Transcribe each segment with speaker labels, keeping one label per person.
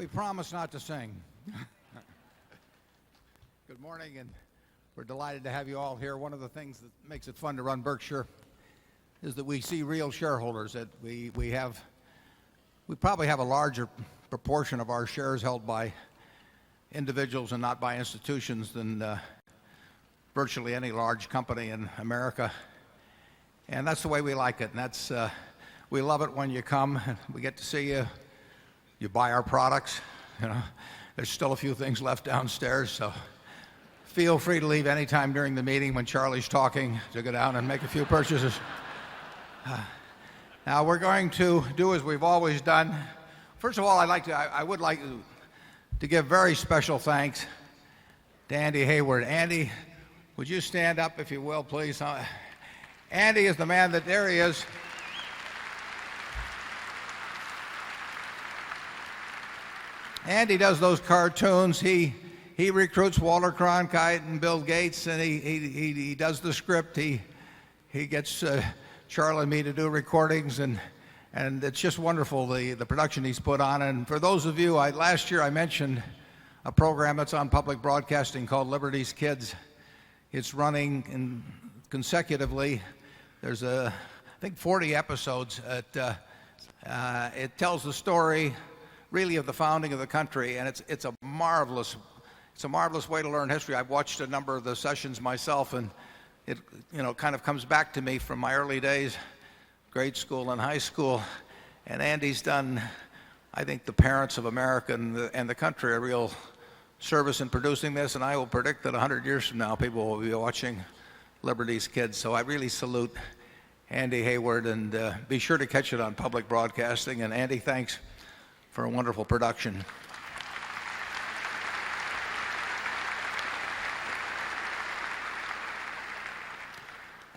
Speaker 1: We promise not to sing. Good morning, and we're delighted to have you all here. One of the things that makes it fun to run Berkshire is that we see real shareholders. That we probably have a larger proportion of our shares held by individuals and not by institutions than virtually any large company in America. And that's the way we like it. And that's we love it when you come. We get to see you. You buy our products. There's still a few things left downstairs, so feel free to leave anytime during the meeting when Charlie's talking to go down and make a few purchases. Now we're going to do as we've always done. First of all, I would like to give very special thanks to Andy Hayward. Andy, would you stand up if you will, please? Andy is the man that there he is. Andy does those cartoons. He recruits Walter Cronkite and Bill Gates, and he does the script. He gets Charlie and me to do recordings, and it's just wonderful the production he's put on. And for those of you, last year I mentioned a program that's on public broadcasting called Liberty's Kids. It's running consecutively. There's I think 40 episodes. It tells the story really of the founding of the country, and it's a marvelous way to learn history. I've watched a number of the sessions myself, and it kind of comes back to me from my early days, grade school and high school. And Andy's done, I think, the parents of America and the country a real service in producing this, and I will predict that 100 years from now people will be watching Liberty's Kids. So I really salute Andy Hayward, and be sure to catch it on public broadcasting. And Andy, thanks for a wonderful production.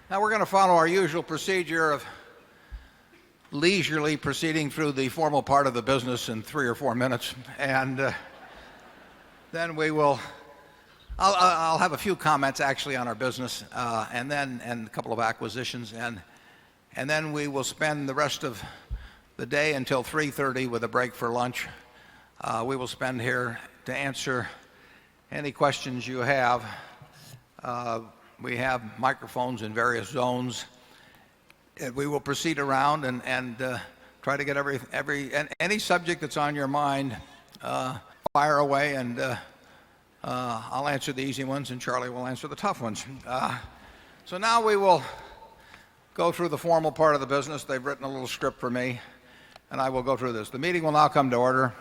Speaker 1: Now we're going to follow our usual procedure of leisurely proceeding through the formal part of the business in 3 or 4 minutes, and then I'll have a few comments actually on our business, and a couple of acquisitions, and then we will spend the rest of the day until 3:30 with a break for lunch. We will spend here to answer any questions you have. We have microphones in various zones. We will proceed around and try to get any subject that's on your mind, fire away, and I'll answer the easy ones, and Charlie will answer the tough ones. So now we will go through the formal part of the business. They've written a little script for me, and I will go through this. The meeting will now come to order.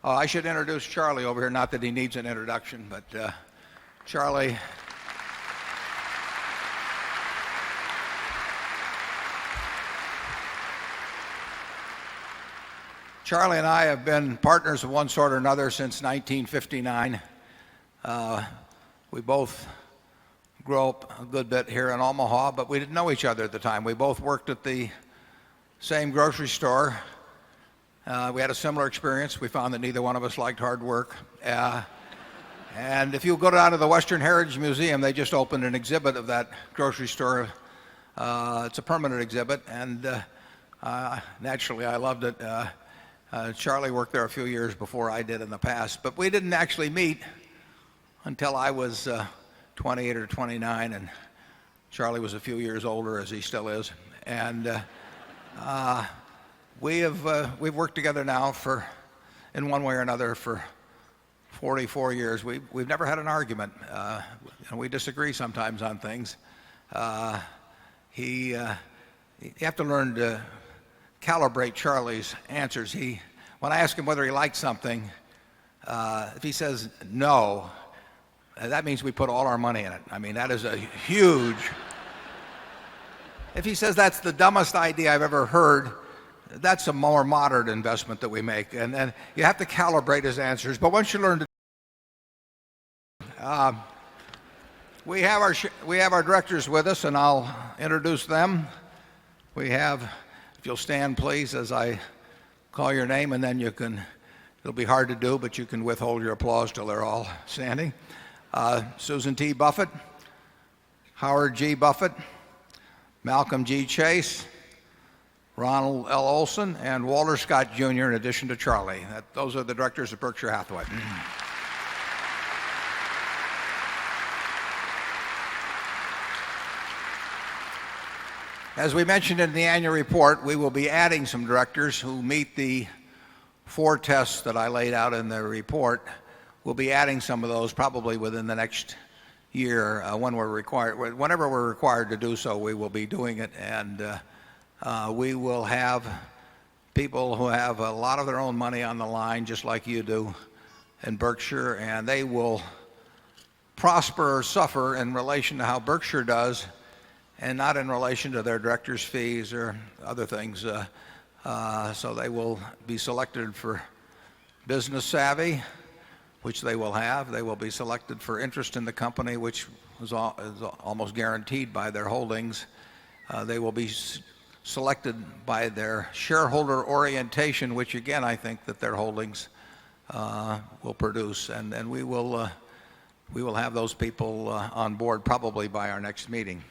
Speaker 1: I should introduce Charlie over here, not that he needs an introduction, but Charlie and I have been partners of one sort or another since 1959. We both grew up a good bit here in Omaha, but we didn't know each other at the time. We both worked at the same grocery store. We had a similar experience. We found that neither one of us liked hard work. And if you go down to the Western Heritage Museum, they just opened an exhibit of that grocery store. It's a permanent exhibit, and naturally I loved it. Charlie worked there a few years before I did in the past, but we didn't actually meet until I was 28 or 29, and Charlie was a few years older, as he still is. And we've worked together now in one way or another for 44 years. We've never had an argument. We disagree sometimes on things. You have to learn to calibrate Charlie's answers. When I ask him whether he likes something, if he says no, that means we put all our money in it. I mean, that is a huge. If he says that's the dumbest idea I've ever heard, that's a more moderate investment that we make. And then you have to calibrate his answers. But once you learn to, we have our directors with us, and I'll introduce them. We have, if you'll stand please as I call your name, and then it'll be hard to do, but you can withhold your applause till they're all standing. Susan T. Buffett, Howard G. Buffett, Malcolm G. Chase, Ronald L. Olson, and Walter Scott, Jr., in addition to Charlie. Those are the directors of Berkshire Hathaway. As we mentioned in the annual report, we will be adding some directors who meet the 4 tests that I laid out in the report. We'll be adding some of those probably within the next year whenever we're required to do so. We will be doing it, and we will have people who have a lot of their own money on the line, just like you do in Berkshire, and they will prosper or suffer in relation to how Berkshire does, and not in relation to their directors' fees or other things. So they will be selected for business savvy, which they will have. They will be selected for interest in the company, which is almost guaranteed by their holdings. They will be selected by their shareholder orientation, which again I think that their holdings will produce. And we will have those people on board probably by our next meeting.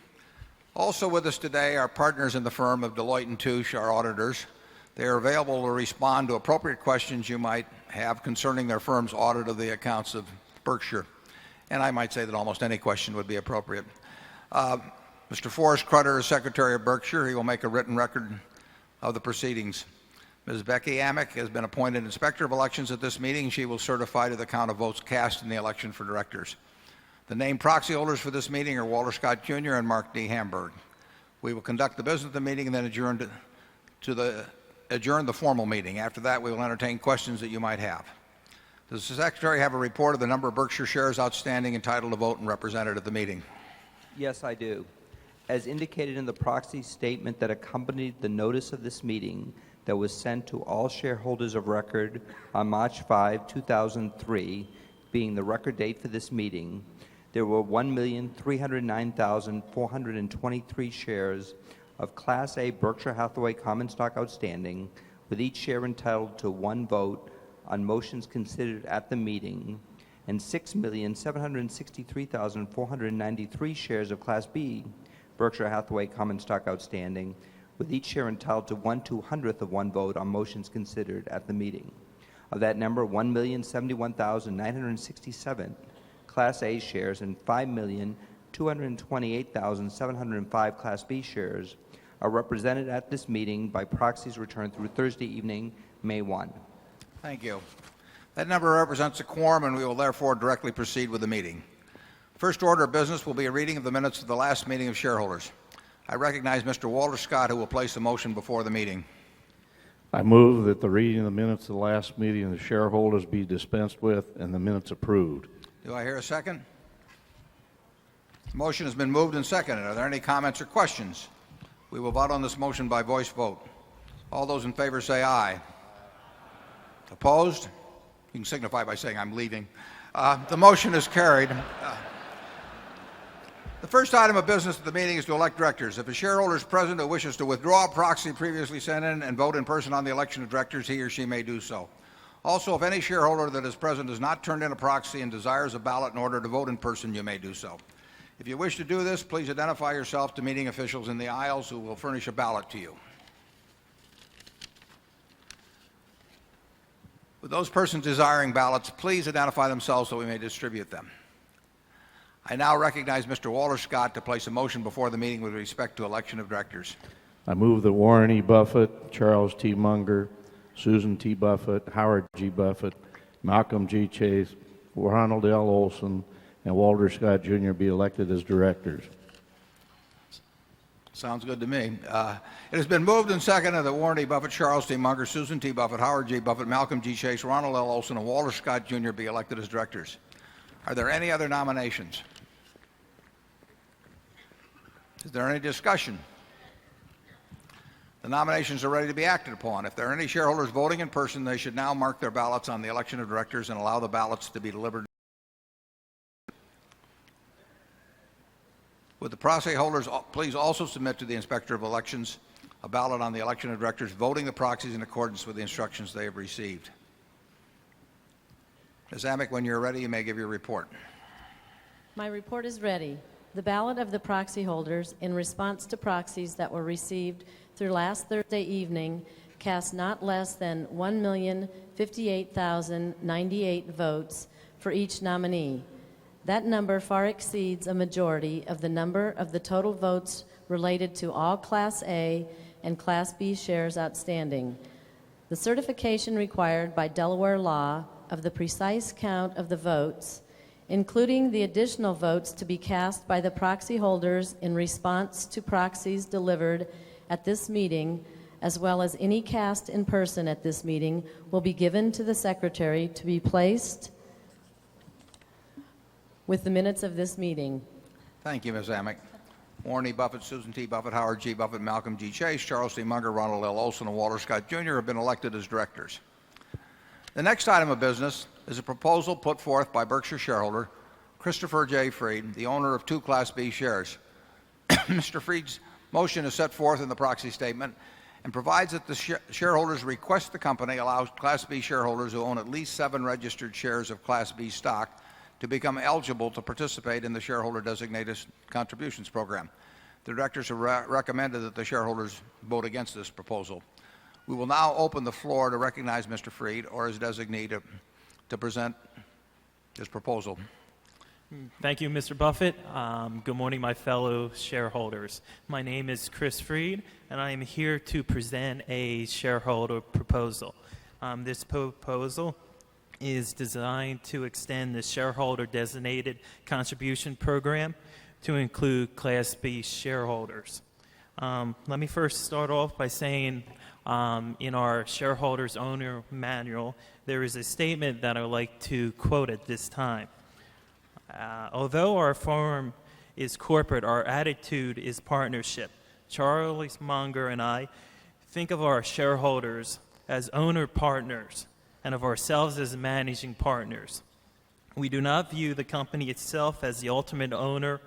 Speaker 1: Also with us today are partners in the firm of Deloitte & Touche, our auditors. They are available to respond to appropriate questions you might have concerning their firm's audit of the accounts of Berkshire. And I might say that almost any question would be appropriate. Mr. Forrest Crutter is Secretary of Berkshire. He will make a written record of the proceedings. Ms. Becky Amick has been appointed Inspector of Elections at this meeting. She will certify to the count of votes cast in the election for directors. The named proxy holders for this meeting are Walter Scott, Jr. and Mark D. Hamburg. We will conduct the business of the meeting and then adjourn the formal meeting. After that, we will entertain questions that you might have. Does the Secretary have a report of the number of Berkshire shares outstanding entitled to vote and represented at the meeting?
Speaker 2: Yes, I do. As indicated in the proxy statement that accompanied the notice of this meeting that was sent to all shareholders of record on March 5, 2003, being the record date for this meeting, there were 1,309,423 shares of Class A Berkshire Hathaway common stock outstanding, with each share entitled to 1 vote on motions considered at the meeting, and 6,763,493 shares of Class B Berkshire Hathaway common stock outstanding, with each share entitled to 1/200th of 1 vote on motions considered at the meeting. Of that number, 1,071,967 Class A shares and 5,228,705 Class B shares are represented at this meeting by proxies returned through Thursday evening, May 1.
Speaker 1: Thank you. That number represents a quorum, and we will therefore directly proceed with the meeting. First order of business will be a reading of the minutes of the last meeting of shareholders. I recognize Mr. Walter Scott, who will place a motion before the meeting.
Speaker 3: I move that the reading of the minutes of the last meeting of the shareholders be dispensed with and the minutes approved.
Speaker 1: Do I hear a second? The motion has been moved and seconded. Are there any comments or questions? We will vote on this motion by voice vote. All those in favor say aye. Opposed? You can signify by saying I'm leaving. The motion is carried. The first item of business at the meeting is to elect directors. If a shareholder is present who wishes to withdraw a proxy previously sent in and vote in person on the election of directors, he or she may do so. Also, if any shareholder that is present has not turned in a proxy and desires a ballot in order to vote in person, you may do so. If you wish to do this, please identify yourself to meeting officials in the aisles who will furnish a ballot to you. With those persons desiring ballots, please identify themselves so we may distribute them. I now recognize Mr. Walter Scott to place a motion before the meeting with respect to election of directors.
Speaker 3: I move that Warren E. Buffett, Charles T. Munger, Susan T. Buffett, Howard G. Buffett, Malcolm G. Chase, Ronald L. Olson, and Walter Scott, Jr. be elected as directors.
Speaker 1: Sounds good to me. It has been moved and seconded that Warren E. Buffett, Charles T. Munger, Susan T. Buffett, Howard G. Buffett, Malcolm G. Chase, Ronald L. Olson, and Walter Scott, Jr. be elected as directors. Are there any other nominations? Is there any discussion? The nominations are ready to be acted upon. If there are any shareholders voting in person, they should now mark their ballots on the election of directors and allow the ballots to be delivered. Would the proxy holders please also submit to the Inspector of Elections a ballot on the election of directors, voting the proxies in accordance with the instructions they have received? Ms. Amick, when you're ready, you may give your report.
Speaker 4: My report is ready. The ballot of the proxy holders in response to proxies that were received through last Thursday evening cast not less than 1,058,098 votes for each nominee. That number far exceeds a majority of the number of the total votes related to all Class A and Class B shares outstanding. The certification required by Delaware law of the precise count of the votes, including the additional votes to be cast by the proxy holders in response to proxies delivered at this meeting, as well as any cast in person at this meeting, will be given to the Secretary to be placed with the minutes of this meeting.
Speaker 1: Thank you, Ms. Amick. Warren E. Buffett, Susan T. Buffett, Howard G. Buffett, Malcolm G. Chase, Charles T. Munger, Ronald L. Olson, and Walter Scott Jr. have been elected as directors. The next item of business is a proposal put forth by Berkshire shareholder Christopher J. Freed, the owner of 2 Class B shares. Mr. Freed's motion is set forth in the proxy statement and provides that the shareholders request the company allow Class B shareholders who own at least 7 registered shares of Class B stock to become eligible to participate in the shareholder designated contributions program. The directors have recommended that the shareholders vote against this proposal. We will now open the floor to recognize Mr. Freed or his designee to present his proposal.
Speaker 5: Thank you, Mr. Buffett. Good morning, my fellow shareholders. My name is Chris Freed, and I am here to present a shareholder proposal. This proposal is designed to extend the shareholder designated contribution program to include Class B shareholders. Let me first start off by saying in our shareholders owner manual, there is a statement that I would like to quote at this time. Although our firm is corporate, our attitude is partnership. Charlie Munger and I think of our shareholders as owner partners and of ourselves as managing partners. We do not view the company itself as the ultimate owner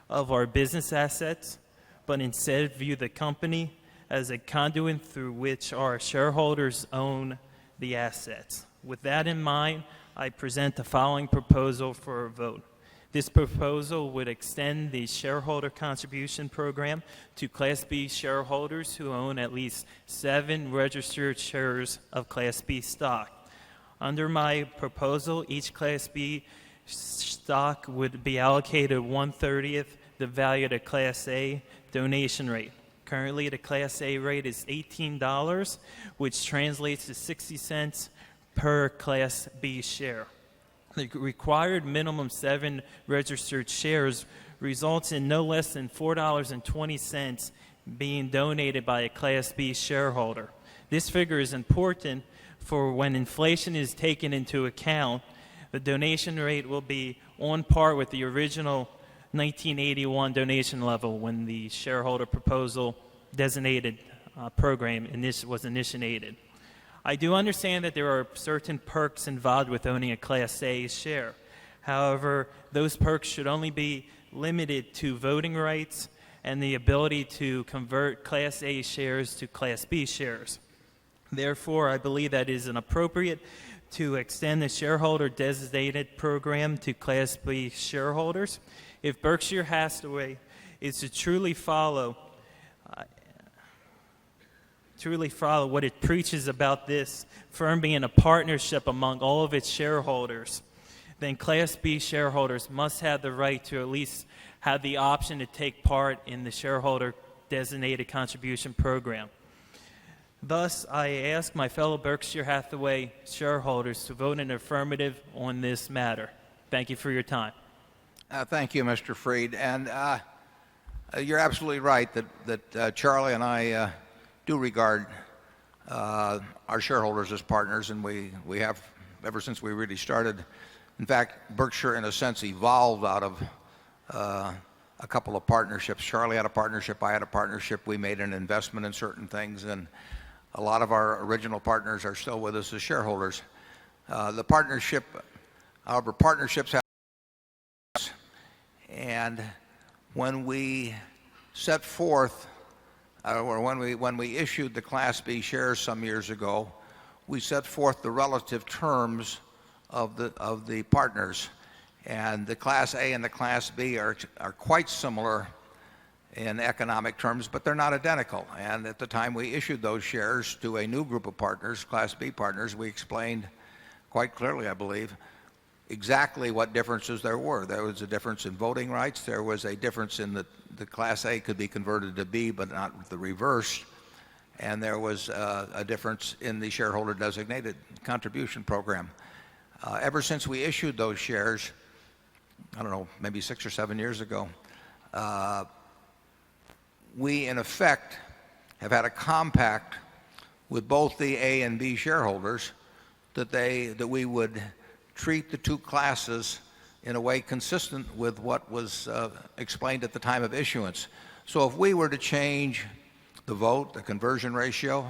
Speaker 5: of our business assets, but instead view the company as a conduit through which our shareholders own the assets. With that in mind, I present the following proposal for a vote. This proposal would extend the shareholder contribution program to Class B shareholders who own at least 7 registered shares of Class B stock. Under my proposal, each Class B stock would be allocated 1/30 the value of the Class A donation rate. Currently, the Class A rate is $18, which translates to 60 cents per Class B share. The required minimum 7 registered shares results in no less than $4.20 being donated by a Class B shareholder. This figure is important for when inflation is taken into account. The donation rate will be on par with the original 1981 donation level when the shareholder proposal designated program was initiated. I do understand that there are certain perks involved with owning a Class A share. However, those perks should only be limited to voting rights and the ability to convert Class A shares to Class B shares. Therefore, I believe that it is inappropriate to extend the shareholder designated program to Class B shareholders. If Berkshire Hathaway is to truly follow what it preaches about this firm being a partnership among all of its shareholders, then Class B shareholders must have the right to at least have the option to take part in the shareholder designated contribution program. Thus, I ask my fellow Berkshire Hathaway shareholders to vote in affirmative on this matter. Thank you for your time.
Speaker 1: Thank you, Mr. Freed. And you're absolutely right that Charlie and I do regard our shareholders as partners, and we have ever since we really started. In fact, Berkshire, in a sense, evolved out of a couple of partnerships. Charlie had a partnership, I had a partnership. We made an investment in certain things, and a lot of our original partners are still with us as shareholders. Partnerships have, and when we set forth, or when we issued the Class B shares some years ago, we set forth the relative terms of the partners. And the Class A and the Class B are quite similar in economic terms, but they're not identical. And at the time we issued those shares to a new group of partners, Class B partners, we explained quite clearly, I believe, exactly what differences there were. There was a difference in voting rights. There was a difference in the Class A could be converted to B, but not the reverse. And there was a difference in the shareholder designated contribution program. Ever since we issued those shares, I don't know, maybe 6 or 7 years ago, we in effect have had a compact with both the A and B shareholders that we would treat the two classes in a way consistent with what was explained at the time of issuance. So if we were to change the vote, the conversion ratio,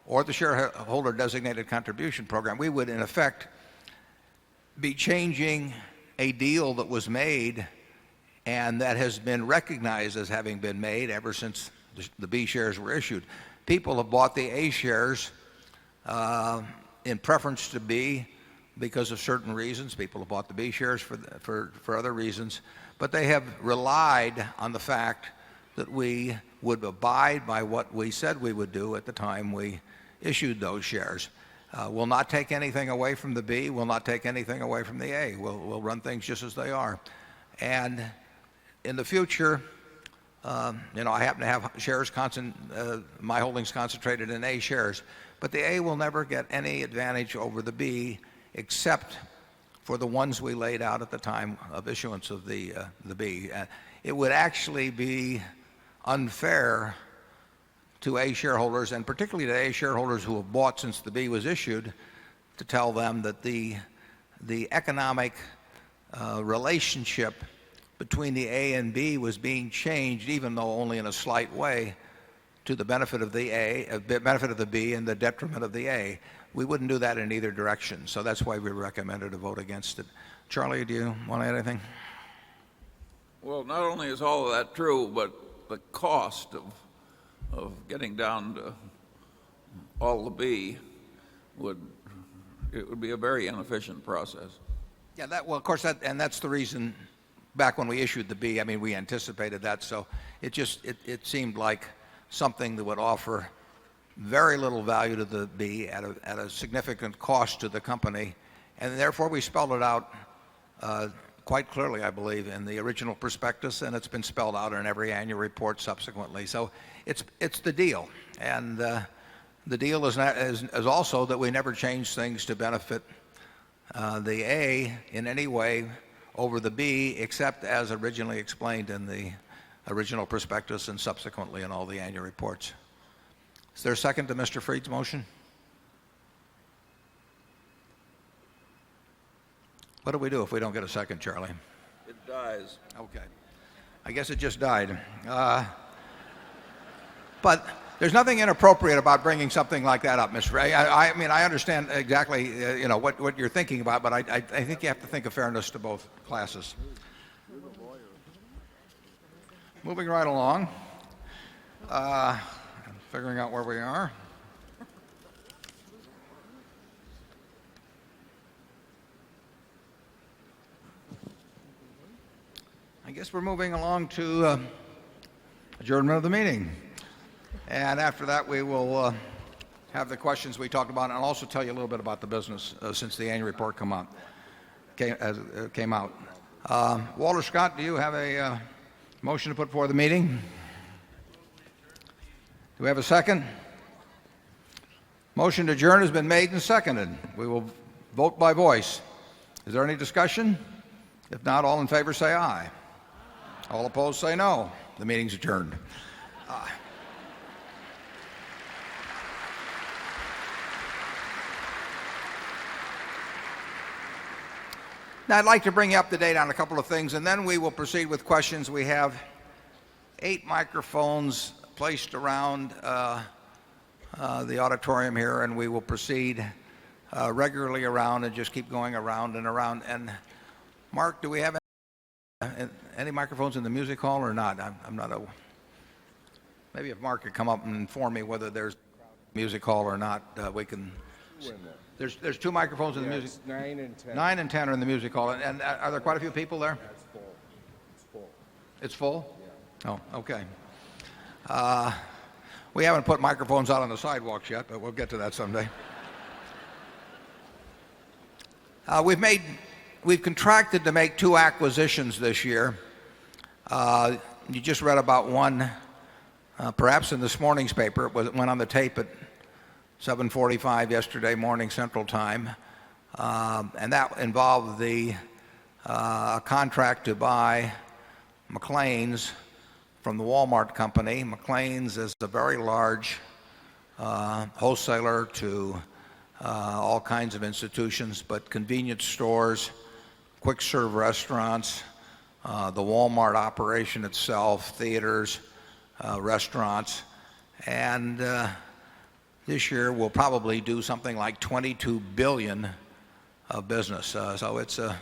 Speaker 1: or the shareholder designated contribution program, we would in effect be changing a deal that was made and that has been recognized as having been made ever since the B shares were issued. People have bought the A shares in preference to B because of certain reasons. People have bought the B shares for other reasons. But they have relied on the fact that we would abide by what we said we would do at the time we issued those shares. We'll not take anything away from the B. We'll not take anything away from the A. We'll run things just as they are. And in the future, I happen to have shares my holdings concentrated in A shares, but the A will never get any advantage over the B except for the ones we laid out at the time of issuance of the B. It would actually be unfair to A shareholders, and particularly to A shareholders who have bought since the B was issued, to tell them that the economic relationship between the A and B was being changed, even though only in a slight way, to the benefit of the B and the detriment of the A. We wouldn't do that in either direction, so that's why we recommended a vote against it. Charlie, do you want to add anything?
Speaker 6: Well, not only is all of that true, but the cost of getting down to all the B would be a very inefficient process.
Speaker 1: Yeah, of course, that's the reason. Back when we issued the B, I mean, we anticipated that, so it seemed like something that would offer very little value to the B at a significant cost to the company, and therefore we spelled it out quite clearly, I believe, in the original prospectus, and it's been spelled out in every annual report subsequently. So it's the deal, and the deal is also that we never change things to benefit the A in any way over the B, except as originally explained in the original prospectus and subsequently in all the annual reports. Is there a second to Mr. Freed's motion? What do we do if we don't get a second, Charlie?
Speaker 6: It dies.
Speaker 1: Okay. I guess it just died. But there's nothing inappropriate about bringing something like that up, Mr. Ray. I mean, I understand exactly what you're thinking about, but I think you have to think of fairness to both classes. Moving right along, figuring out where we are. I guess we're moving along to adjournment of the meeting. And after that, we will have the questions we talked about, and I'll also tell you a little bit about the business since the annual report came out. Walter Scott, do you have a motion to put before the meeting? Do we have a second? Motion to adjourn has been made and seconded. We will vote by voice. Is there any discussion? If not, all in favor say aye. All opposed say no. The meeting's adjourned. Now, I'd like to bring you up to date on a couple of things, and then we will proceed with questions. We have 8 microphones placed around the auditorium here, and we will proceed regularly around and just keep going around and around. And Mark, do we have any microphones in the music hall or not? I'm not maybe if Mark could come up and inform me whether there's music hall or not, we can. There's two microphones in the music.
Speaker 7: It's 9 and 10.
Speaker 1: 9 and 10 are in the music hall. And are there quite a few people there?
Speaker 7: That's full. It's full.
Speaker 1: It's full?
Speaker 7: Yeah.
Speaker 1: Oh, okay. We haven't put microphones out on the sidewalks yet, but we'll get to that someday. We've contracted to make 2 acquisitions this year. You just read about one, perhaps in this morning's paper. It went on the tape at 7:45 yesterday morning Central Time, and that involved a contract to buy McLean's from the Walmart company. McLean's is a very large wholesaler to all kinds of institutions, but convenience stores, quick serve restaurants, the Walmart operation itself, theaters, restaurants, and this year we'll probably do something like $22 billion of business. So it's a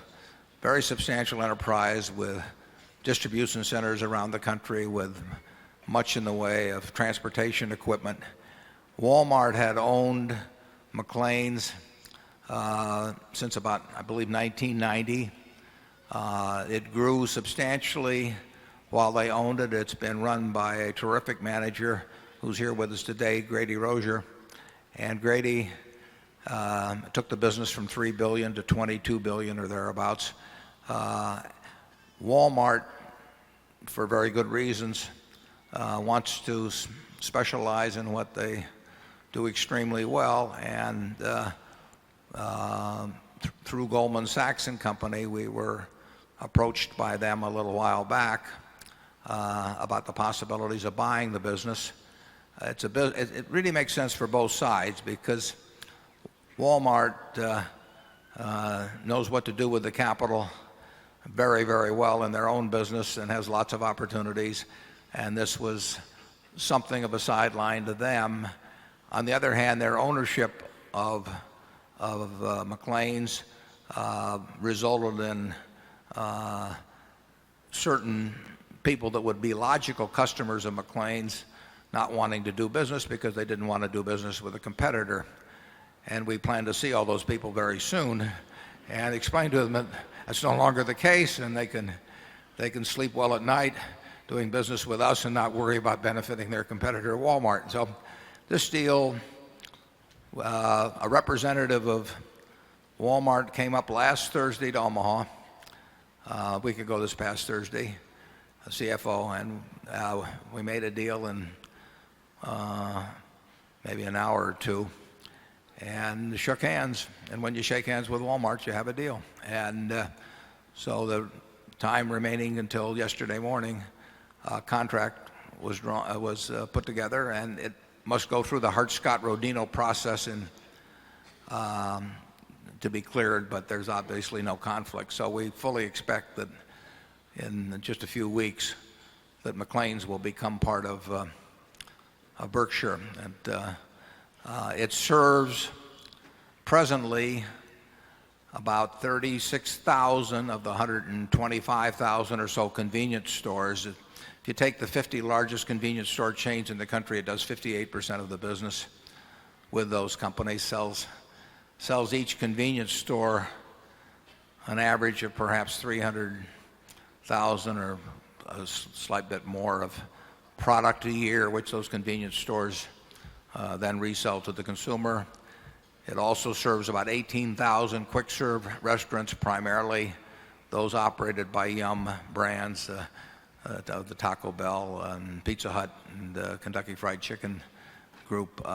Speaker 1: very substantial enterprise with distribution centers around the country, with much in the way of transportation equipment. Walmart had owned McLean's since about, I believe, 1990. It grew substantially while they owned it. It's been run by a terrific manager who's here with us today, Grady Rozier. And Grady took the business from $3 billion to $22 billion or thereabouts. Walmart, for very good reasons, wants to specialize in what they do extremely well. And through Goldman Sachs and Company, we were approached by them a little while back about the possibilities of buying the business. It really makes sense for both sides, because Walmart knows what to do with the capital very, very well in their own business and has lots of opportunities, and this was something of a sideline to them. On the other hand, their ownership of McLean's resulted in certain people that would be logical customers of McLean's not wanting to do business because they didn't want to do business with a competitor. And we plan to see all those people very soon and explain to them that that's no longer the case, and they can sleep well at night doing business with us and not worry about benefiting their competitor Walmart. So this deal, a representative of Walmart came up last Thursday to Omaha, a week ago this past Thursday, a CFO, and we made a deal in maybe an hour or two, and shook hands. And when you shake hands with Walmart, you have a deal. And so the time remaining until yesterday morning, contract was put together, and it must go through the Hart-Scott-Rodino process to be cleared, but there's obviously no conflict. So we fully expect that in just a few weeks that McLean's will become part of Berkshire. And it serves presently about 36,000 of the 125,000 or so convenience stores. If you take the 50 largest convenience store chains in the country, it does 58% of the business with those companies. Sells each convenience store an average of perhaps 300,000 or a slight bit more of product a year, which those convenience stores then resell to the consumer. It also serves about 18,000 quick serve restaurants, primarily those operated by Yum brands, the Taco Bell and Pizza Hut and Kentucky Fried Chicken group.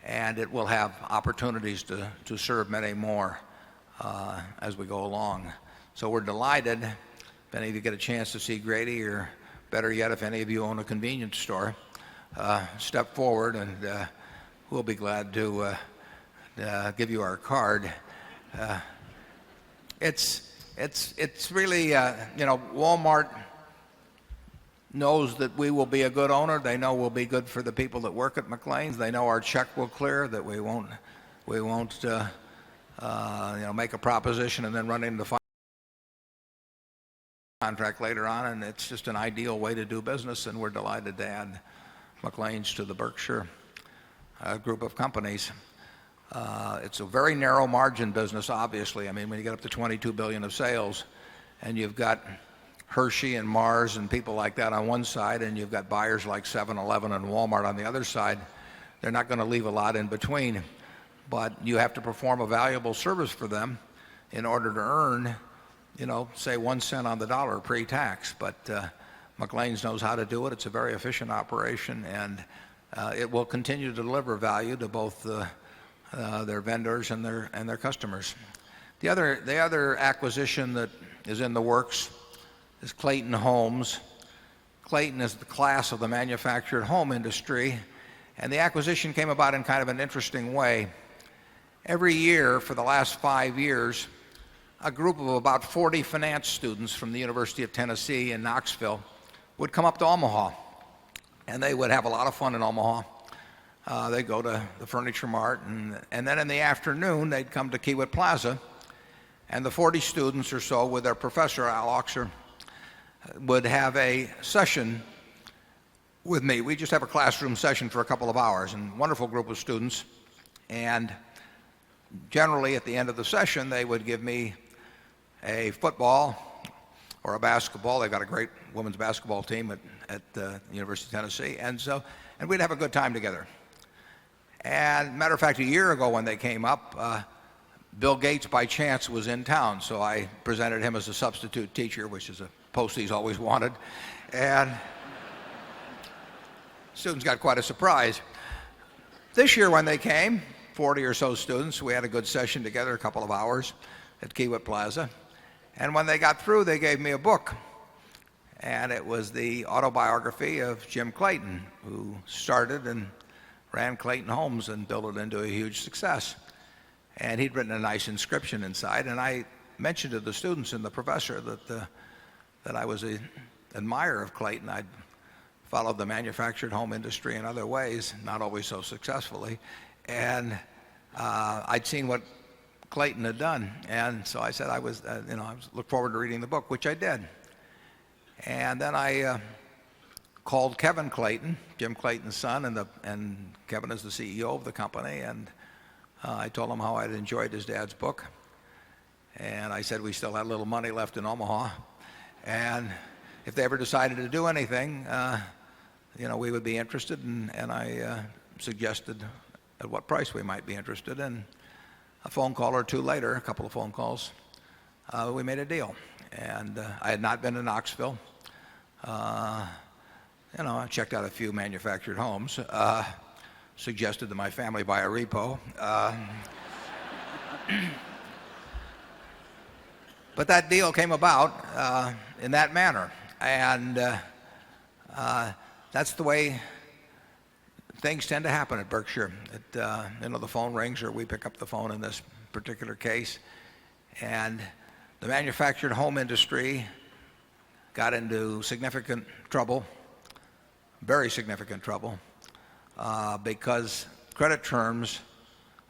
Speaker 1: And it will have opportunities to serve many more as we go along. So we're delighted. If any of you get a chance to see Grady, or better yet, if any of you own a convenience store, step forward and we'll be glad to give you our card. It's really, Walmart knows that we will be a good owner. They know we'll be good for the people that work at McLean's. They know our check will clear, that we won't make a proposition and then run into the contract later on. And it's just an ideal way to do business, and we're delighted to add McLean's to the Berkshire group of companies. It's a very narrow margin business, obviously. I mean, when you get up to 22 billion of sales, and you've got Hershey and Mars and people like that on one side, and you've got buyers like 7-Eleven and Walmart on the other side, they're not going to leave a lot in between. But you have to perform a valuable service for them in order to earn, say 1 cent on the dollar pre-tax. But McLean's knows how to do it. It's a very efficient operation, and it will continue to deliver value to both their vendors and their customers. The other acquisition that is in the works is Clayton Homes. Clayton is the class of the manufactured home industry, and the acquisition came about in kind of an interesting way. Every year for the last 5 years, a group of about 40 finance students from the University of Tennessee in Knoxville would come up to Omaha, and they would have a lot of fun in Omaha. They'd go to the Furniture Mart, and then in the afternoon they'd come to Kiewit Plaza, and the 40 students or so with their professor, Al Oxer, would have a session with me. We just have a classroom session for a couple of hours, and a wonderful group of students. And generally at the end of the session they would give me a football or a basketball. They've got a great women's basketball team at the University of Tennessee, and we'd have a good time together. And matter of fact, a year ago when they came up, Bill Gates by chance was in town, so I presented him as a substitute teacher, which is a post he's always wanted, and students got quite a surprise. This year when they came, 40 or so students, we had a good session together, a couple of hours at Kiewit Plaza, and when they got through they gave me a book, and it was the autobiography of Jim Clayton, who started and ran Clayton Homes and built it into a huge success. And he'd written a nice inscription inside, and I mentioned to the students and the professor that I was an admirer of Clayton. I'd followed the manufactured home industry in other ways, not always so successfully, and I'd seen what Clayton had done, and so I said I look forward to reading the book, which I did. And then I called Kevin Clayton, Jim Clayton's son, and Kevin is the CEO of the company, and I told him how I'd enjoyed his dad's book, and I said we still had a little money left in Omaha, and if they ever decided to do anything, we would be interested, and I suggested at what price we might be interested. And a phone call or two later, a couple of phone calls, we made a deal. And I had not been to Knoxville. I checked out a few manufactured homes, suggested that my family buy a repo. But that deal came about in that manner, and that's the way things tend to happen at Berkshire. The phone rings, or we pick up the phone in this particular case, and the manufactured home industry got into significant trouble, very significant trouble, because credit terms,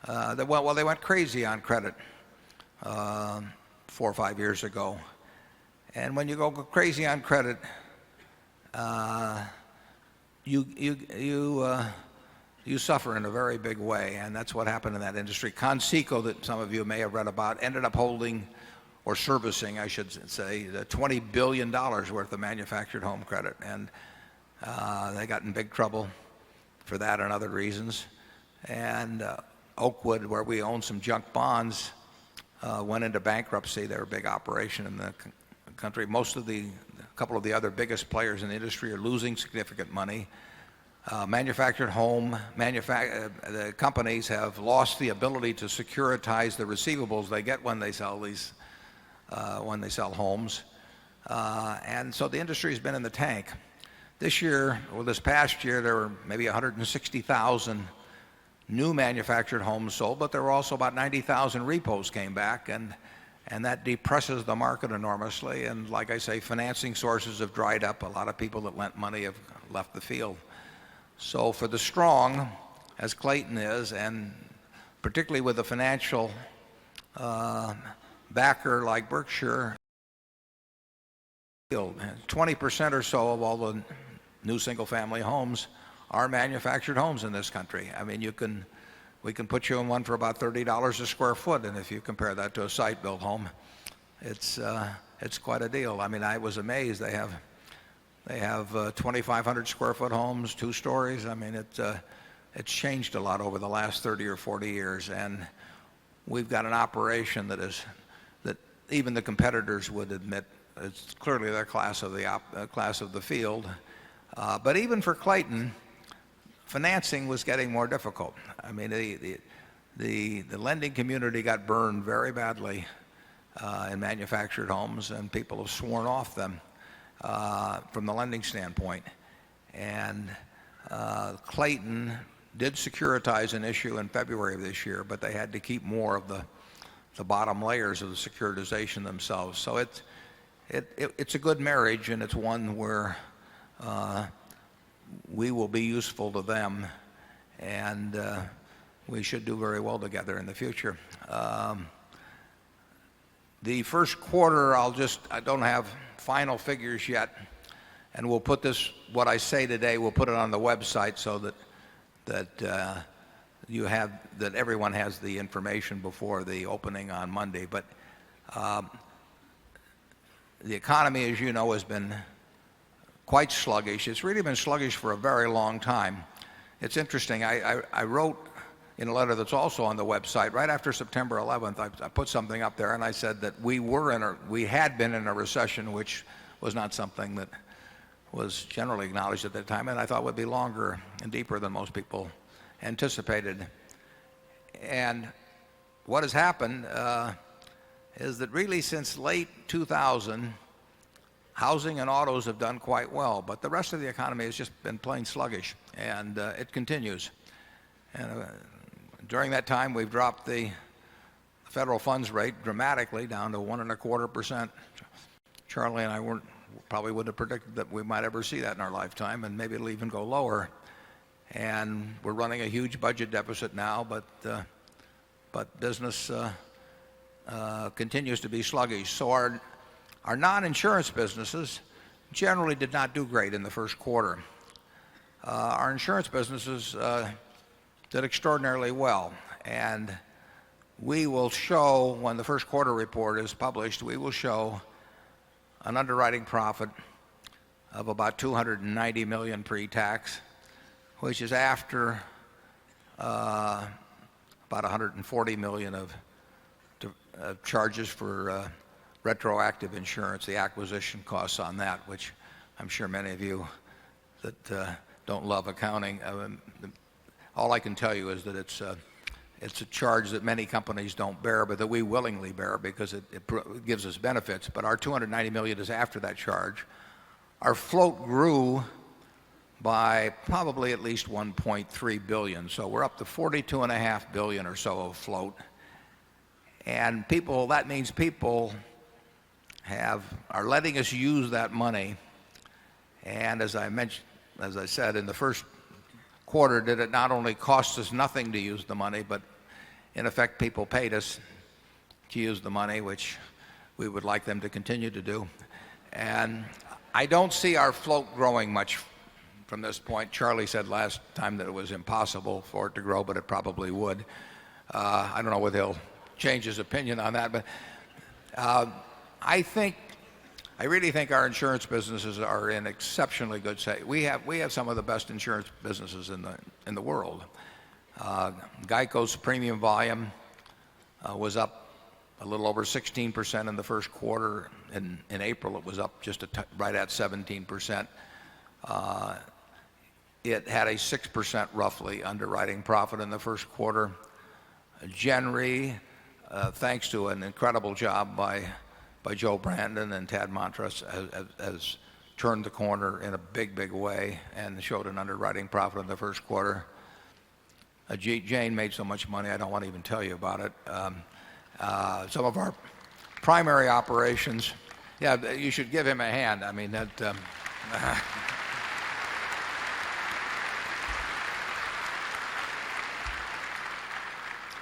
Speaker 1: they went crazy on credit 4 or 5 years ago. And when you go crazy on credit, you suffer in a very big way, and that's what happened in that industry. Conseco, that some of you may have read about, ended up holding, or servicing, I should say, the $20 billion worth of manufactured home credit, and they got in big trouble for that and other reasons. And Oakwood, where we own some junk bonds, went into bankruptcy. They're a big operation in the country. A couple of the other biggest players in the industry are losing significant money. Manufactured home, the companies have lost the ability to securitize the receivables they get when they sell homes, and so the industry has been in the tank. This past year, there were maybe 160,000 new manufactured homes sold, but there were also about 90,000 repos came back, and that depresses the market enormously. And like I say, financing sources have dried up. A lot of people that lent money have left the field. So for the strong, as Clayton is, and particularly with a financial backer like Berkshire, 20% or so of all the new single-family homes are manufactured homes in this country. I mean, you can we can put you in one for about $30 a square foot. And if you compare that to a site-built home, it's quite a deal. I mean, I was amazed. They have 2,500 square foot homes, 2 stories. I mean, it's changed a lot over the last 30 or 40 years. And we've got an operation that even the competitors would admit it's clearly their class of the field. But even for Clayton, financing was getting more difficult. I mean, the lending community got burned very badly in manufactured homes, and people have sworn off them from the lending standpoint. And Clayton did securitize an issue in February of this year, but they had to keep more of the bottom layers of the securitization themselves. So it's a good marriage, and it's one where we will be useful to them, and we should do very well together in the future. The first quarter, I don't have final figures yet, and we'll put what I say today, we'll put it on the website so that everyone has the information before the opening on Monday. But the economy, as you know, has been quite sluggish. It's really been sluggish for a very long time. It's interesting. I wrote in a letter that's also on the website right after September 11th. I put something up there, and I said that we had been in a recession, which was not something that was generally acknowledged at that time, and I thought would be longer and deeper than most people anticipated. And what has happened is that really since late 2000, housing and autos have done quite well, but the rest of the economy has just been plain sluggish, and it continues. And during that time, we've dropped the federal funds rate dramatically down to 1.25%. Charlie and I probably wouldn't have predicted that we might ever see that in our lifetime, and maybe it'll even go lower. And we're running a huge budget deficit now, but business continues to be sluggish. So our non-insurance businesses generally did not do great in the first quarter. Our insurance businesses did extraordinarily well, and we will show, when the first quarter report is published, we will show an underwriting profit of about $290 million pre-tax, which is after about $140 million of charges for retroactive insurance, the acquisition costs on that, which I'm sure many of you that don't love accounting, all I can tell you is that it's a charge that many companies don't bear, but that we willingly bear because it gives us benefits. But our $290 million is after that charge. Our float grew by probably at least $1.3 billion. So we're up to $42.5 billion or so of float. And that means people are letting us use that money. And as I said, in the first quarter, did it not only cost us nothing to use the money, but in effect people paid us to use the money, which we would like them to continue to do. And I don't see our float growing much from this point. Charlie said last time that it was impossible for it to grow, but it probably would. I don't know whether he'll change his opinion on that, but I really think our insurance businesses are in exceptionally good shape. We have some of the best insurance businesses in the world. GEICO's premium volume was up a little over 16% in the first quarter. In April, it was up just right at 17%. It had a 6% roughly underwriting profit in the first quarter. Gen thanks to an incredible job by Joe Brandon and Tad Montross, has turned the corner in a big way and showed an underwriting profit in the first quarter. Jane made so much money, I don't want to even tell you about it. Some of our primary operations, yeah, you should give him a hand. I mean,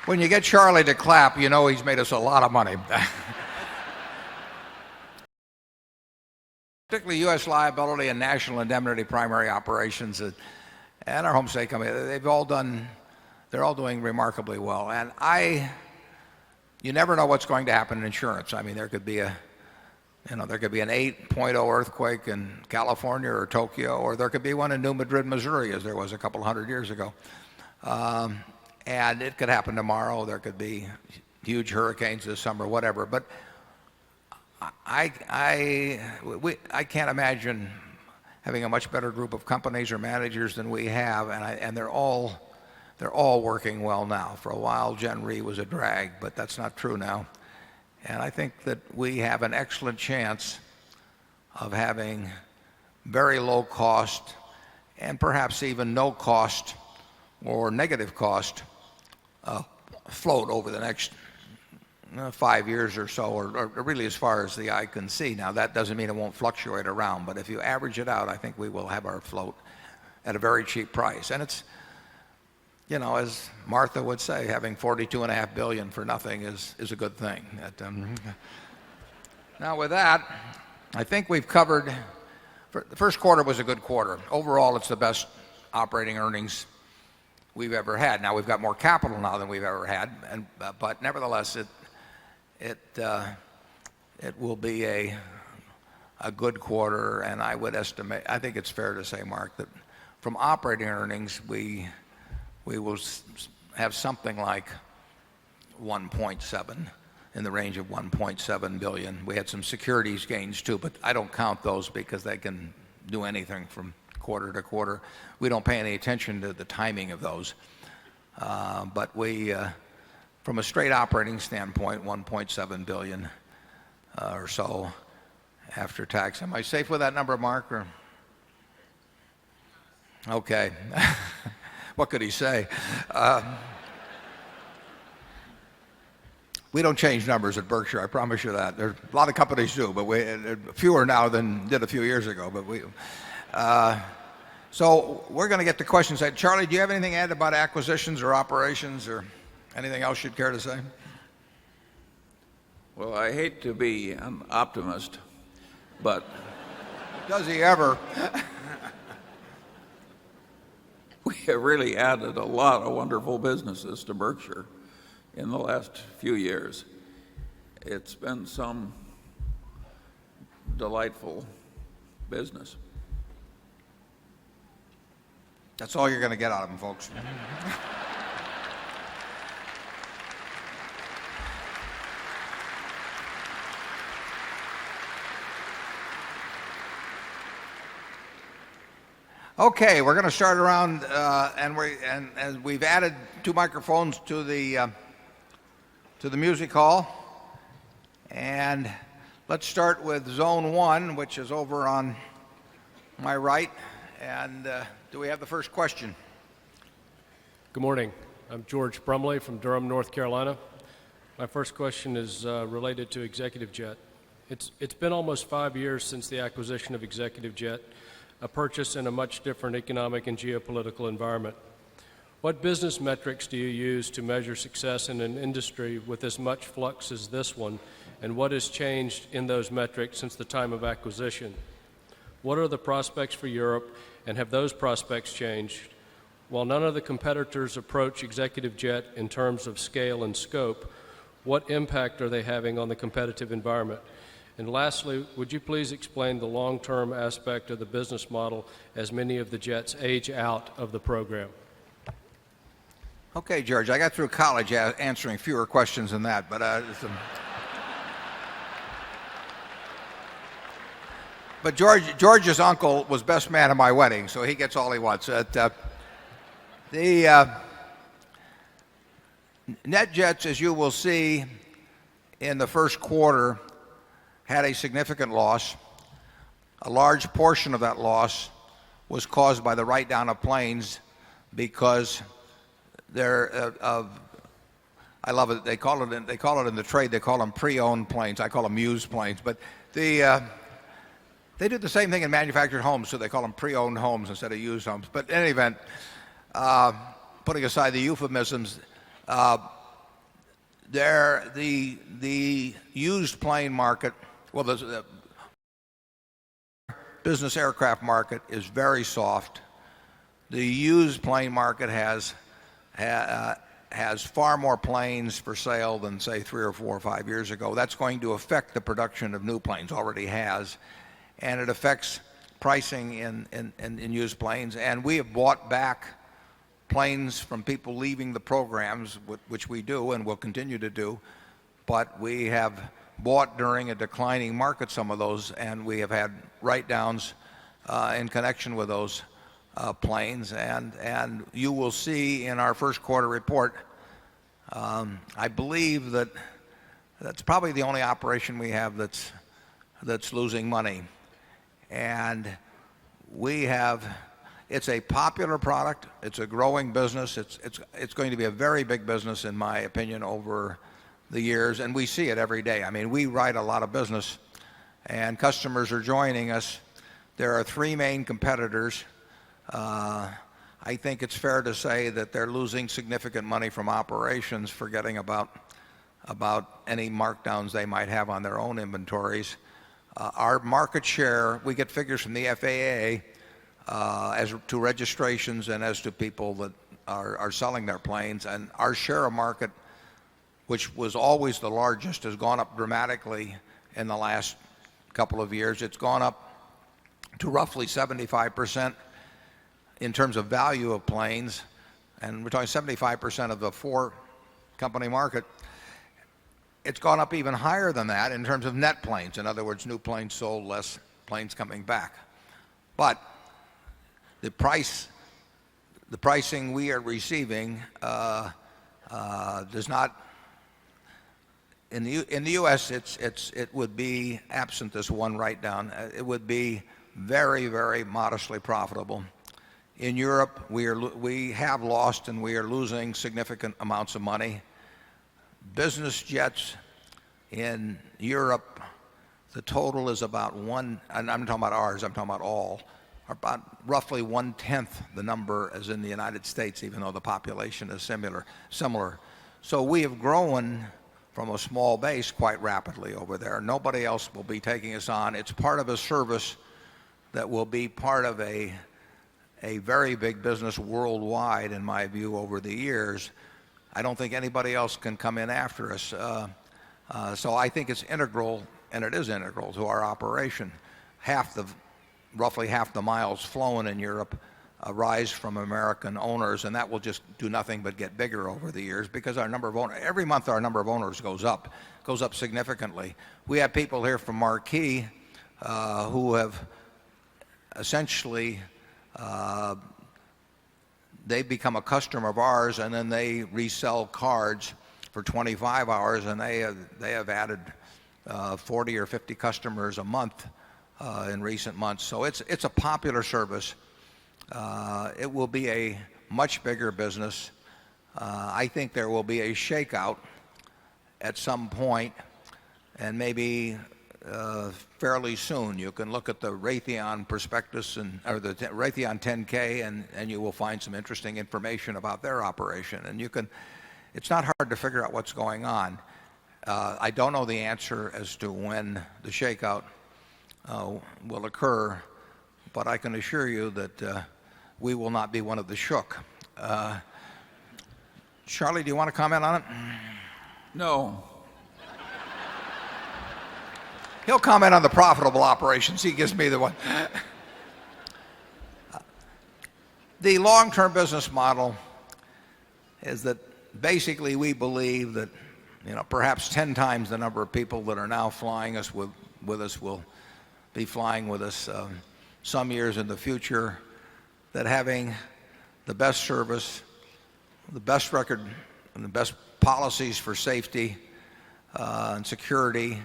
Speaker 1: when you get Charlie to clap, you know he's made us a lot of money. Particularly U.S. liability and national indemnity primary operations and our home state company, they've all done they're all doing remarkably well. And you never know what's going to happen in insurance. I mean, there could be an 8.0 earthquake in California or Tokyo, or there could be one in New Madrid, Missouri, as there was a couple hundred years ago. And it could happen tomorrow. There could be huge hurricanes this summer, whatever. But I can't imagine having a much better group of companies or managers than we have, and they're all working well now. For a while, Gen Re was a drag, but that's not true now. And I think that we have an excellent chance of having very low cost and perhaps even no cost or negative cost float over the next 5 years or so, or really as far as the eye can see. Now, that doesn't mean it won't fluctuate around, but if you average it out, I think we will have our float at a very cheap price. And it's, as Martha would say, having $42.5 billion for nothing is a good thing. Now, with that, I think we've covered. The first quarter was a good quarter. Overall, it's the best operating earnings we've ever had. Now, we've got more capital now than we've ever had, but nevertheless, it will be a good quarter, and I think it's fair to say, Mark, that from operating earnings, we will have something like 1.7, in the range of 1.7 billion. We had some securities gains too, but I don't count those because they can do anything from quarter to quarter. We don't pay any attention to the timing of those. But from a straight operating standpoint, 1.7 billion or so after tax. Am I safe with that number, Mark? Or? Okay. What could he say? We don't change numbers at Berkshire, I promise you that. There, a lot of companies do, but fewer now than did a few years ago. But so we're going to get to questions. Charlie, do you have anything to add about acquisitions or operations or anything else you'd care to say?
Speaker 6: Well, I hate to be an optimist, but
Speaker 1: does he ever?
Speaker 6: we have really added a lot of wonderful businesses to Berkshire in the last few years. It's been some delightful business.
Speaker 1: That's all you're going to get out of them, folks. Okay, we're going to start around, and we've added 2 microphones to the music hall. And let's start with zone 1, which is over on my right. And do we have the first question?
Speaker 8: Good morning. I'm George Brumley from Durham, North Carolina. My first question is related to Executive Jet. It's been almost 5 years since the acquisition of Executive Jet, a purchase in a much different economic and geopolitical environment. What business metrics do you use to measure success in an industry with as much flux as this one, and what has changed in those metrics since the time of acquisition? What are the prospects for Europe, and have those prospects changed? While none of the competitors approach Executive Jet in terms of scale and scope, what impact are they having on the competitive environment? And lastly, would you please explain the long-term aspect of the business model as many of the jets age out of the program?
Speaker 1: Okay, George, I got through college answering fewer questions than that, but George's uncle was best man at my wedding, so he gets all he wants. The NetJets, as you will see in the first quarter, had a significant loss. A large portion of that loss was caused by the write-down of planes because they're I love it. They call it in the trade. They call them pre-owned planes. I call them used planes. But they do the same thing in manufactured homes, so they call them pre-owned homes instead of used homes. But in any event, putting aside the euphemisms, the used plane market, well, the business aircraft market is very soft. The used plane market has has far more planes for sale than, say, 3 or 4 or 5 years ago. That's going to affect the production of new planes, already has, and it affects pricing in used planes. And we have bought back planes from people leaving the programs, which we do and will continue to do, but we have bought during a declining market some of those, and we have had write-downs in connection with those planes, and you will see in our first quarter report, I believe that's probably the only operation we have that's losing money. And it's a popular product, it's a growing business, it's going to be a very big business in my opinion over the years, and we see it every day. I mean, we write a lot of business and customers are joining us. There are 3 main competitors. I think it's fair to say that they're losing significant money from operations, forgetting about any markdowns they might have on their own inventories. Our market share, we get figures from the FAA as to registrations and as to people that are selling their planes, and our share of market, which was always the largest, has gone up dramatically in the last couple of years. It's gone up to roughly 75% in terms of value of planes, and we're talking 75% of the 4-company market. It's gone up even higher than that in terms of net planes. In other words, new planes sold, less planes coming back. But the pricing we are receiving does not. In the U.S., it would be, absent this one write-down, it would be very, very modestly profitable. In Europe, we have lost and we are losing significant amounts of money. Business jets in Europe, the total is about one, and I'm talking about ours, I'm talking about all, are about roughly 1/10 the number as in the United States, even though the population is similar. So we have grown from a small base quite rapidly over there. Nobody else will be taking us on. It's part of a service that will be part of a very big business worldwide, in my view, over the years. I don't think anybody else can come in after us. So I think it's integral, and it is integral to our operation. Roughly half the miles flown in Europe arise from American owners, and that will just do nothing but get bigger over the years because our number of owners, every month our number of owners goes up significantly. We have people here from Marquis who have essentially they become a customer of ours, and then they resell cards for 25 hours, and they have added 40 or 50 customers a month in recent months. So it's a popular service. It will be a much bigger business. I think there will be a shakeout at some point, and maybe fairly soon. You can look at the Raytheon prospectus or the Raytheon 10K, and you will find some interesting information about their operation. And it's not hard to figure out what's going on. I don't know the answer as to when the shakeout will occur, but I can assure you that we will not be one of the shook. Charlie, do you want to comment on it?
Speaker 6: No.
Speaker 1: He'll comment on the profitable operations. He gives me the one. The long-term business model is that basically we believe that perhaps 10 times the number of people that are now flying us with us will be flying with us some years in the future, that having the best service, the best record, and the best policies for safety and security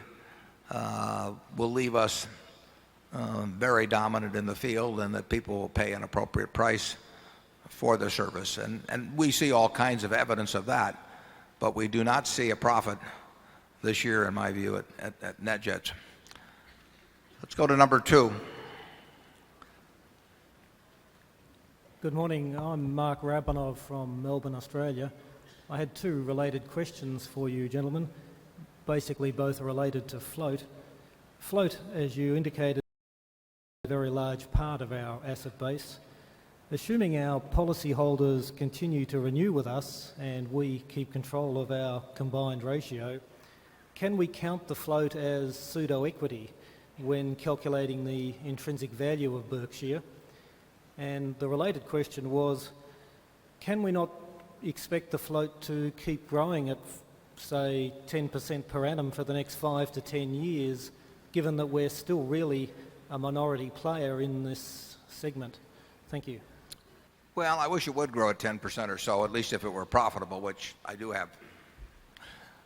Speaker 1: will leave us very dominant in the field, and that people will pay an appropriate price for the service. And we see all kinds of evidence of that, but we do not see a profit this year, in my view, at NetJets. Let's go to number 2.
Speaker 9: Good morning. I'm Mark Rabanov from Melbourne, Australia. I had 2 related questions for you, gentlemen. Basically, both are related to float. Float, as you indicated, is a very large part of our asset base. Assuming our policyholders continue to renew with us and we keep control of our combined ratio, can we count the float as pseudo-equity when calculating the intrinsic value of Berkshire? And the related question was, can we not expect the float to keep growing at, say, 10% per annum for the next 5 to 10 years, given that we're still really a minority player in this segment? Thank you.
Speaker 1: Well, I wish it would grow at 10% or so, at least if it were profitable, which I do have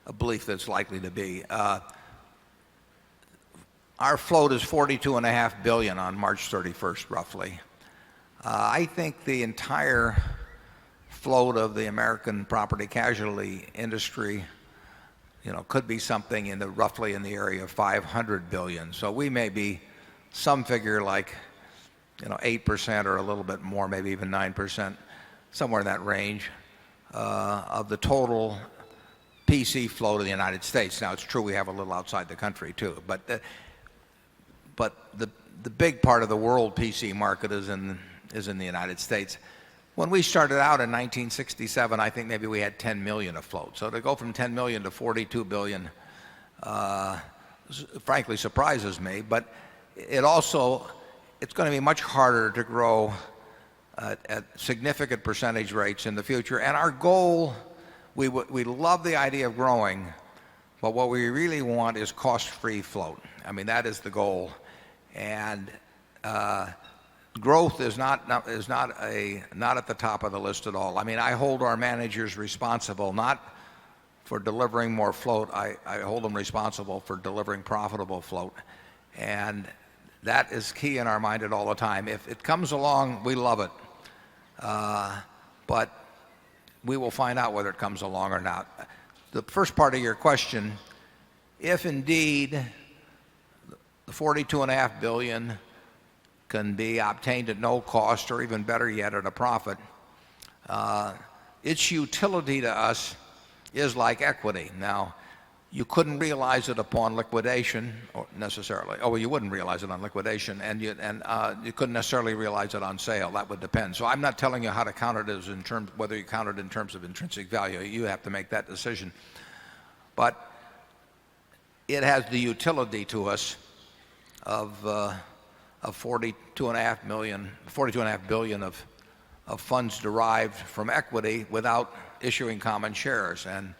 Speaker 1: a belief that it's likely to be. Our float is $42.5 billion on March 31st, roughly. I think the entire float of the American property casualty industry, could be something roughly in the area of $500 billion. So we may be some figure like, 8% or a little bit more, maybe even 9%, somewhere in that range, of the total PC float of the United States. Now, it's true we have a little outside the country too, but the big part of the world PC market is in the United States. When we started out in 1967, I think maybe we had 10 million afloat. So to go from 10 million to 42 billion, frankly surprises me. But it's going to be much harder to grow at significant percentage rates in the future. And our goal, we love the idea of growing, but what we really want is cost-free float. I mean, that is the goal. And growth is not at the top of the list at all. I mean, I hold our managers responsible not for delivering more float. I hold them responsible for delivering profitable float. And that is key in our mind at all the time. If it comes along, we love it. But we will find out whether it comes along or not. The first part of your question, if indeed the $42.5 billion can be obtained at no cost, or even better yet, at a profit, its utility to us is like equity. Now, you couldn't realize it upon liquidation necessarily. Oh, well, you wouldn't realize it on liquidation, and you couldn't necessarily realize it on sale. That would depend. So I'm not telling you how to count it as in terms, whether you count it in terms of intrinsic value. You have to make that decision. But it has the utility to us of $42.5 billion of funds derived from equity without issuing common shares. And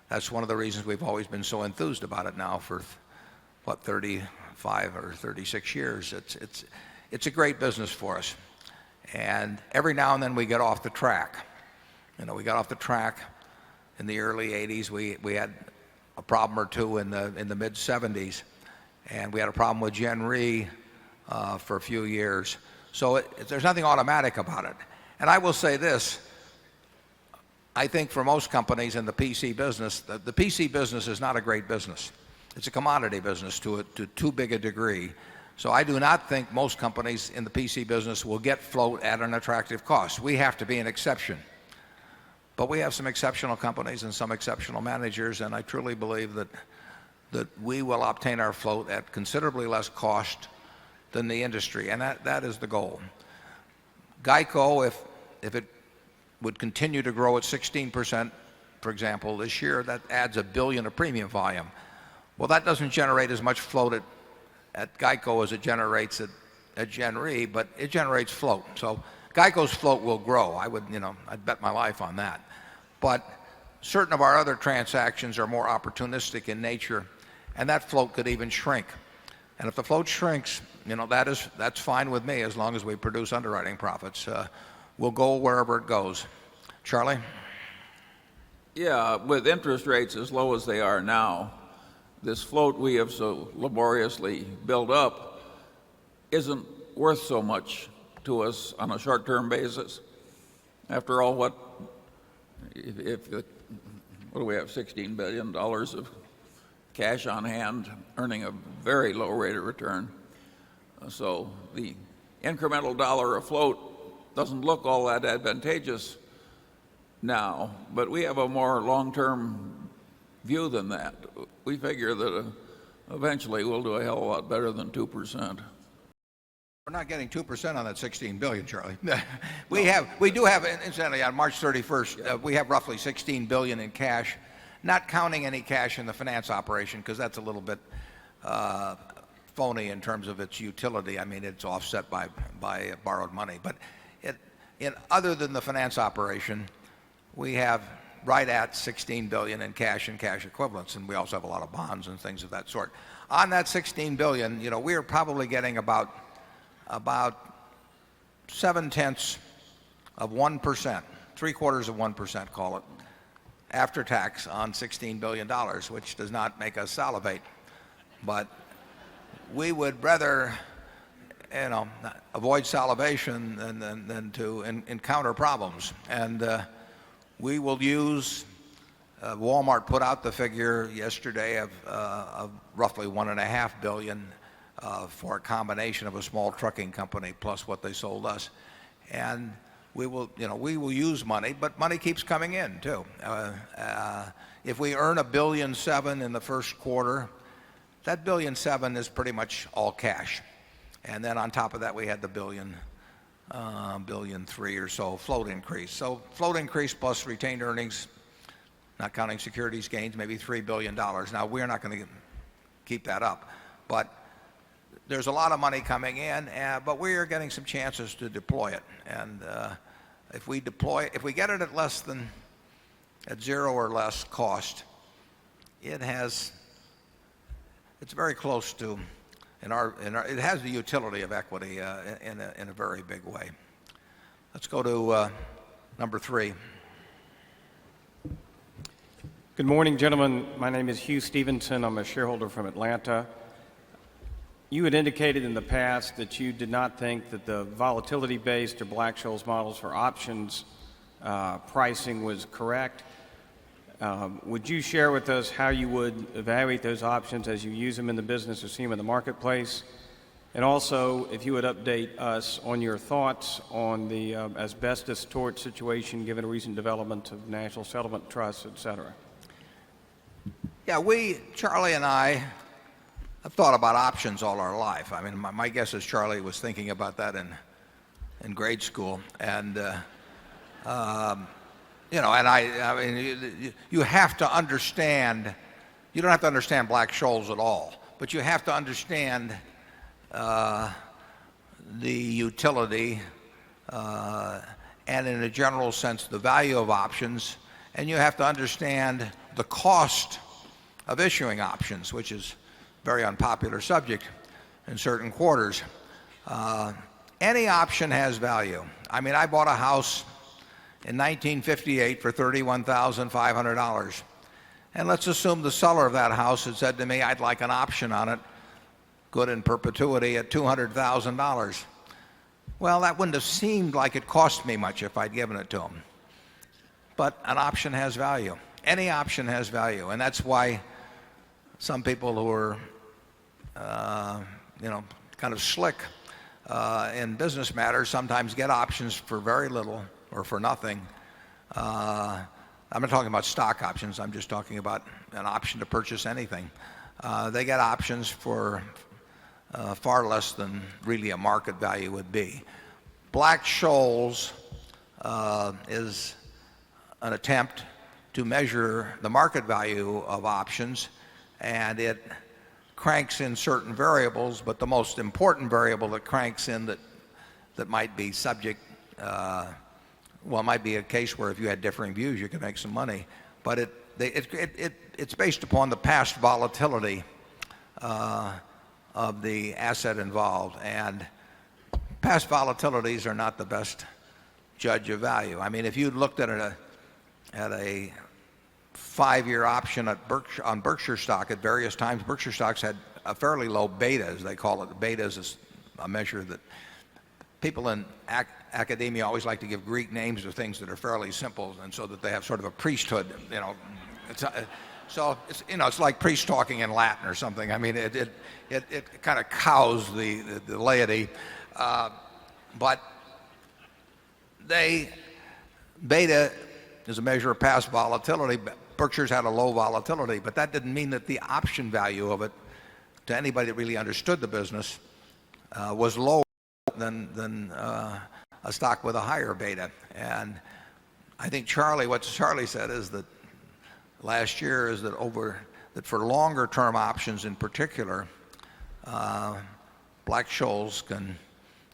Speaker 1: that's one of the reasons we've always been so enthused about it now for, 35 or 36 years. It's a great business for us. And every now and then we get off the track. We got off the track in the early 80s. We had a problem or two in the mid-70s. And we had a problem with Gen Re for a few years. So there's nothing automatic about it. And I will say this. I think for most companies in the PC business, the PC business is not a great business. It's a commodity business to too big a degree. So I do not think most companies in the PC business will get float at an attractive cost. We have to be an exception. But we have some exceptional companies and some exceptional managers, and I truly believe that we will obtain our float at considerably less cost than the industry, and that is the goal. GEICO, if it would continue to grow at 16%, for example, this year, that adds $1 billion of premium volume. Well, that doesn't generate as much float at GEICO as it generates at Gen Re, but it generates float. So GEICO's float will grow. I'd bet my life on that. But certain of our other transactions are more opportunistic in nature, and that float could even shrink. And if the float shrinks, that's fine with me as long as we produce underwriting profits. We'll go wherever it goes. Charlie?
Speaker 6: Yeah, with interest rates as low as they are now, this float we have so laboriously built up isn't worth so much to us on a short-term basis. After all, what do we have, $16 billion of cash on hand earning a very low rate of return. So the incremental dollar afloat doesn't look all that advantageous now, but we have a more long-term view than that. We figure that eventually we'll do a hell of a lot better than 2%.
Speaker 1: We're not getting 2% on that 16 billion, Charlie. We do have, incidentally, on March 31st, we have roughly 16 billion in cash, not counting any cash in the finance operation, because that's a little bit phony in terms of its utility. I mean, it's offset by borrowed money. But other than the finance operation, we have right at 16 billion in cash and cash equivalents, and we also have a lot of bonds and things of that sort. On that 16 billion, we are probably getting about 0.7 of 1%, 0.75%, call it, after tax on $16 billion, which does not make us salivate. But we would rather, avoid salivation than to encounter problems. And we will use, Walmart put out the figure yesterday of roughly $1.5 billion for a combination of a small trucking company plus what they sold us. And we will use money, but money keeps coming in too. If we earn $1.7 billion in the first quarter, that $1.7 billion is pretty much all cash. And then on top of that, we had the $1.3 billion or so float increase. So float increase plus retained earnings, not counting securities gains, maybe $3 billion. Now, we're not going to keep that up, but there's a lot of money coming in, but we are getting some chances to deploy it. And if we get it at zero or less cost, it's very close to, it has the utility of equity in a very big way. Let's go to number 3.
Speaker 10: Good morning, gentlemen. My name is Hugh Stevenson. I'm a shareholder from Atlanta. You had indicated in the past that you did not think that the volatility-based or Black-Scholes models for options pricing was correct. Would you share with us how you would evaluate those options as you use them in the business or see them in the marketplace? And also, if you would update us on your thoughts on the asbestos tort situation given recent development of national settlement trusts, et cetera.
Speaker 1: Yeah, Charlie and I, have thought about options all our life. I mean, my guess is Charlie was thinking about that in grade school. And, I mean, you have to understand, you don't have to understand Black-Scholes at all, but you have to understand the utility and in a general sense the value of options, and you have to understand the cost of issuing options, which is very unpopular subject in certain quarters. Any option has value. I mean, I bought a house in 1958 for $31,500. And let's assume the seller of that house had said to me, I'd like an option on it, good in perpetuity, at $200,000. Well, that wouldn't have seemed like it cost me much if I'd given it to him. But an option has value. Any option has value. And that's why some people who are kind of slick in business matters sometimes get options for very little or for nothing. I'm not talking about stock options. I'm just talking about an option to purchase anything. They get options for far less than really a market value would be. Black-Scholes is an attempt to measure the market value of options, and it cranks in certain variables, but the most important variable that cranks in that might be subject, well, it might be a case where if you had differing views you could make some money, but it's based upon the past volatility of the asset involved, and past volatilities are not the best judge of value. I mean, if you looked at a 5-year option on Berkshire stock at various times, Berkshire stocks had a fairly low beta, as they call it. The beta is a measure that people in academia always like to give Greek names to things that are fairly simple, and so that they have sort of a priesthood. It's like priest talking in Latin or something. I mean, it kind of cows the laity, but beta is a measure of past volatility. Berkshire's had a low volatility, but that didn't mean that the option value of it to anybody that really understood the business was low. than a stock with a higher beta. And I think what Charlie said is that last year is that for longer term options in particular, Black-Scholes can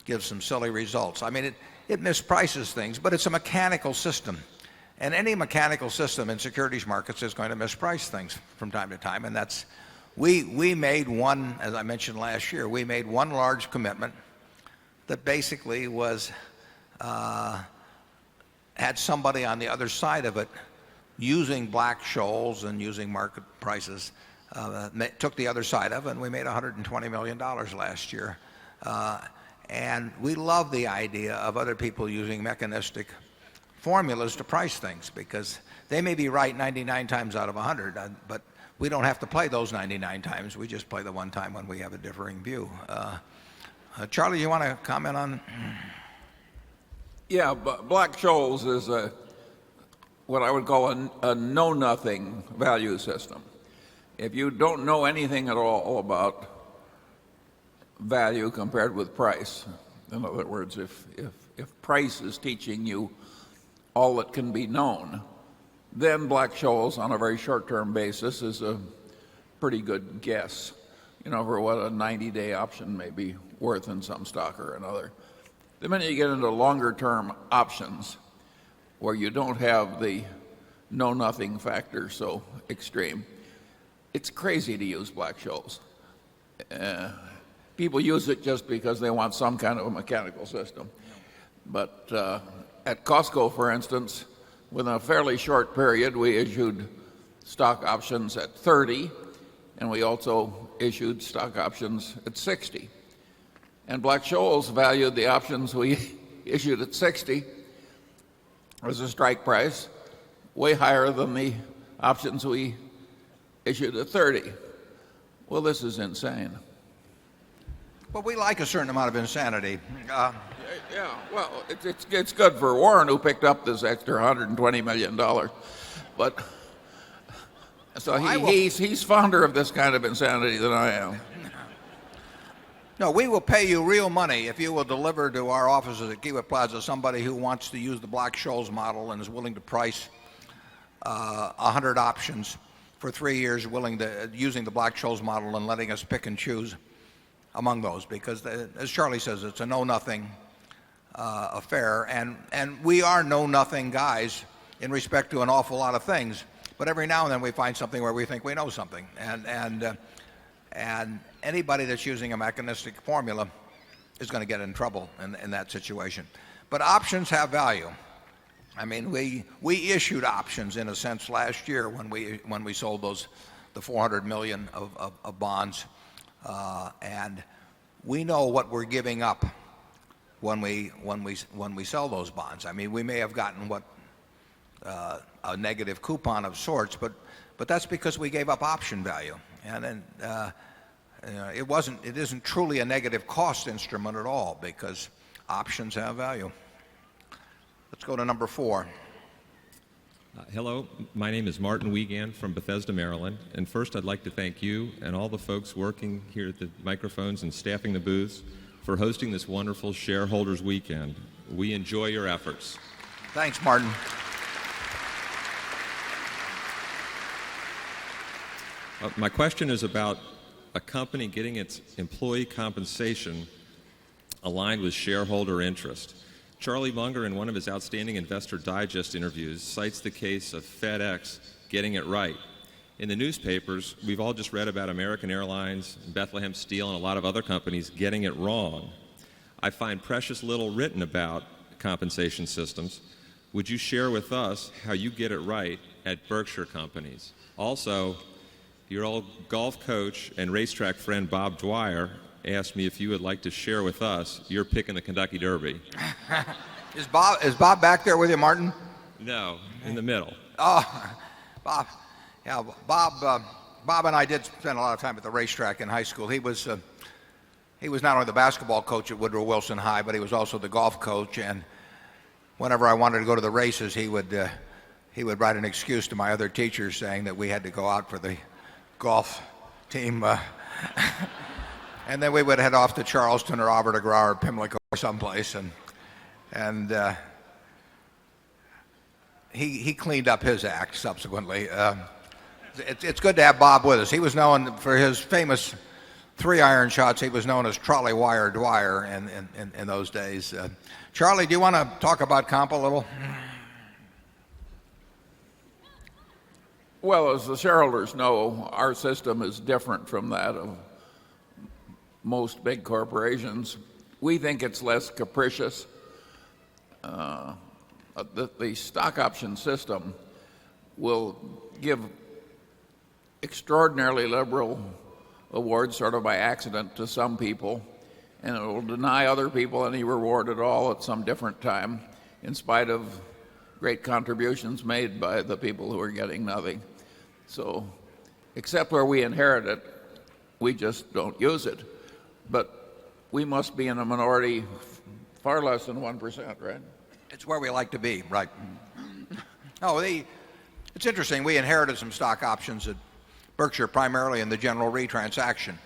Speaker 1: give some silly results. I mean, it misprices things, but it's a mechanical system. And any mechanical system in securities markets is going to misprice things from time to time. And we made one, as I mentioned last year, we made one large commitment that basically had somebody on the other side of it using Black-Scholes and using market prices, took the other side of it, and we made $120 million last year. And we love the idea of other people using mechanistic formulas to price things, because they may be right 99 times out of 100, but we don't have to play those 99 times. We just play the one time when we have a differing view. Charlie, you want to comment on?
Speaker 6: Yeah, but Black-Scholes is what I would call a know-nothing value system. If you don't know anything at all about value compared with price, in other words, if price is teaching you all that can be known, then Black-Scholes on a very short-term basis is a pretty good guess, for what a 90-day option may be worth in some stock or another. The minute you get into longer-term options where you don't have the know-nothing factor so extreme, it's crazy to use Black-Scholes. People use it just because they want some kind of a mechanical system. But at Costco, for instance, within a fairly short period, we issued stock options at 30, and we also issued stock options at 60. And Black-Scholes valued the options we issued at 60 as a strike price, way higher than the options we issued at 30. Well, this is insane.
Speaker 1: Well, we like a certain amount of insanity.
Speaker 6: Yeah, well, it's good for Warren, who picked up this extra $120 million. But so he's fonder of this kind of insanity than I am.
Speaker 1: No, we will pay you real money if you will deliver to our offices at Kiewit Plaza somebody who wants to use the Black-Scholes model and is willing to price 100 options for 3 years, using the Black-Scholes model and letting us pick and choose among those, because as Charlie says, it's a know-nothing affair, and we are know-nothing guys in respect to an awful lot of things, but every now and then we find something where we think we know something, and anybody that's using a mechanistic formula is going to get in trouble in that situation. But options have value. I mean, we issued options in a sense last year when we sold the 400 million of bonds, and we know what we're giving up when we sell those bonds. I mean, we may have gotten a negative coupon of sorts, but that's because we gave up option value, and then it isn't truly a negative cost instrument at all, because options have value. Let's go to number 4.
Speaker 11: Hello, my name is Martin Wiegand from Bethesda, Maryland. And first I'd like to thank you and all the folks working here at the microphones and staffing the booths for hosting this wonderful Shareholders Weekend. We enjoy your efforts.
Speaker 1: Thanks, Martin.
Speaker 11: My question is about a company getting its employee compensation aligned with shareholder interest. Charlie Munger, in one of his outstanding Investor Digest interviews, cites the case of FedEx getting it right. In the newspapers, we've all just read about American Airlines, Bethlehem Steel, and a lot of other companies getting it wrong. I find precious little written about compensation systems. Would you share with us how you get it right at Berkshire companies? Also, your old golf coach and racetrack friend Bob Dwyer asked me if you would like to share with us your pick in the Kentucky Derby.
Speaker 1: Is Bob back there with you, Martin?
Speaker 11: No, in the middle.
Speaker 1: Oh, Bob. Yeah, Bob and I did spend a lot of time at the racetrack in high school. He was not only the basketball coach at Woodrow Wilson High, but he was also the golf coach. And whenever I wanted to go to the races, he would write an excuse to my other teachers saying that we had to go out for the golf team. And then we would head off to Charleston or Havre de Grace or Pimlico someplace, and he cleaned up his act subsequently. It's good to have Bob with us. He was known for his famous 3-iron shots. He was known as Trolley Wire Dwyer in those days. Charlie, do you want to talk about comp a little?
Speaker 6: Well, as the shareholders know, our system is different from that of most big corporations. We think it's less capricious. The stock option system will give extraordinarily liberal awards sort of by accident to some people, and it will deny other people any reward at all at some different time, in spite of great contributions made by the people who are getting nothing. So, except where we inherit it, we just don't use it. But we must be in a minority far less than 1%, right?
Speaker 1: It's where we like to be, right? No, it's interesting. We inherited some stock options at Berkshire primarily in the General Re transaction,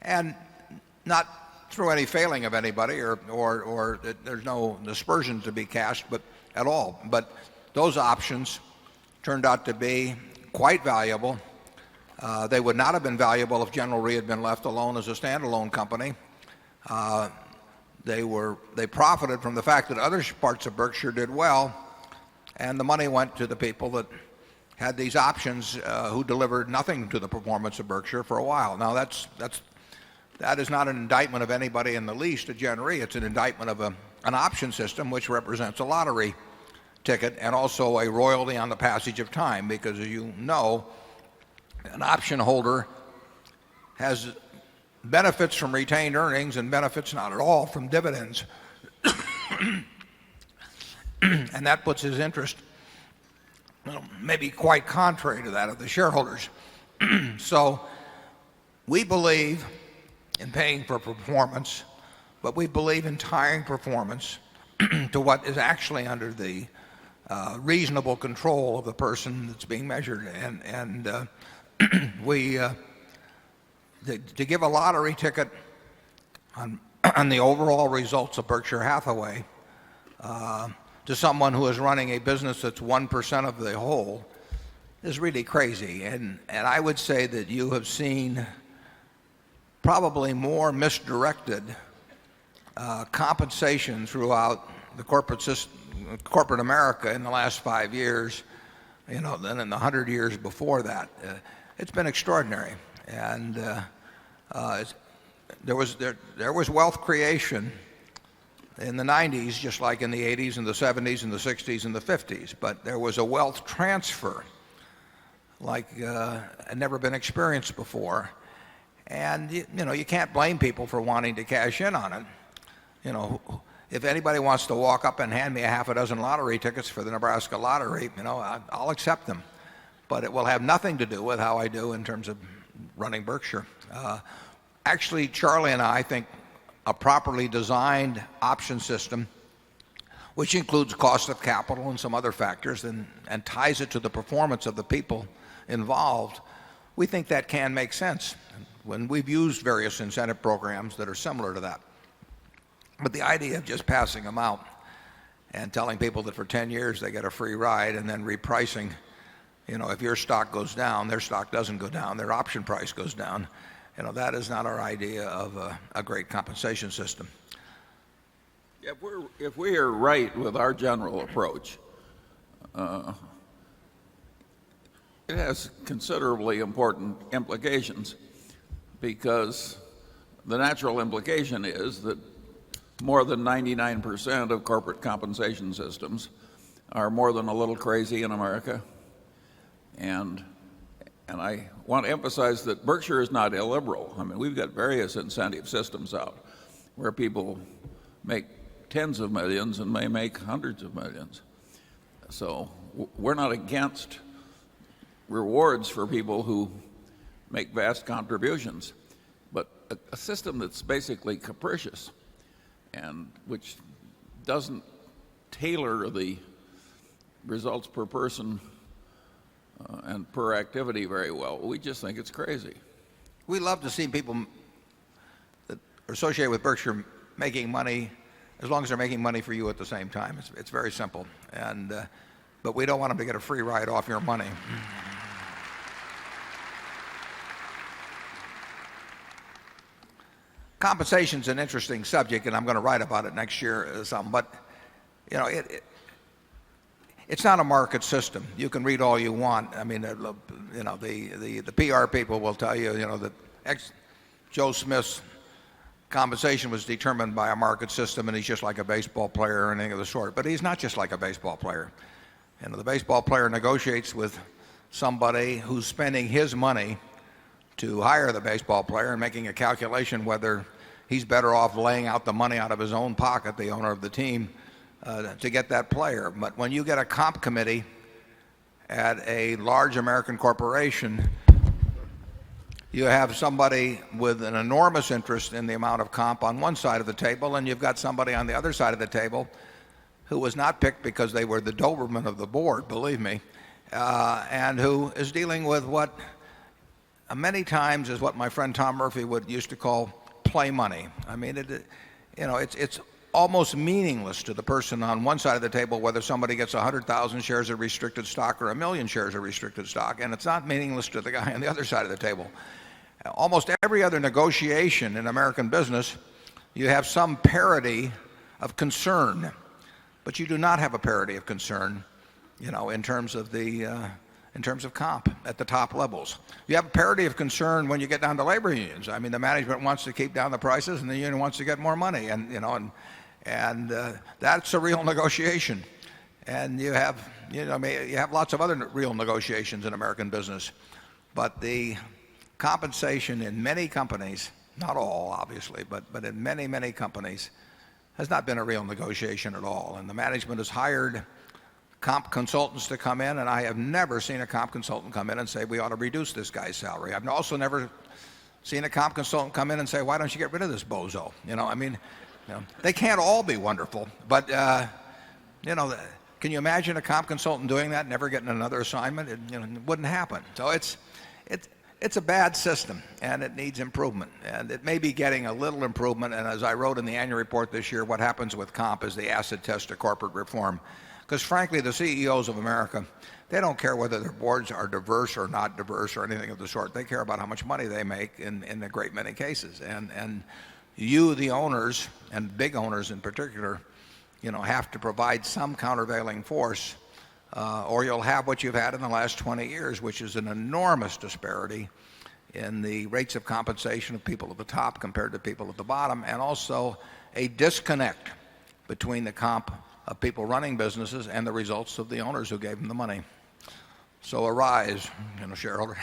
Speaker 1: and not through any failing of anybody or there's no aspersion to be cast, but at all. But those options turned out to be quite valuable. They would not have been valuable if General Re had been left alone as a standalone company. They profited from the fact that other parts of Berkshire did well, and the money went to the people that had these options who delivered nothing to the performance of Berkshire for a while. Now that is not an indictment of anybody in the least at Gen Re. It's an indictment of an option system which represents a lottery ticket and also a royalty on the passage of time, because as you know, an option holder has benefits from retained earnings and benefits not at all from dividends. And that puts his interest maybe quite contrary to that of the shareholders. So we believe in paying for performance, but we believe in tying performance to what is actually under the reasonable control of the person that's being measured. And to give a lottery ticket on the overall results of Berkshire Hathaway to someone who is running a business that's 1% of the whole is really crazy. And I would say that you have seen probably more misdirected compensation throughout the corporate America in the last 5 years, than in the 100 years before that. It's been extraordinary, and there was wealth creation in the 90s, just like in the 80s and the 70s and the 60s and the 50s. But there was a wealth transfer like had never been experienced before. And you can't blame people for wanting to cash in on it. If anybody wants to walk up and hand me a half a dozen lottery tickets for the Nebraska lottery, I'll accept them. But it will have nothing to do with how I do in terms of running Berkshire. Actually, Charlie and I think a properly designed option system, which includes cost of capital and some other factors, and ties it to the performance of the people involved, we think that can make sense when we've used various incentive programs that are similar to that. But the idea of just passing them out and telling people that for 10 years they get a free ride and then repricing, if your stock goes down, their stock doesn't go down, their option price goes down, that is not our idea of a great compensation system.
Speaker 6: If we are right with our general approach, it has considerably important implications, because the natural implication is that more than 99% of corporate compensation systems are more than a little crazy in America. And I want to emphasize that Berkshire is not illiberal. I mean, we've got various incentive systems out where people make tens of millions and may make hundreds of millions. So we're not against rewards for people who make vast contributions, but a system that's basically capricious and which doesn't tailor the results per person and per activity very well, we just think it's crazy.
Speaker 1: We love to see people that are associated with Berkshire making money, as long as they're making money for you at the same time. It's very simple. But we don't want them to get a free ride off your money. Compensation's an interesting subject, and I'm going to write about it next year some. But you know, it's not a market system. You can read all you want. I mean, you know, the PR people will tell you, you know, that Joe Smith's compensation was determined by a market system, and he's just like a baseball player or anything of the sort. But he's not just like a baseball player. You know, the baseball player negotiates with somebody who's spending his money to hire the baseball player and making a calculation whether he's better off laying out the money out of his own pocket, the owner of the team, to get that player. But when you get a comp committee at a large American corporation, you have somebody with an enormous interest in the amount of comp on one side of the table, and you've got somebody on the other side of the table who was not picked because they were the Doberman of the board, believe me, and who is dealing with what many times is what my friend Tom Murphy used to call play money. I mean, you know, it's almost meaningless to the person on one side of the table whether somebody gets 100,000 shares of restricted stock or 1,000,000 shares of restricted stock, and it's not meaningless to the guy on the other side of the table. Almost every other negotiation in American business, you have some parity of concern, but you do not have a parity of concern, you know, in terms of comp at the top levels. You have a parity of concern when you get down to labor unions. I mean, the management wants to keep down the prices, and the union wants to get more money, and you know, and that's a real negotiation. And you have lots of other real negotiations in American business, but the compensation in many companies, not all obviously, but in many companies, has not been a real negotiation at all. And the management has hired comp consultants to come in, and I have never seen a comp consultant come in and say we ought to reduce this guy's salary. I've also never seen a comp consultant come in and say, why don't you get rid of this bozo? You know, I mean, you know, they can't all be wonderful, but you know, can you imagine a comp consultant doing that, never getting another assignment? It wouldn't happen. So it's a bad system, and it needs improvement, and it may be getting a little improvement. And as I wrote in the annual report this year, what happens with comp is the acid test of corporate reform. Because frankly, the CEOs of America, they don't care whether their boards are diverse or not diverse or anything of the sort. They care about how much money they make in a great many cases. And you, the owners, and big owners in particular, you know, have to provide some countervailing force, or you'll have what you've had in the last 20 years, which is an enormous disparity in the rates of compensation of people at the top compared to people at the bottom, and also a disconnect between the comp of people running businesses and the results of the owners who gave them the money. So arise, you know, shareholder.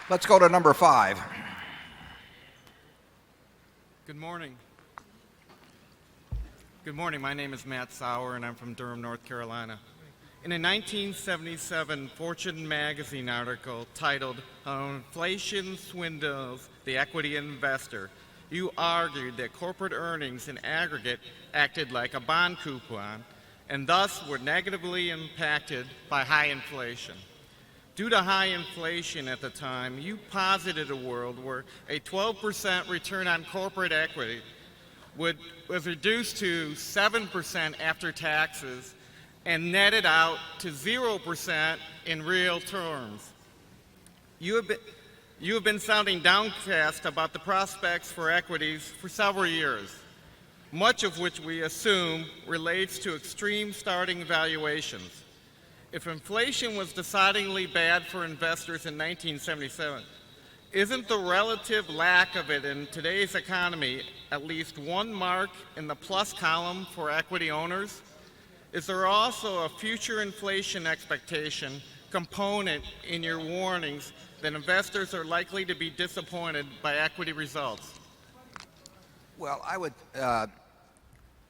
Speaker 1: Let's go to number 5.
Speaker 12: Good morning. Good morning. My name is Matt Sauer, and I'm from Durham, North Carolina. In a 1977 Fortune magazine article titled How Inflation Swindles the Equity Investor, you argued that corporate earnings in aggregate acted like a bond coupon and thus were negatively impacted by high inflation. Due to high inflation at the time, you posited a world where a 12% return on corporate equity was reduced to 7% after taxes and netted out to 0% in real terms. You have been sounding downcast about the prospects for equities for several years, much of which we assume relates to extreme starting valuations. If inflation was decidedly bad for investors in 1977, isn't the relative lack of it in today's economy at least one mark in the plus column for equity owners? Is there also a future inflation expectation component in your warnings that investors are likely to be disappointed by equity results?
Speaker 1: Well,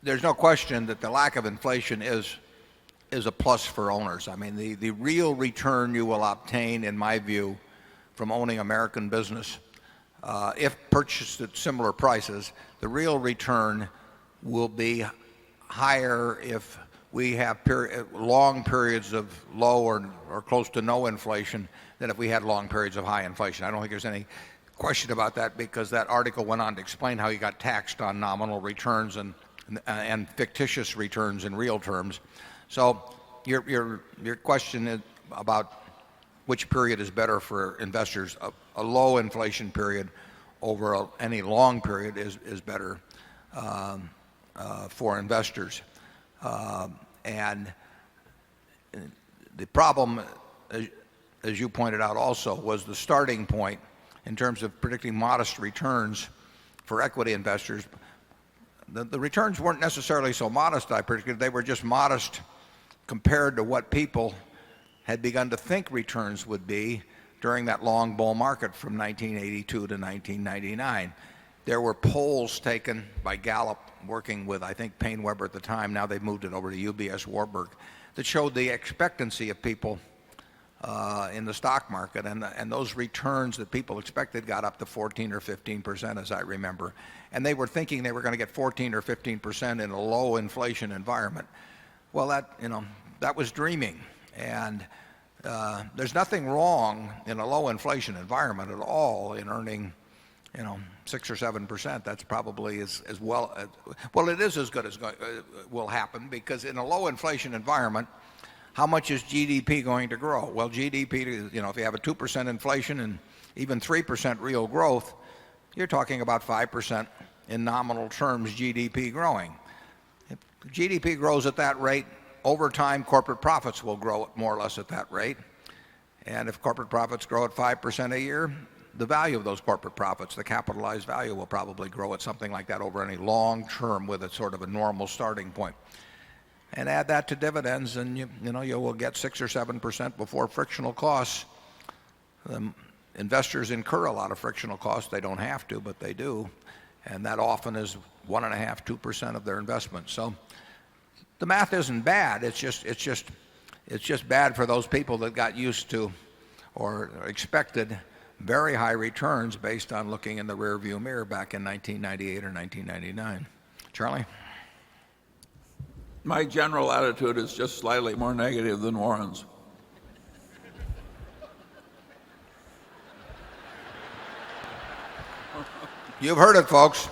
Speaker 1: there's no question that the lack of inflation is a plus for owners. I mean, the real return you will obtain, in my view, from owning American business, if purchased at similar prices, the real return will be higher if we have long periods of low or close to no inflation than if we had long periods of high inflation. I don't think there's any question about that, because that article went on to explain how you got taxed on nominal returns and fictitious returns in real terms. So your question is about which period is better for investors. A low inflation period over any long period is better for investors. And the problem, as you pointed out also, was the starting point in terms of predicting modest returns for equity investors. The returns weren't necessarily so modest, I predicted. They were just modest compared to what people had begun to think returns would be during that long bull market from 1982 to 1999. There were polls taken by Gallup, working with, I think, Payne Weber at the time. Now they've moved it over to UBS Warburg, that showed the expectancy of people in the stock market, and those returns that people expected got up to 14 or 15%, as I remember. And they were thinking they were going to get 14 or 15% in a low inflation environment. Well, that was dreaming. And there's nothing wrong in a low inflation environment at all in earning 6 or 7%. That's probably as well. Well, it is as good as will happen, because in a low inflation environment, how much is GDP going to grow? Well, GDP, if you have a 2% inflation and even 3% real growth, you're talking about 5% in nominal terms GDP growing. If GDP grows at that rate, over time corporate profits will grow more or less at that rate. And if corporate profits grow at 5% a year, the value of those corporate profits, the capitalized value, will probably grow at something like that over any long term with a sort of a normal starting point. And add that to dividends, and you will get 6 or 7% before frictional costs. Investors incur a lot of frictional costs. They don't have to, but they do, and that often is 1.5%, 2% of their investment. So the math isn't bad. It's just bad for those people that got used to or expected very high returns based on looking in the rearview mirror back in 1998 or 1999. Charlie?
Speaker 6: My general attitude is just slightly more negative than Warren's.
Speaker 1: You've heard it, folks.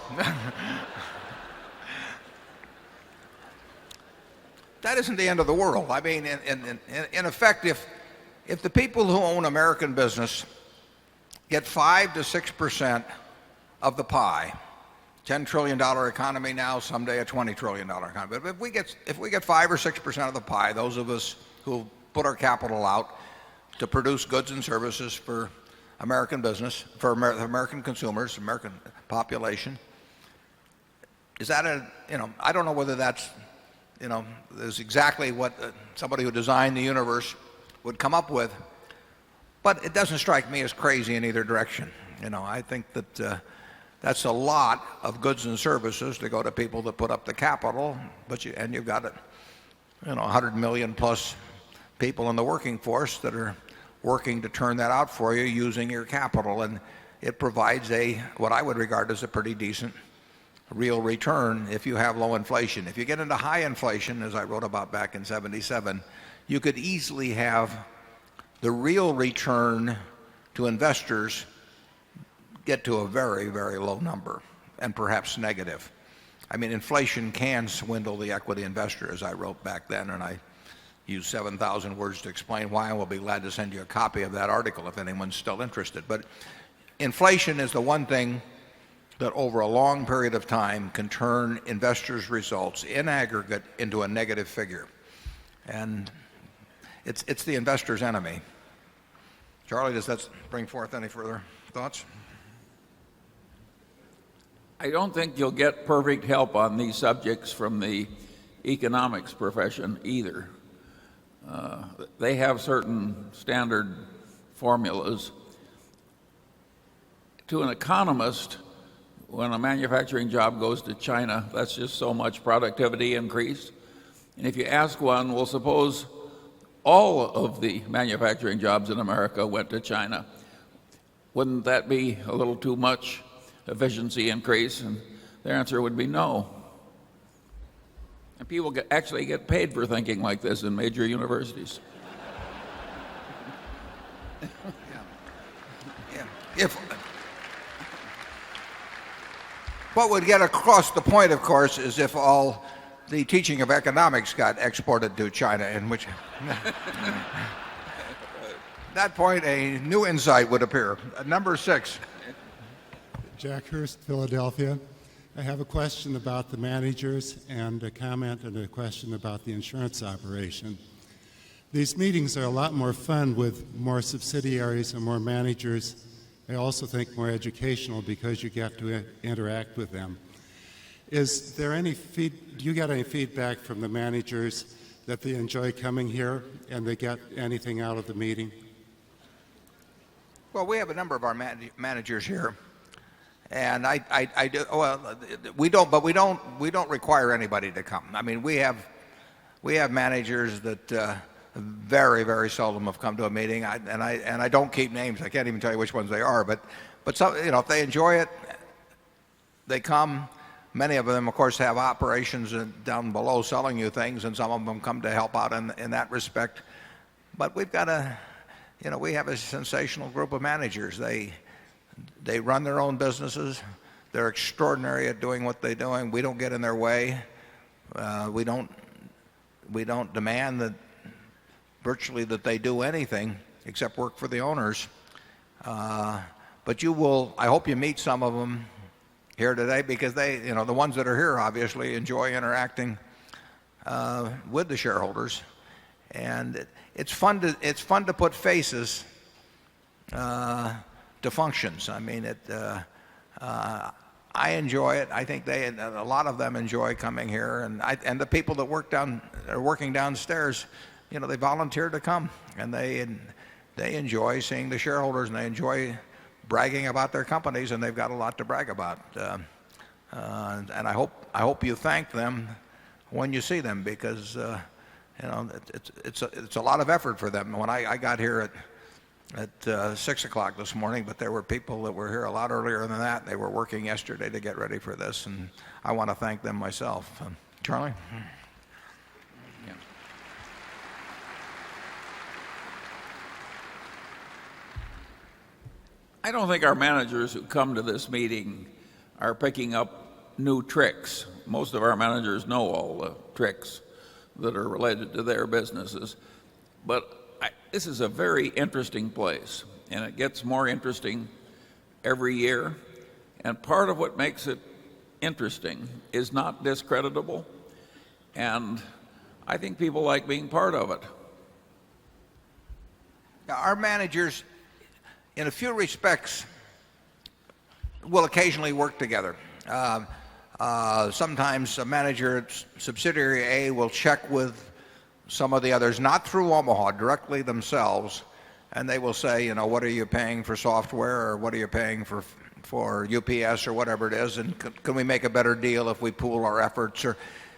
Speaker 1: That isn't the end of the world. I mean, in effect, if the people who own American business get 5 to 6% of the pie, $10 trillion economy now, someday a $20 trillion economy. But if we get 5 or 6% of the pie, those of us who put our capital out to produce goods and services for American business, for American consumers, American population, is that I don't know whether that's, is exactly what somebody who designed the universe would come up with, but it doesn't strike me as crazy in either direction. I think that that's a lot of goods and services to go to people that put up the capital, and you've got 100 million plus people in the working force that are working to turn that out for you using your capital, and it provides what I would regard as a pretty decent real return if you have low inflation. If you get into high inflation, as I wrote about back in '77, you could easily have the real return to investors get to a very, very low number, and perhaps negative. I mean, inflation can swindle the equity investor, as I wrote back then, and I used 7,000 words to explain why. I will be glad to send you a copy of that article if anyone's still interested. But inflation is the one thing that over a long period of time can turn investors' results in aggregate into a negative figure. And it's the investor's enemy. Charlie, does that bring forth any further thoughts?
Speaker 6: I don't think you'll get perfect help on these subjects from the economics profession either. They have certain standard formulas. To an economist, when a manufacturing job goes to China, that's just so much productivity increase. And if you ask one, well, suppose all of the manufacturing jobs in America went to China, wouldn't that be a little too much efficiency increase? And their answer would be no. People actually get paid for thinking like this in major universities.
Speaker 1: If what would get across the point, of course, is if all the teaching of economics got exported to China, in which that point a new insight would appear. Number 6.
Speaker 13: Jack Hurst, Philadelphia. I have a question about the managers and a comment and a question about the insurance operation. These meetings are a lot more fun with more subsidiaries and more managers. I also think more educational because you get to interact with them. Is there any do you get any feedback from the managers that they enjoy coming here and they get anything out of the meeting?
Speaker 1: Well, we have a number of our managers here, and I do. Well, we don't require anybody to come. I mean, we have managers that very, very seldom have come to a meeting, and I don't keep names. I can't even tell you which ones they are. But some, if they enjoy it, they come. Many of them, of course, have operations down below selling you things, and some of them come to help out in that respect. But we've got we have a sensational group of managers. They run their own businesses. They're extraordinary at doing what they're doing. We don't get in their way. We don't demand that virtually that they do anything except work for the owners. But I hope you meet some of them here today, because the ones that are here obviously enjoy interacting with the shareholders, and it's fun to put faces to functions. I mean, I enjoy it. I think a lot of them enjoy coming here, and the people that are working downstairs, they volunteer to come, and they enjoy seeing the shareholders, and they enjoy bragging about their companies, and they've got a lot to brag about. And I hope you thank them when you see them, because it's a lot of effort for them. When I got here at 6 o'clock this morning, but there were people that were here a lot earlier than that. They were working yesterday to get ready for this, and I want to thank them myself. Charlie?
Speaker 6: Yeah. I don't think our managers who come to this meeting are picking up new tricks. Most of our managers know all the tricks that are related to their businesses. But this is a very interesting place, and it gets more interesting every year. And part of what makes it interesting is not discreditable, and I think people like being part of it.
Speaker 1: Now, our managers, in a few respects, will occasionally work together. Sometimes a manager at subsidiary A will check with some of the others, not through Omaha, directly themselves, and they will say, what are you paying for software, or what are you paying for UPS, or whatever it is, and can we make a better deal if we pool our efforts? Or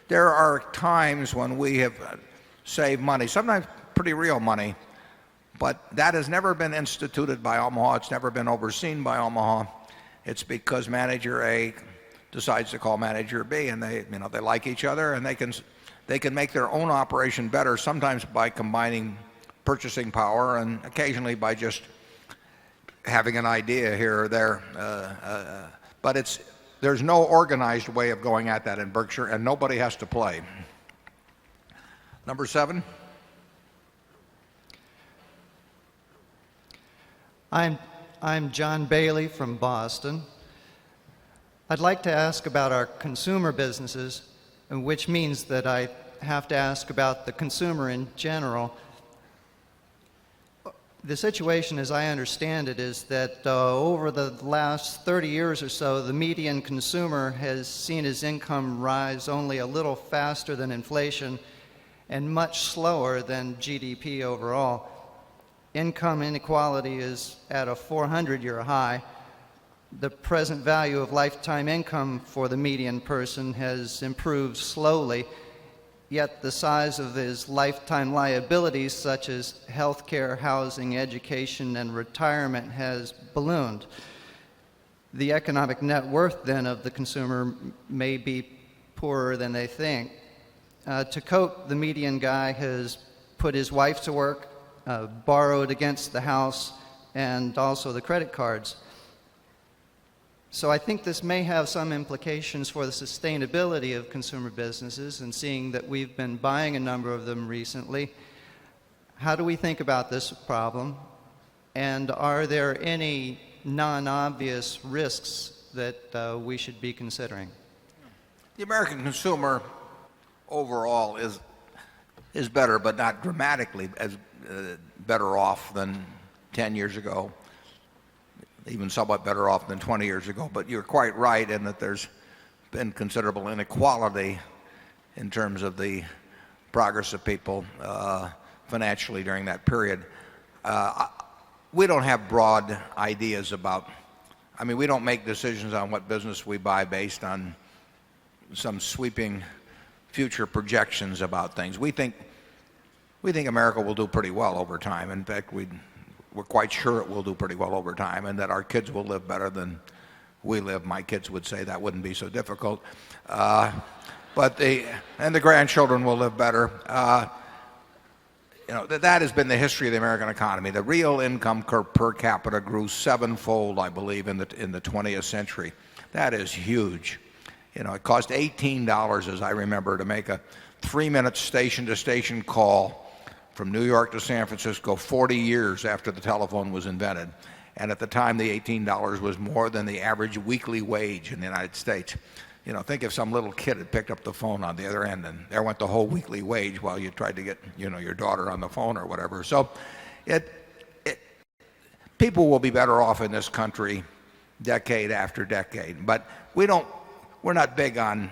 Speaker 1: there are times when we have saved money, sometimes pretty real money, but that has never been instituted by Omaha. It's never been overseen by Omaha. It's because manager A decides to call manager B, and they like each other, and they can make their own operation better, sometimes by combining purchasing power, and occasionally by just having an idea here or there. But there's no organized way of going at that in Berkshire, and nobody has to play. Number 7.
Speaker 14: I'm John Bailey from Boston. I'd like to ask about our consumer businesses, which means that I have to ask about the consumer in general. The situation, as I understand it, is that over the last 30 years or so, the median consumer has seen his income rise only a little faster than inflation and much slower than GDP overall. Income inequality is at a 400-year high. The present value of lifetime income for the median person has improved slowly, yet the size of his lifetime liabilities, such as health care, housing, education, and retirement, has ballooned. The economic net worth, then, of the consumer may be poorer than they think. To quote, the median guy has put his wife to work, borrowed against the house, and also the credit cards. So I think this may have some implications for the sustainability of consumer businesses, and seeing that we've been buying a number of them recently, how do we think about this problem? And are there any non-obvious risks that we should be considering?
Speaker 1: The American consumer overall is better, but not dramatically as better off than 10 years ago, even somewhat better off than 20 years ago. But you're quite right in that there's been considerable inequality in terms of the progress of people financially during that period. We don't have broad ideas about, I mean, we don't make decisions on what business we buy based on some sweeping future projections about things. We think America will do pretty well over time. In fact, we're quite sure it will do pretty well over time, and that our kids will live better than we live. My kids would say that wouldn't be so difficult. And the grandchildren will live better. That has been the history of the American economy. The real income per capita grew sevenfold, I believe, in the 20th century. That is huge. It cost $18, as I remember, to make a 3-minute station-to-station call from New York to San Francisco 40 years after the telephone was invented. And at the time, the $18 was more than the average weekly wage in the United States. Think if some little kid had picked up the phone on the other end, and there went the whole weekly wage while you tried to get, your daughter on the phone or whatever. So people will be better off in this country decade after decade. But we're not big on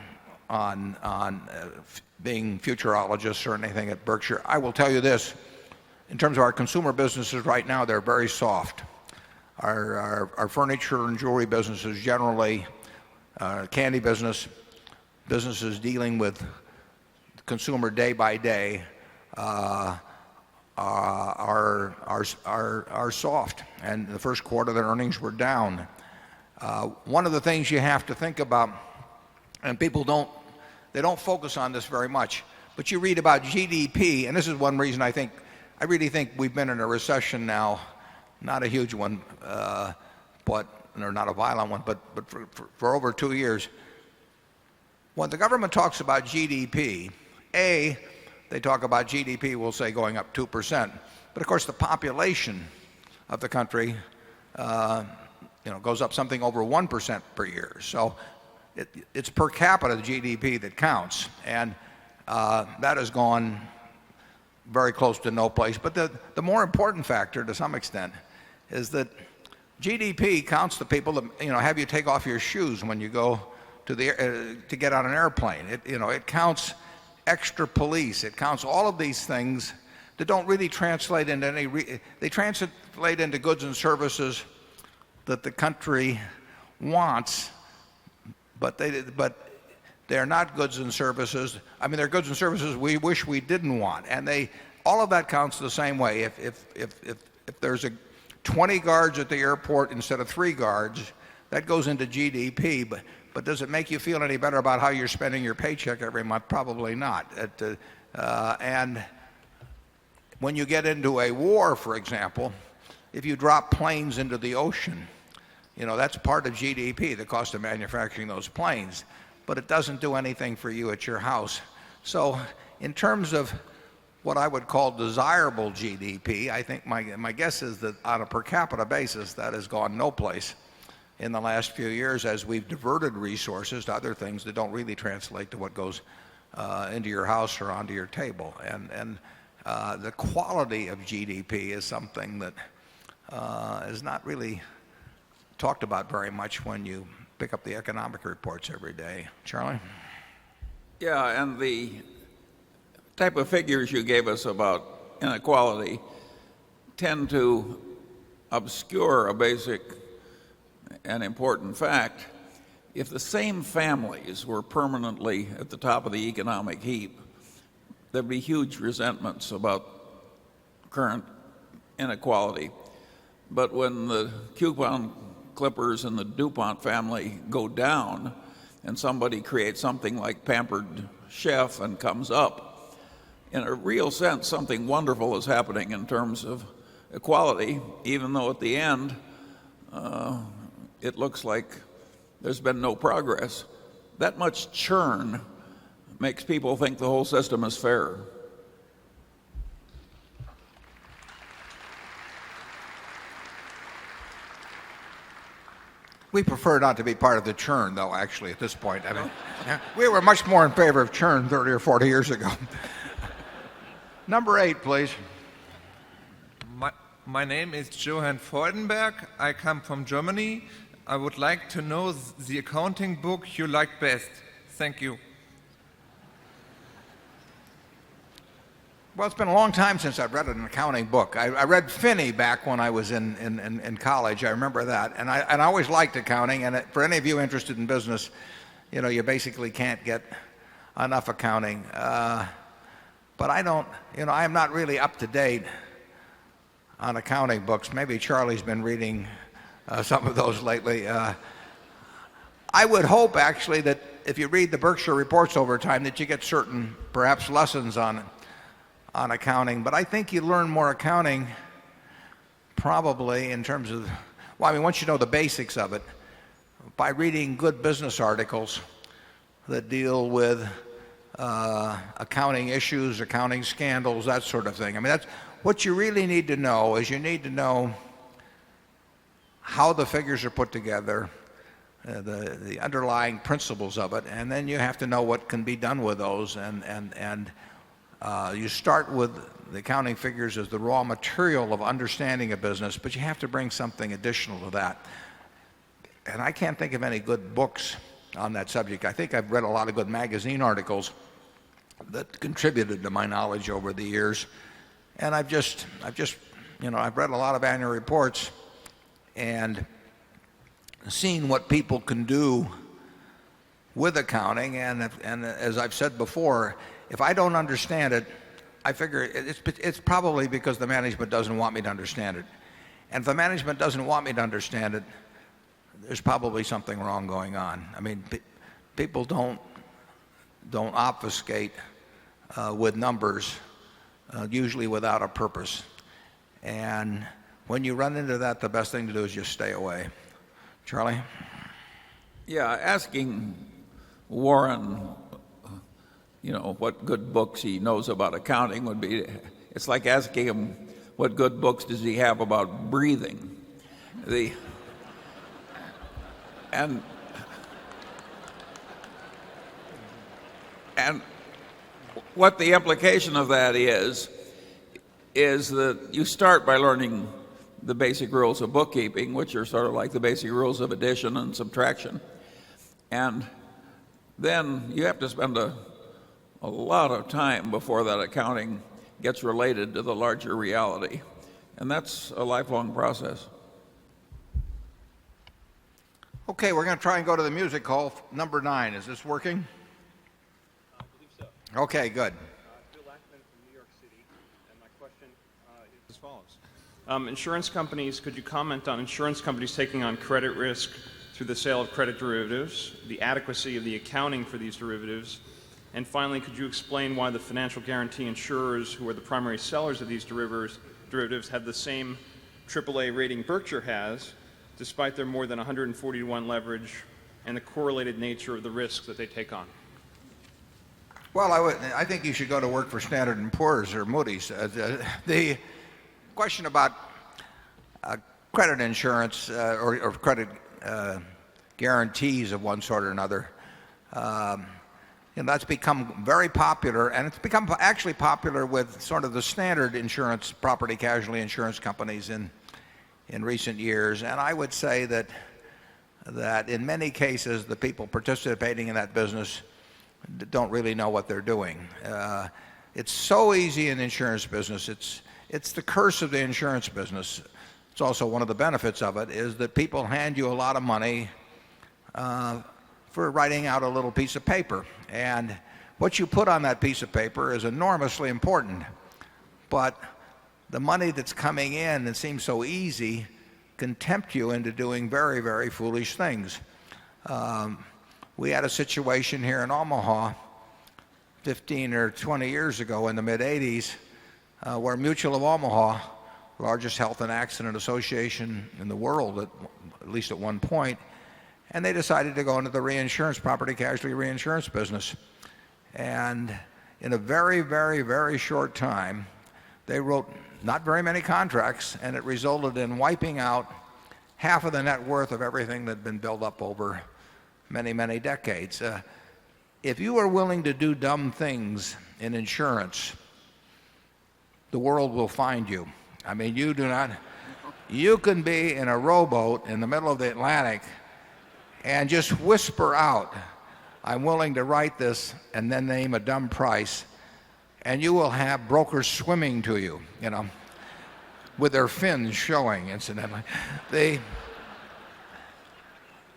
Speaker 1: being futurologists or anything at Berkshire. I will tell you this, in terms of our consumer businesses right now, they're very soft. Our furniture and jewelry businesses generally, candy businesses dealing with consumer day by day are soft. And in the first quarter, their earnings were down. One of the things you have to think about, and people don't focus on this very much, but you read about GDP, and this is one reason I really think we've been in a recession now, not a huge one, or not a violent one, but for over 2 years. When the government talks about GDP, they talk about GDP, we'll say, going up 2%. But of course, the population of the country, goes up something over 1% per year. So it's per capita GDP that counts, and that has gone very close to no place. But the more important factor, to some extent, is that GDP counts the people that have you take off your shoes when you go to get on an airplane. It counts extra police. It counts all of these things that don't really translate into they translate into goods and services that the country wants, but they're not goods and services. I mean, they're goods and services we wish we didn't want, and all of that counts the same way. If there's 20 guards at the airport instead of 3 guards, that goes into GDP. But does it make you feel any better about how you're spending your paycheck every month? Probably not. And when you get into a war, for example, if you drop planes into the ocean, that's part of GDP, the cost of manufacturing those planes. But it doesn't do anything for you at your house. So in terms of what I would call desirable GDP, I think my guess is that on a per capita basis, that has gone no place in the last few years, as we've diverted resources to other things that don't really translate to what goes into your house or onto your table. And the quality of GDP is something that is not really talked about very much when you pick up the economic reports every day. Charlie?
Speaker 6: Yeah, and the type of figures you gave us about inequality tend to obscure a basic and important fact. If the same families were permanently at the top of the economic heap, there'd be huge resentments about current inequality. But when the coupon clippers and the DuPont family go down and somebody creates something like Pampered Chef and comes up, in a real sense, something wonderful is happening in terms of equality, even though at the end it looks like there's been no progress. That much churn makes people think the whole system is fair.
Speaker 1: We prefer not to be part of the churn, though, actually, at this point. I mean, we were much more in favor of churn 30 or 40 years ago. Number 8, please.
Speaker 15: My name is Johann Freudenberg. I come from Germany. I would like to know the accounting book you like best. Thank you.
Speaker 1: Well, it's been a long time since I've read an accounting book. I read Finney back when I was in college. I remember that. And I always liked accounting. And for any of you interested in business, you know, you basically can't get enough accounting. But I don't, you know, I am not really up to date on accounting books. Maybe Charlie's been reading some of those lately. I would hope, actually, that if you read the Berkshire reports over time, that you get certain, perhaps, lessons on accounting. But I think you learn more accounting probably in terms of, well, I mean, once you know the basics of it, by reading good business articles that deal with accounting issues, accounting scandals, that sort of thing. I mean, that's what you really need to know, is you need to know how the figures are put together, the underlying principles of it, and then you have to know what can be done with those. And you start with the accounting figures as the raw material of understanding a business, but you have to bring something additional to that. And I can't think of any good books on that subject. I think I've read a lot of good magazine articles that contributed to my knowledge over the years. And I've just, you know, I've read a lot of annual reports and seen what people can do with accounting. And as I've said before, if I don't understand it, I figure it's probably because the management doesn't want me to understand it. And if the management doesn't want me to understand it, there's probably something wrong going on. I mean, people don't obfuscate with numbers, usually without a purpose. And when you run into that, the best thing to do is just stay away. Charlie?
Speaker 6: Yeah, asking Warren, you know, what good books he knows about accounting would be, it's like asking him what good books does he have about breathing. And what the implication of that is that you start by learning the basic rules of bookkeeping, which are sort of like the basic rules of addition and subtraction. And then you have to spend a lot of time before that accounting gets related to the larger reality. And that's a lifelong process.
Speaker 1: Okay, we're going to try and go to the music hall, number 9. Is this working?
Speaker 16: I believe so.
Speaker 1: Okay, good.
Speaker 16: Bill Ackman from New York City, and my question is as follows. Insurance companies, could you comment on insurance companies taking on credit risk through the sale of credit derivatives, the adequacy of the accounting for these derivatives, and finally, could you explain why the financial guarantee insurers, who are the primary sellers of these derivatives have the same AAA rating Berkshire has, despite their more than 140 to 1 leverage and the correlated nature of the risks that they take on?
Speaker 1: Well, I think you should go to work for Standard & Poor's or Moody's. The question about credit insurance or credit guarantees of one sort or another, that's become very popular, and it's become actually popular with sort of the standard insurance, property casualty insurance companies in recent years. And I would say that in many cases the people participating in that business don't really know what they're doing. It's so easy in the insurance business. It's the curse of the insurance business. It's also one of the benefits of it, is that people hand you a lot of money for writing out a little piece of paper. And what you put on that piece of paper is enormously important. But the money that's coming in that seems so easy can tempt you into doing very, very foolish things. we had a situation here in Omaha 15 or 20 years ago in the mid-'80s where Mutual of Omaha, largest health and accident association in the world at least at one point, and they decided to go into the reinsurance, property casualty reinsurance business. And in a very, very, very short time, they wrote not very many contracts, and it resulted in wiping out half of the net worth of everything that had been built up over many, many decades. If you are willing to do dumb things in insurance, the world will find you. I mean, you can be in a rowboat in the middle of the Atlantic and just whisper out, I'm willing to write this, and then name a dumb price, and you will have brokers swimming to you, with their fins showing, incidentally.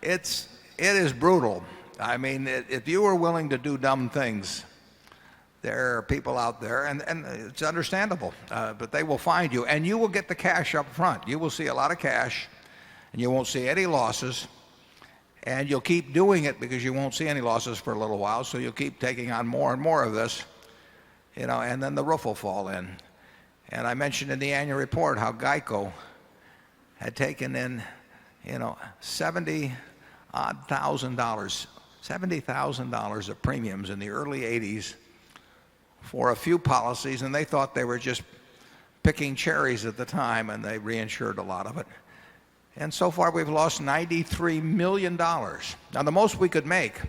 Speaker 1: It is brutal. I mean, if you are willing to do dumb things, there are people out there, and it's understandable, but they will find you, and you will get the cash up front. You will see a lot of cash, and you won't see any losses, and you'll keep doing it because you won't see any losses for a little while, so you'll keep taking on more and more of this, and then the roof will fall in. And I mentioned in the annual report how GEICO had taken in, $70,000 of premiums in the early 80s for a few policies, and they thought they were just picking cherries at the time, and they reinsured a lot of it. And so far we've lost $93 million. Now the most we could make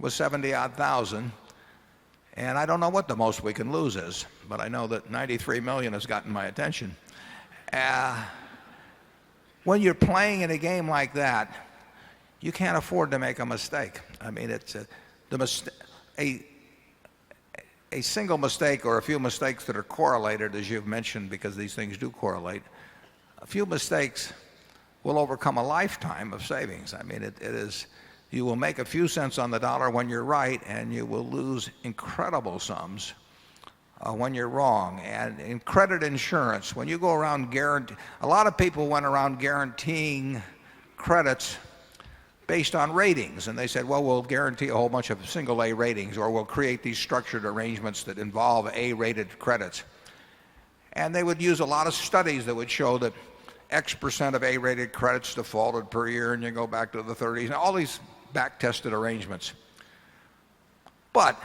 Speaker 1: was 70-odd thousand, and I don't know what the most we can lose is, but I know that 93 million has gotten my attention. When you're playing in a game like that, you can't afford to make a mistake. I mean, a single mistake or a few mistakes that are correlated, as you've mentioned, because these things do correlate, a few mistakes will overcome a lifetime of savings. I mean, you will make a few cents on the dollar when you're right, and you will lose incredible sums when you're wrong. And in credit insurance, when you go around a lot of people went around guaranteeing credits based on ratings, and they said, well, we'll guarantee a whole bunch of single A ratings, or we'll create these structured arrangements that involve A-rated credits. And they would use a lot of studies that would show that X% of A-rated credits defaulted per year, and you go back to the 30s, and all these back-tested arrangements. But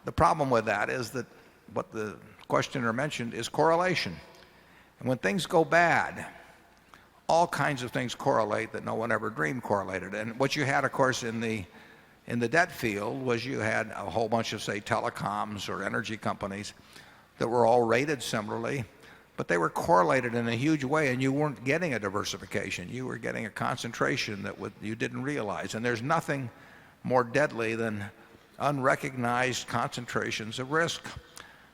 Speaker 1: the problem with that is that what the questioner mentioned is correlation. And when things go bad, all kinds of things correlate that no one ever dreamed correlated. And what you had, of course, in the debt field was you had a whole bunch of, say, telecoms or energy companies that were all rated similarly, but they were correlated in a huge way, and you weren't getting a diversification. You were getting a concentration that you didn't realize. And there's nothing more deadly than unrecognized concentrations of risk.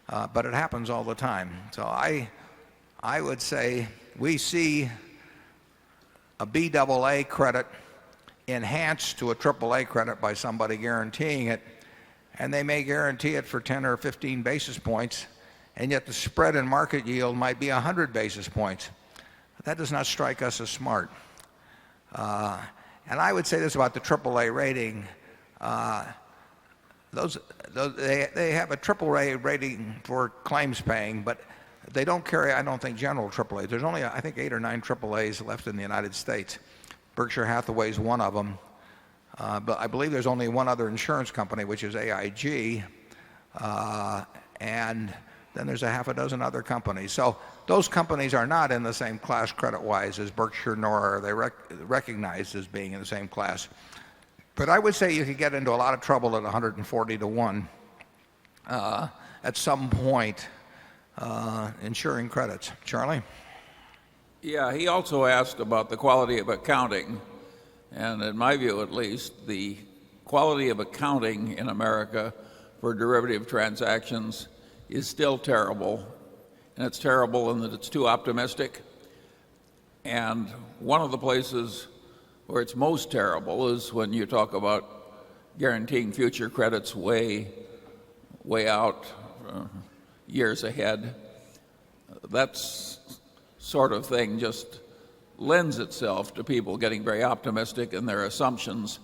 Speaker 1: But it happens all the time. So I would say we see a BAA credit enhanced to a AAA credit by somebody guaranteeing it, and they may guarantee it for 10 or 15 basis points, and yet the spread in market yield might be 100 basis points. That does not strike us as smart. And I would say this about the AAA rating. They have a AAA rating for claims paying, but they don't carry, I don't think, general AAA. There's only, I think, 8 or 9 AAAs left in the United States. Berkshire Hathaway is one of them. But I believe there's only one other insurance company, which is AIG. And then there's a half a dozen other companies. So those companies are not in the same class credit-wise as Berkshire, nor are they recognized as being in the same class. But I would say you could get into a lot of trouble at 140 to 1 at some point insuring credits. Charlie?
Speaker 6: Yeah, he also asked about the quality of accounting. And in my view, at least, the quality of accounting in America for derivative transactions is still terrible. And it's terrible in that it's too optimistic. And one of the places where it's most terrible is when you talk about guaranteeing future credits way out, years ahead. That sort of thing just lends itself to people getting very optimistic in their assumptions,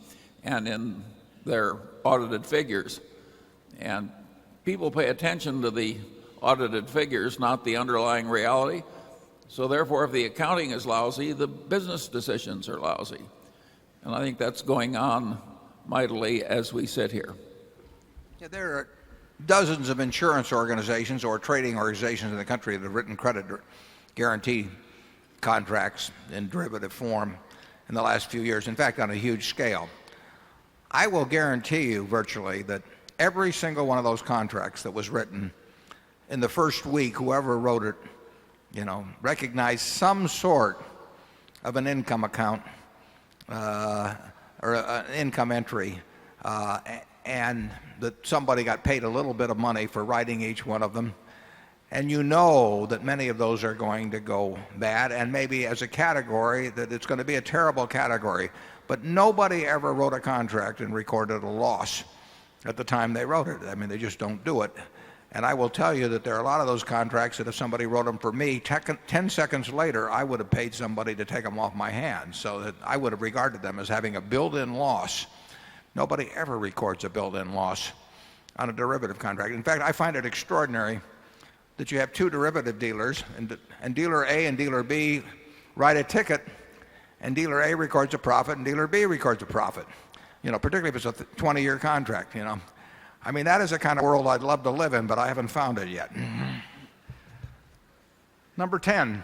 Speaker 6: and in their audited figures. And people pay attention to the audited figures, not the underlying reality. So therefore, if the accounting is lousy, the business decisions are lousy. And I think that's going on mightily as we sit here.
Speaker 1: Yeah, there are dozens of insurance organizations or trading organizations in the country that have written credit guarantee contracts in derivative form in the last few years, in fact, on a huge scale. I will guarantee you virtually that every single one of those contracts that was written in the first week, whoever wrote it, recognized some sort of an income account or an income entry, and that somebody got paid a little bit of money for writing each one of them. And you know that many of those are going to go bad, and maybe as a category that it's going to be a terrible category. But nobody ever wrote a contract and recorded a loss at the time they wrote it. I mean, they just don't do it. And I will tell you that there are a lot of those contracts that if somebody wrote them for me, 10 seconds later, I would have paid somebody to take them off my hands, so that I would have regarded them as having a built-in loss. Nobody ever records a built-in loss on a derivative contract. In fact, I find it extraordinary that you have two derivative dealers, and dealer A and dealer B write a ticket, and dealer A records a profit and dealer B records a profit. Particularly if it's a 20-year contract. I mean, that is the kind of world I'd love to live in, but I haven't found it yet. Number 10.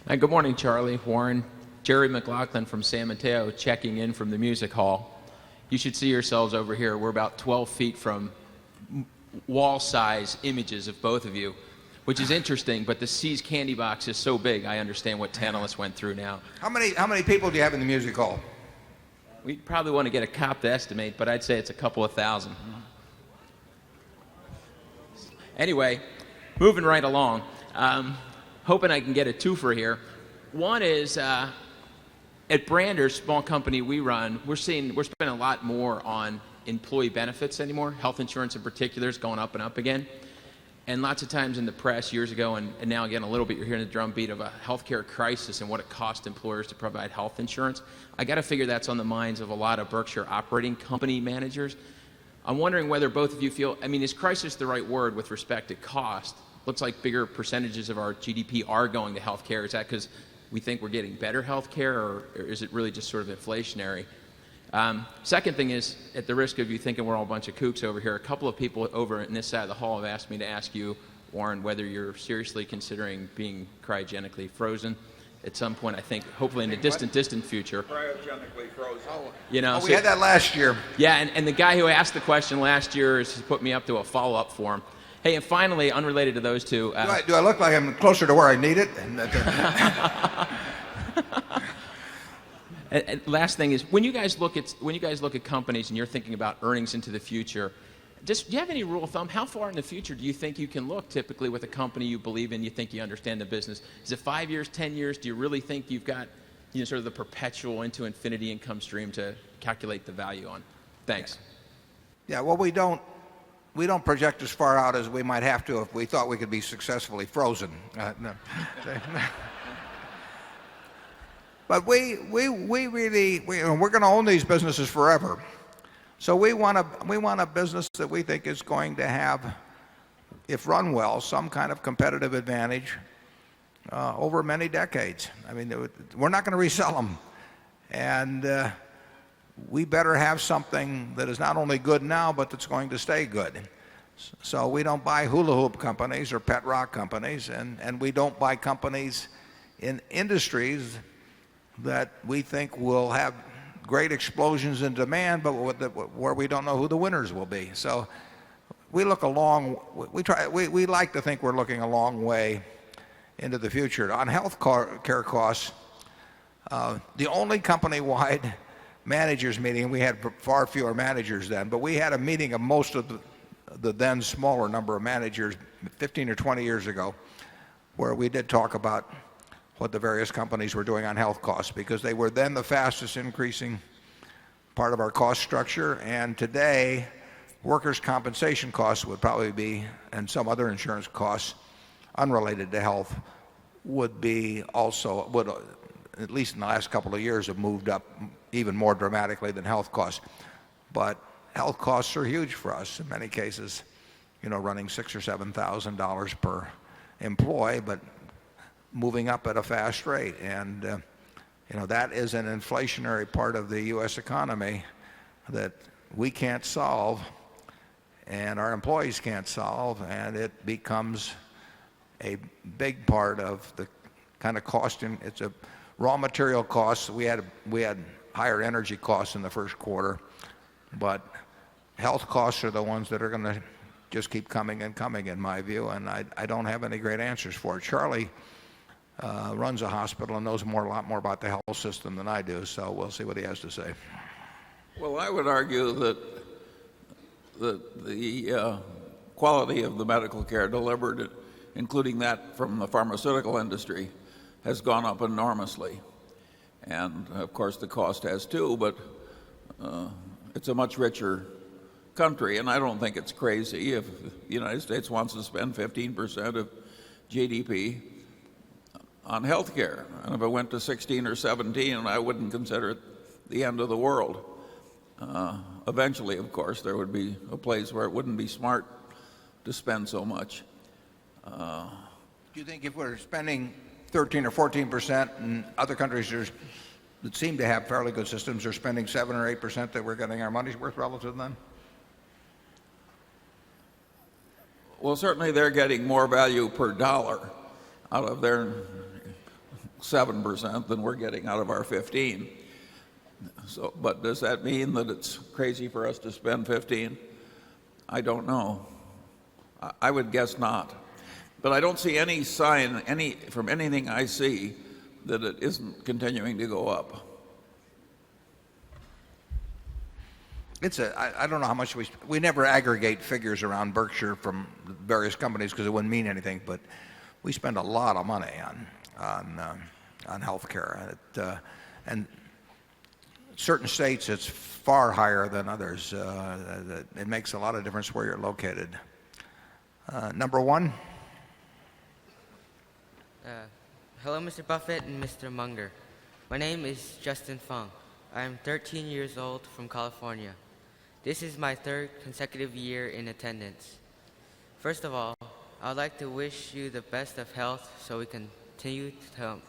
Speaker 17: Hi, good morning, Charlie, Warren. Jerry McLaughlin from San Mateo checking in from the music hall. You should see yourselves over here. We're about 12 feet from wall-size images of both of you, which is interesting, but the See's candy box is so big, I understand what Tantalus went through now.
Speaker 1: How many people do you have in the music hall?
Speaker 17: We probably want to get a cop to estimate, but I'd say it's a couple of thousand. Anyway, moving right along, hoping I can get a twofer here. One is at Brander's, small company we run, we're spending a lot more on employee benefits anymore. Health insurance in particular is going up and up again. And lots of times in the press years ago, and now again a little bit, you're hearing the drumbeat of a healthcare crisis and what it costs employers to provide health insurance. I got to figure that's on the minds of a lot of Berkshire operating company managers. I'm wondering whether both of you feel, is crisis the right word with respect to cost? Looks like bigger percentages of our GDP are going to healthcare. Is that because we think we're getting better healthcare, or is it really just sort of inflationary? Second thing is, at the risk of you thinking we're all a bunch of kooks over here, a couple of people over in this side of the hall have asked me to ask you, Warren, whether you're seriously considering being cryogenically frozen at some point, I think, hopefully in the distant future.
Speaker 6: Cryogenically frozen.
Speaker 1: We had that last year.
Speaker 17: Yeah, and the guy who asked the question last year has put me up to a follow-up for him. Hey, and finally, unrelated to those two.
Speaker 1: Do I look like I'm closer to where I need it?
Speaker 17: And last thing is, when you guys look at companies and you're thinking about earnings into the future, do you have any rule of thumb? How far in the future do you think you can look typically with a company you believe in, you think you understand the business? Is it 5 years, 10 years? Do you really think you've got sort of the perpetual into infinity income stream to calculate the value on? Thanks.
Speaker 1: Yeah, well, we don't project as far out as we might have to if we thought we could be successfully frozen. No. But we're going to own these businesses forever. So we want a business that we think is going to have, if run well, some kind of competitive advantage over many decades. We're not going to resell them. And we better have something that is not only good now, but that's going to stay good. So we don't buy hula hoop companies or pet rock companies, and we don't buy companies in industries that we think will have great explosions in demand, but where we don't know who the winners will be. So we look we like to think we're looking a long way into the future. On health care costs, the only company-wide managers meeting, we had far fewer managers then, but we had a meeting of most of the then smaller number of managers 15 or 20 years ago, where we did talk about what the various companies were doing on health costs, because they were then the fastest increasing part of our cost structure. And today, workers' compensation costs would probably be, and some other insurance costs unrelated to health, would at least in the last couple of years, have moved up even more dramatically than health costs. But health costs are huge for us in many cases, running $6,000 or $7,000 per employee, but moving up at a fast rate. And that is an inflationary part of the U.S. economy that we can't solve and our employees can't solve, and it becomes a big part of the kind of costing. It's a raw material costs. We had higher energy costs in the first quarter, but health costs are the ones that are going to just keep coming and coming, in my view, and I don't have any great answers for it. Charlie runs a hospital and knows a lot more about the health system than I do, so we'll see what he has to say.
Speaker 6: Well, I would argue that the quality of the medical care delivered, including that from the pharmaceutical industry, has gone up enormously. And of course the cost has too, but it's a much richer country, and I don't think it's crazy if the United States wants to spend 15% of GDP on health care. And if it went to 16 or 17, I wouldn't consider it the end of the world. Eventually, of course, there would be a place where it wouldn't be smart to spend so much.
Speaker 1: Do you think if we're spending 13 or 14%, and other countries that seem to have fairly good systems are spending 7 or 8%, that we're getting our money's worth relative to them?
Speaker 6: Well, certainly they're getting more value per dollar out of their 7% than we're getting out of our 15. So, but does that mean that it's crazy for us to spend 15? I don't know. I would guess not. But I don't see any sign from anything I see that it isn't continuing to go up.
Speaker 1: I don't know how much we never aggregate figures around Berkshire from various companies because it wouldn't mean anything, but we spend a lot of money on health care. And certain states it's far higher than others. It makes a lot of difference where you're located. Number one.
Speaker 18: Hello, Mr. Buffett and Mr. Munger. My name is Justin Fung. I am 13 years old from California. This is my third consecutive year in attendance. First of all, I would like to wish you the best of health so we continue to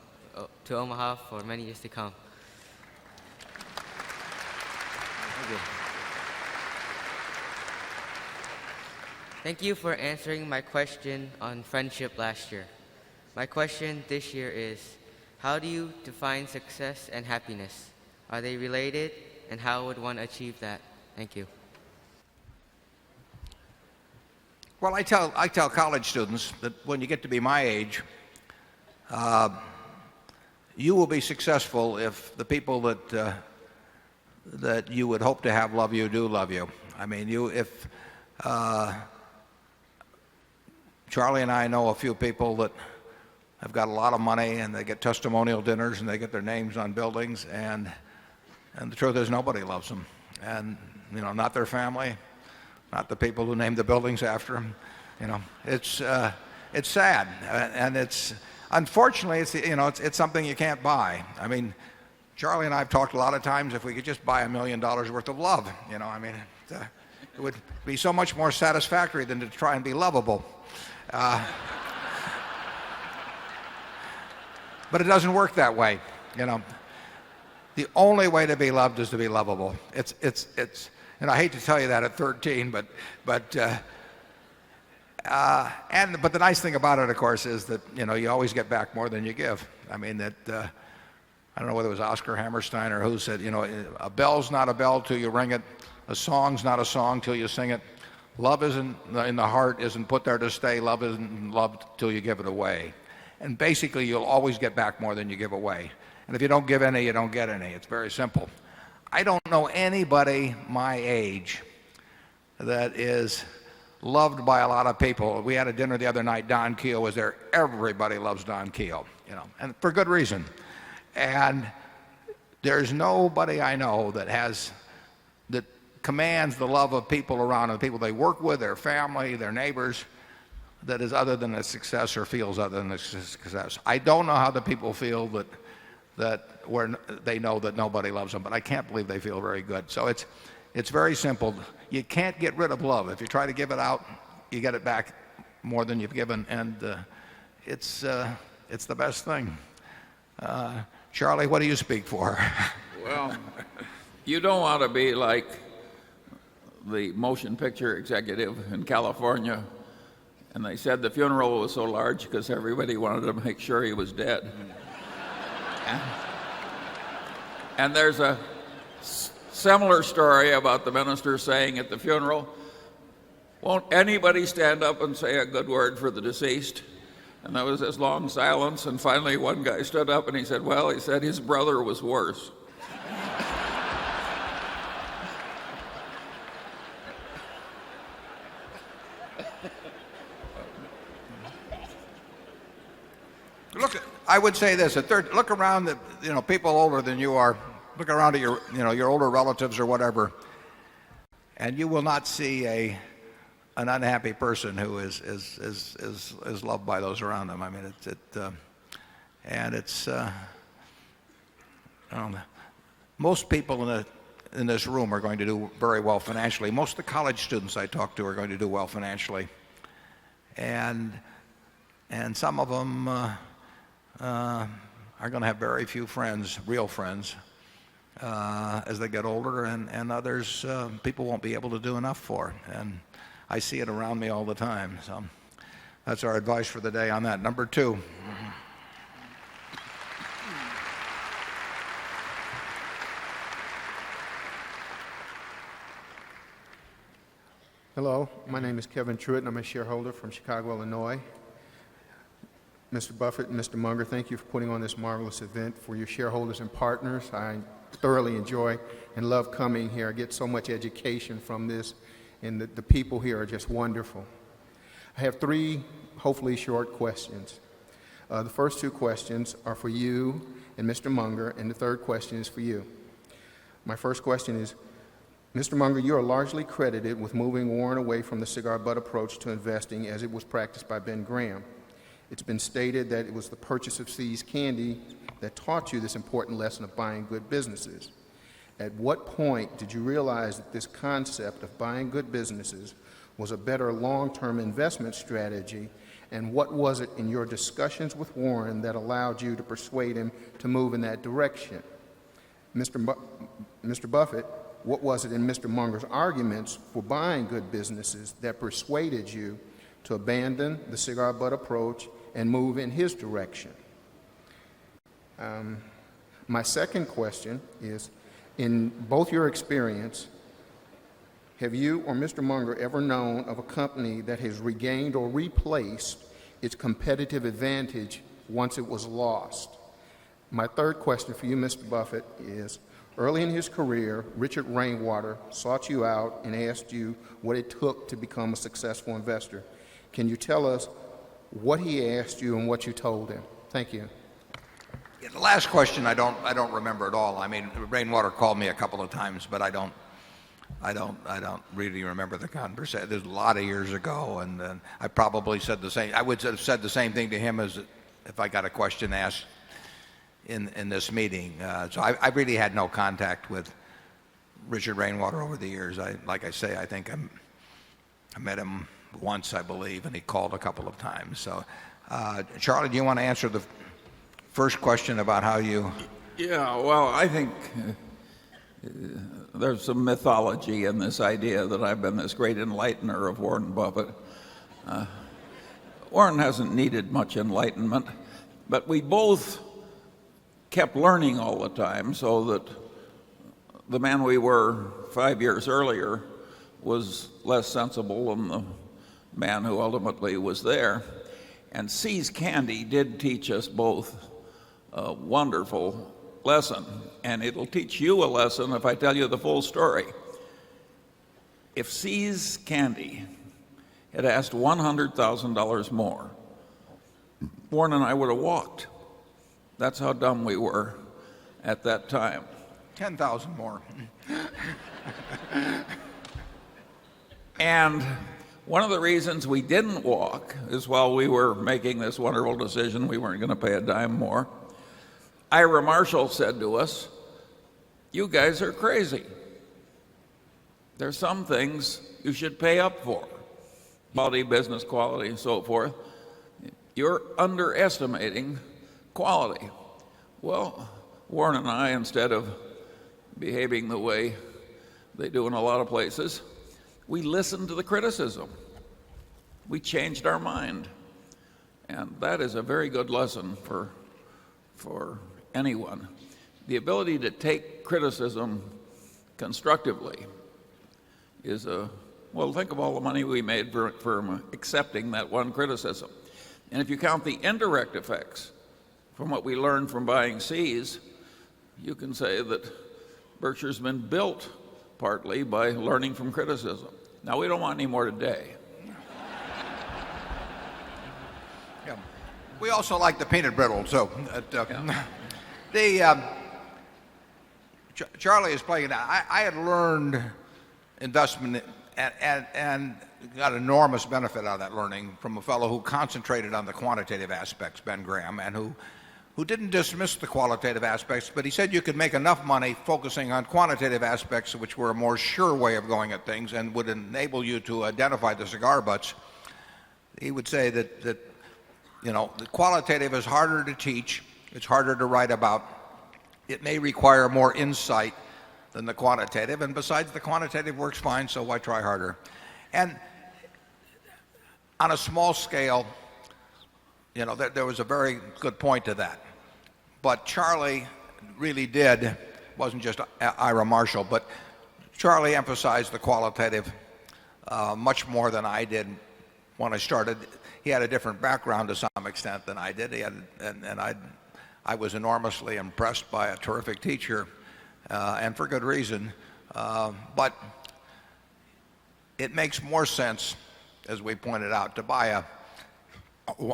Speaker 18: Omaha for many years to come. Thank you for answering my question on friendship last year. My question this year is, how do you define success and happiness? Are they related, and how would one achieve that? Thank you.
Speaker 1: Well, I tell college students that when you get to be my age, you will be successful if the people that you would hope to have love you do love you. I mean, if Charlie and I know a few people that have got a lot of money and they get testimonial dinners and they get their names on buildings, and the truth is nobody loves them. And not their family, not the people who named the buildings after them. It's sad, and it's unfortunately it's something you can't buy. I mean, Charlie and I have talked a lot of times if we could just buy $1 million worth of love. I mean, it would be so much more satisfactory than to try and be lovable. But it doesn't work that way. The only way to be loved is to be lovable. It's and I hate to tell you that at 13, but the nice thing about it, of course, is that you always get back more than you give. I mean that I don't know whether it was Oscar Hammerstein or who said, a bell's not a bell till you ring it, a song's not a song till you sing it. Love isn't in the heart, isn't put there to stay. Love isn't loved till you give it away. And basically, you'll always get back more than you give away. And if you don't give any, you don't get any. It's very simple. I don't know anybody my age that is loved by a lot of people. We had a dinner the other night. Don Keogh was there. Everybody loves Don Keogh, and for good reason. And there's nobody I know that commands the love of people around them, the people they work with, their family, their neighbors, that is other than a success or feels other than a success. I don't know how the people feel where they know that nobody loves them. But I can't believe they feel very good. So it's very simple. You can't get rid of love. If you try to give it out, you get it back more than you've given, and it's the best thing. Charlie, what do you speak for?
Speaker 6: Well, you don't want to be like the motion picture executive in California, and they said the funeral was so large because everybody wanted to make sure he was dead. And there's a similar story about the minister saying at the funeral, "Won't anybody stand up and say a good word for the deceased?" And there was this long silence, and finally one guy stood up and he said, "Well," he said, "his brother was worse."
Speaker 1: I would say this: look around, people older than you are. Look around at your older relatives or whatever, and you will not see an unhappy person who is loved by those around them. I mean, most people in this room are going to do very well financially. Most of the college students I talk to are going to do well financially, and some of them are going to have very few friends, real friends, as they get older, and others people won't be able to do enough for. And I see it around me all the time. So that's our advice for the day on that. Number 2.
Speaker 7: Hello, my name is Kevin Truitt, and I'm a shareholder from Chicago, Illinois. Mr. Buffett and Mr. Munger, thank you for putting on this marvelous event for your shareholders and partners. I thoroughly enjoy and love coming here. I get so much education from this, and the people here are just wonderful. I have 3 hopefully short questions. The first 2 questions are for you and Mr. Munger, and the third question is for you. My first question is, Mr. Munger, you are largely credited with moving Warren away from the cigar butt approach to investing as it was practiced by Ben Graham. It's been stated that it was the purchase of See's Candy that taught you this important lesson of buying good businesses. At what point did you realize that this concept of buying good businesses was a better long-term investment strategy, and what was it in your discussions with Warren that allowed you to persuade him to move in that direction? Mr. Buffett, what was it in Mr. Munger's arguments for buying good businesses that persuaded you to abandon the cigar butt approach and move in his direction? My second question is, in both your experience, have you or Mr. Munger ever known of a company that has regained or replaced its competitive advantage once it was lost? My third question for you, Mr. Buffett, is, early in his career, Richard Rainwater sought you out and asked you what it took to become a successful investor. Can you tell us what he asked you and what you told him? Thank you.
Speaker 1: Yeah, the last question I don't remember at all. I mean, Rainwater called me a couple of times, but I don't really remember the conversation. There's a lot of years ago, and I probably said the same. I would have said the same thing to him as if I got a question asked in this meeting. So I really had no contact with Richard Rainwater over the years. Like I say, I think I met him once, I believe, and he called a couple of times. So, Charlie, do you want to answer the first question about how you...
Speaker 6: Yeah, well, I think there's some mythology in this idea that I've been this great enlightener of Warren Buffett. Warren hasn't needed much enlightenment, but we both kept learning all the time, so that the man we were 5 years earlier was less sensible than the man who ultimately was there. And See's Candy did teach us both a wonderful lesson, and it'll teach you a lesson if I tell you the full story. If See's Candy had asked $100,000 more, Warren and I would have walked. That's how dumb we were at that time.
Speaker 1: 10,000 more.
Speaker 6: And one of the reasons we didn't walk is while we were making this wonderful decision, we weren't going to pay a dime more. Ira Marshall said to us, "You guys are crazy. There's some things you should pay up for, quality, business quality, and so forth. You're underestimating quality." Well, Warren and I, instead of behaving the way they do in a lot of places, we listened to the criticism. We changed our mind. And that is a very good lesson for anyone. The ability to take criticism constructively is well, think of all the money we made from accepting that one criticism. And if you count the indirect effects from what we learned from buying C's, you can say that Berkshire's been built partly by learning from criticism. Now, we don't want any more today.
Speaker 1: Yeah. We also like the peanut brittle, so Charlie is playing it out. I had learned investment and got enormous benefit out of that learning from a fellow who concentrated on the quantitative aspects, Ben Graham, and who didn't dismiss the qualitative aspects, but he said you could make enough money focusing on quantitative aspects, which were a more sure way of going at things and would enable you to identify the cigar butts. He would say that the qualitative is harder to teach, it's harder to write about, it may require more insight than the quantitative, and besides, the quantitative works fine, so why try harder? And on a small scale, there was a very good point to that. But Charlie really did, wasn't just Ira Marshall, but Charlie emphasized the qualitative much more than I did when I started. He had a different background to some extent than I did. I was enormously impressed by a terrific teacher, and for good reason. But it makes more sense, as we pointed out, to buy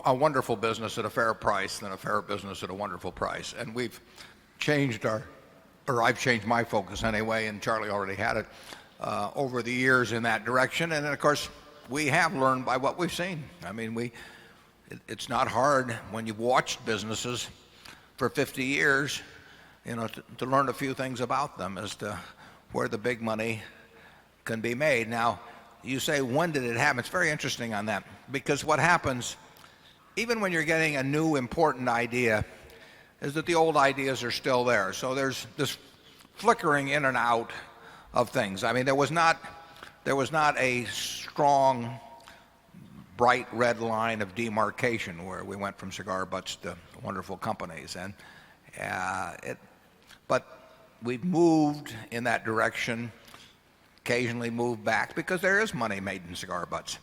Speaker 1: a wonderful business at a fair price than a fair business at a wonderful price. And we've changed I've changed my focus anyway, and Charlie already had it, over the years in that direction. And of course, we have learned by what we've seen. I mean, it's not hard when you've watched businesses for 50 years, to learn a few things about them as to where the big money can be made. Now, you say, when did it happen? It's very interesting on that, because what happens, even when you're getting a new important idea, is that the old ideas are still there. So there's this flickering in and out of things. I mean, there was not a strong, bright red line of demarcation where we went from cigar butts to wonderful companies. And but we've moved in that direction, occasionally moved back, because there is money made in cigar butts.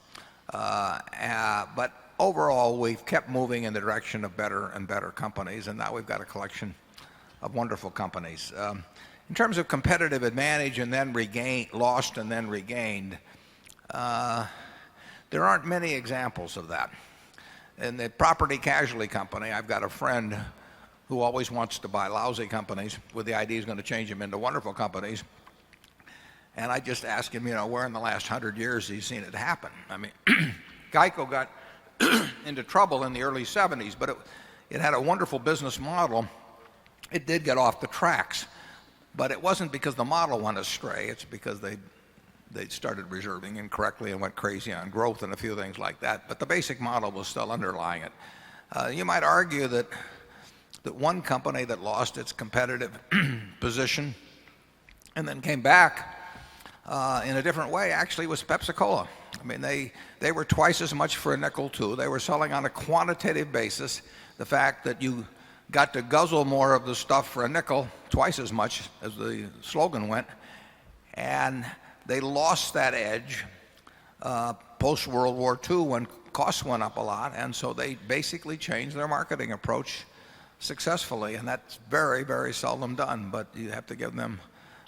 Speaker 1: But overall, we've kept moving in the direction of better and better companies, and now we've got a collection of wonderful companies. In terms of competitive advantage and then lost and then regained, there aren't many examples of that. In the property casualty company, I've got a friend who always wants to buy lousy companies with the idea he's going to change them into wonderful companies. And I just ask him, where in the last 100 years he's seen it happen. I mean, Geico got into trouble in the early 70s, but it had a wonderful business model. It did get off the tracks, but it wasn't because the model went astray. It's because they started reserving incorrectly and went crazy on growth and a few things like that. But the basic model was still underlying it. You might argue that one company that lost its competitive position and then came back in a different way actually was Pepsi-Cola. I mean, they were twice as much for a nickel too. They were selling on a quantitative basis. The fact that you got to guzzle more of the stuff for a nickel, twice as much as the slogan went, and they lost that edge post-World War II when costs went up a lot, and so they basically changed their marketing approach successfully, and that's very, very seldom done, but you have to give them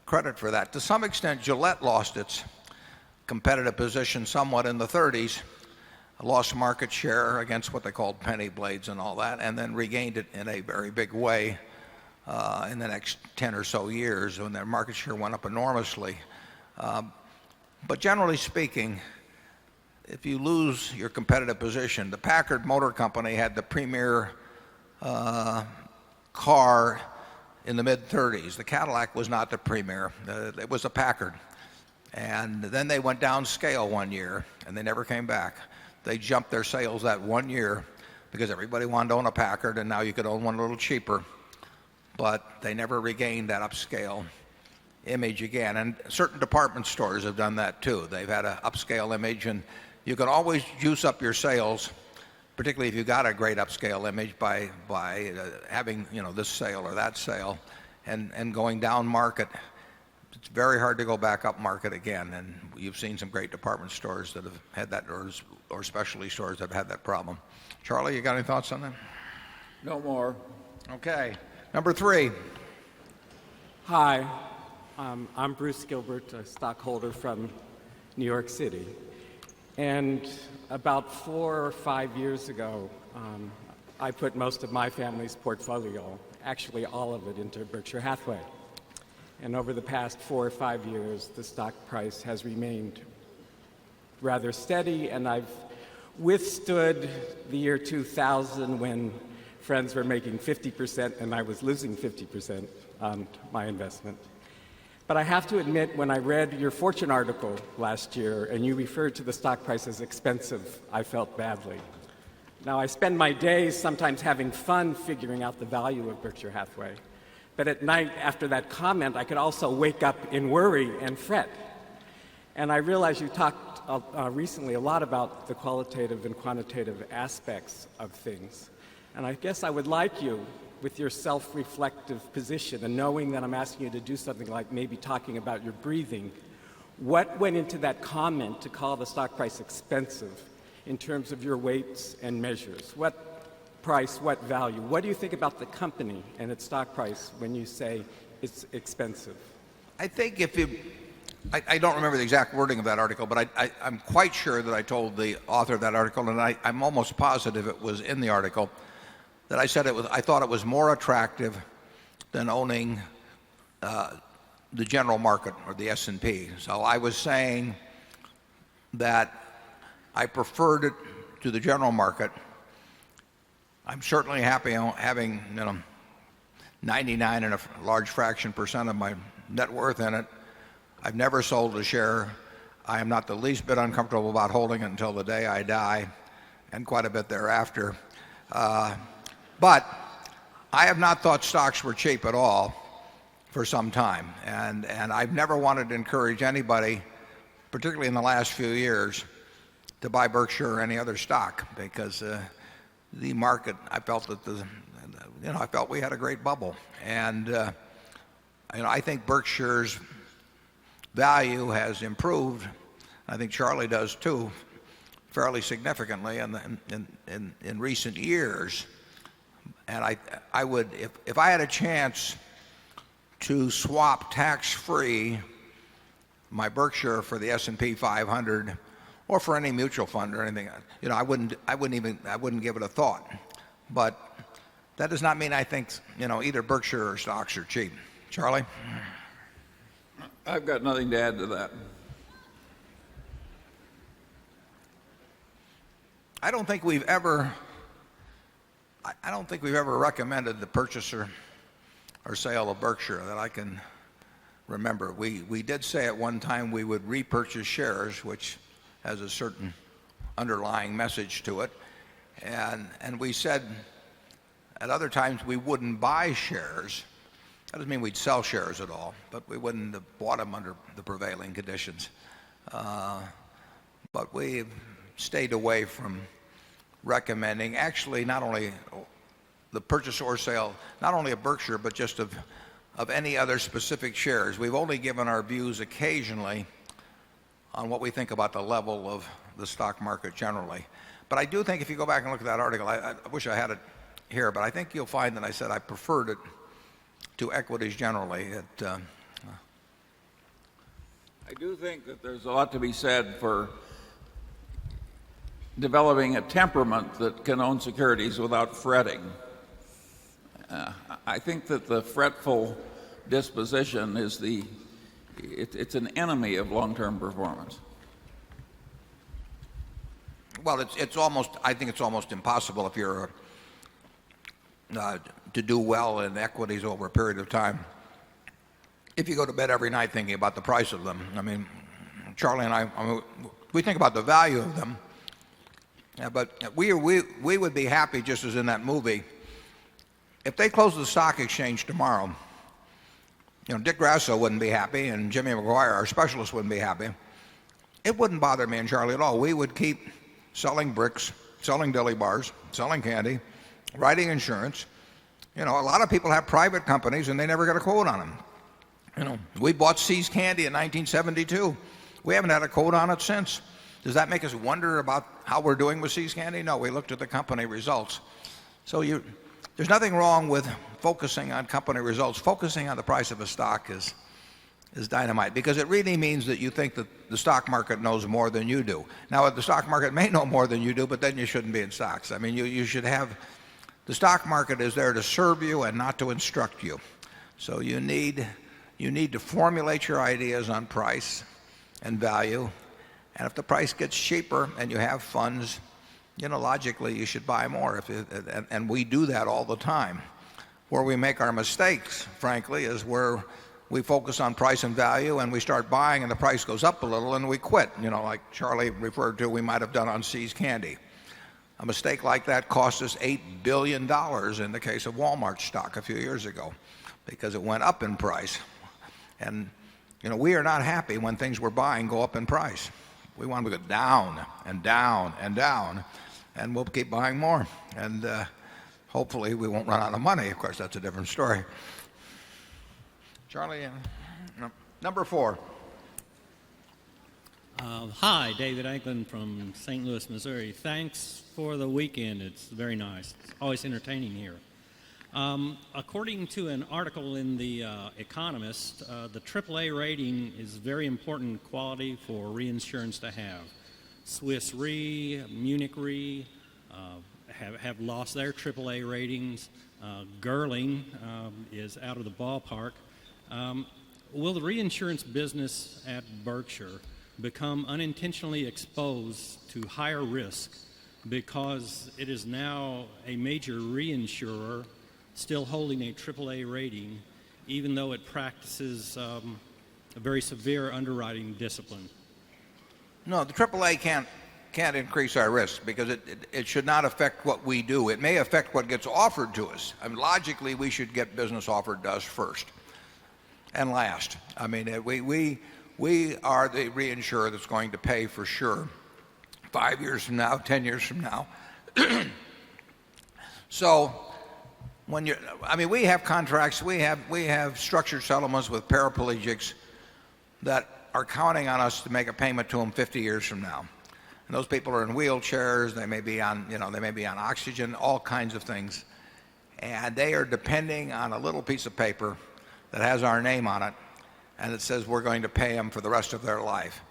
Speaker 1: credit for that. To some extent, Gillette lost its competitive position somewhat in the 30s, lost market share against what they called penny blades and all that, and then regained it in a very big way in the next 10 or so years when their market share went up enormously. But generally speaking, if you lose your competitive position, the Packard Motor Company had the premier car in the mid-30s. The Cadillac was not the premier. It was a Packard. And then they went downscale one year, and they never came back. They jumped their sales that one year because everybody wanted to own a Packard, and now you could own one a little cheaper. But they never regained that upscale image again. And certain department stores have done that too. They've had an upscale image, and you can always juice up your sales, particularly if you got a great upscale image by having, this sale or that sale and going down market. It's very hard to go back up market again, and you've seen some great department stores that have had that, or specialty stores that have had that problem. Charlie, you got any thoughts on that?
Speaker 6: No more.
Speaker 1: Okay. Number 3.
Speaker 19: Hi, I'm Bruce Gilbert, a stockholder from New York City. And about 4 or 5 years ago, I put most of my family's portfolio, actually all of it, into Berkshire Hathaway. And over the past 4 or 5 years, the stock price has remained rather steady, and I've withstood the year 2000 when friends were making 50% and I was losing 50% on my investment. But I have to admit, when I read your Fortune article last year and you referred to the stock price as expensive, I felt badly. Now, I spend my days sometimes having fun figuring out the value of Berkshire Hathaway. But at night, after that comment, I could also wake up in worry and fret. And I realize you talked recently a lot about the qualitative and quantitative aspects of things. And I guess I would like you, with your self-reflective position and knowing that I'm asking you to do something like maybe talking about your breathing, what went into that comment to call the stock price expensive in terms of your weights and measures? What price, what value? What do you think about the company and its stock price when you say it's expensive?
Speaker 1: I think I don't remember the exact wording of that article, but I'm quite sure that I told the author of that article, and I'm almost positive it was in the article, that I said I thought it was more attractive than owning the general market or the S&P. So I was saying that I preferred it to the general market. I'm certainly happy having 99 and a large fraction percent of my net worth in it. I've never sold a share. I am not the least bit uncomfortable about holding it until the day I die, and quite a bit thereafter. But I have not thought stocks were cheap at all for some time, and I've never wanted to encourage anybody, particularly in the last few years, to buy Berkshire or any other stock, because the market, I felt that I felt we had a great bubble, and I think Berkshire's value has improved. I think Charlie does too, fairly significantly in recent years. And I would, if I had a chance to swap tax-free my Berkshire for the S&P 500 or for any mutual fund or anything, I wouldn't give it a thought. But that does not mean I think either Berkshire or stocks are cheap. Charlie?
Speaker 6: I've got nothing to add to that.
Speaker 1: I don't think we've ever recommended the purchase or sale of Berkshire that I can remember. We did say at one time we would repurchase shares, which has a certain underlying message to it. And we said at other times we wouldn't buy shares. That doesn't mean we'd sell shares at all, but we wouldn't have bought them under the prevailing conditions. But we've stayed away from recommending, actually, not only the purchase or sale, not only of Berkshire, but just of any other specific shares. We've only given our views occasionally on what we think about the level of the stock market generally. But I do think if you go back and look at that article, I wish I had it here, but I think you'll find that I said I preferred it to equities generally.
Speaker 6: I do think that there's a lot to be said for developing a temperament that can own securities without fretting. I think that the fretful disposition is it's an enemy of long-term performance.
Speaker 1: Well, I think it's almost impossible if you're to do well in equities over a period of time if you go to bed every night thinking about the price of them. I mean, Charlie and we think about the value of them, but we would be happy, just as in that movie, if they closed the stock exchange tomorrow. Dick Grasso wouldn't be happy, and Jimmy McGuire, our specialist, wouldn't be happy. It wouldn't bother me and Charlie at all. We would keep selling bricks, selling dilly bars, selling candy, writing insurance. A lot of people have private companies and they never get a quote on them. We bought See's Candy in 1972. We haven't had a quote on it since. Does that make us wonder about how we're doing with See's Candy? No, we looked at the company results. So there's nothing wrong with focusing on company results. Focusing on the price of a stock is dynamite, because it really means that you think that the stock market knows more than you do. Now, the stock market may know more than you do, but then you shouldn't be in stocks. I mean, you should have, the stock market is there to serve you and not to instruct you. So you need to formulate your ideas on price and value. And if the price gets cheaper and you have funds, logically you should buy more. And we do that all the time. Where we make our mistakes, frankly, is where we focus on price and value and we start buying and the price goes up a little and we quit, like Charlie referred to, we might have done on See's Candy. A mistake like that cost us $8 billion in the case of Walmart stock a few years ago, because it went up in price. And we are not happy when things we're buying go up in price. We want them to go down and down and down, and we'll keep buying more. And hopefully we won't run out of money. Of course, that's a different story. Charlie, number 4.
Speaker 20: Hi, David Anklin from St. Louis, Missouri. Thanks for the weekend. It's very nice. It's always entertaining here. According to an article in The Economist, the AAA rating is very important quality for reinsurance to have. Swiss Re, Munich Re have lost their AAA ratings. Gerling is out of the ballpark. Will the reinsurance business at Berkshire become unintentionally exposed to higher risk because it is now a major reinsurer still holding a AAA rating, even though it practices a very severe underwriting discipline?
Speaker 1: No, the AAA can't increase our risk, because it should not affect what we do. It may affect what gets offered to us. I mean, logically, we should get business offered to us first and last. I mean, we are the reinsurer that's going to pay for sure 5 years from now, 10 years from now. So we have contracts, we have structured settlements with paraplegics that are counting on us to make a payment to them 50 years from now. And those people are in wheelchairs, they may be on oxygen, all kinds of things. And they are depending on a little piece of paper that has our name on it, and it says we're going to pay them for the rest of their life.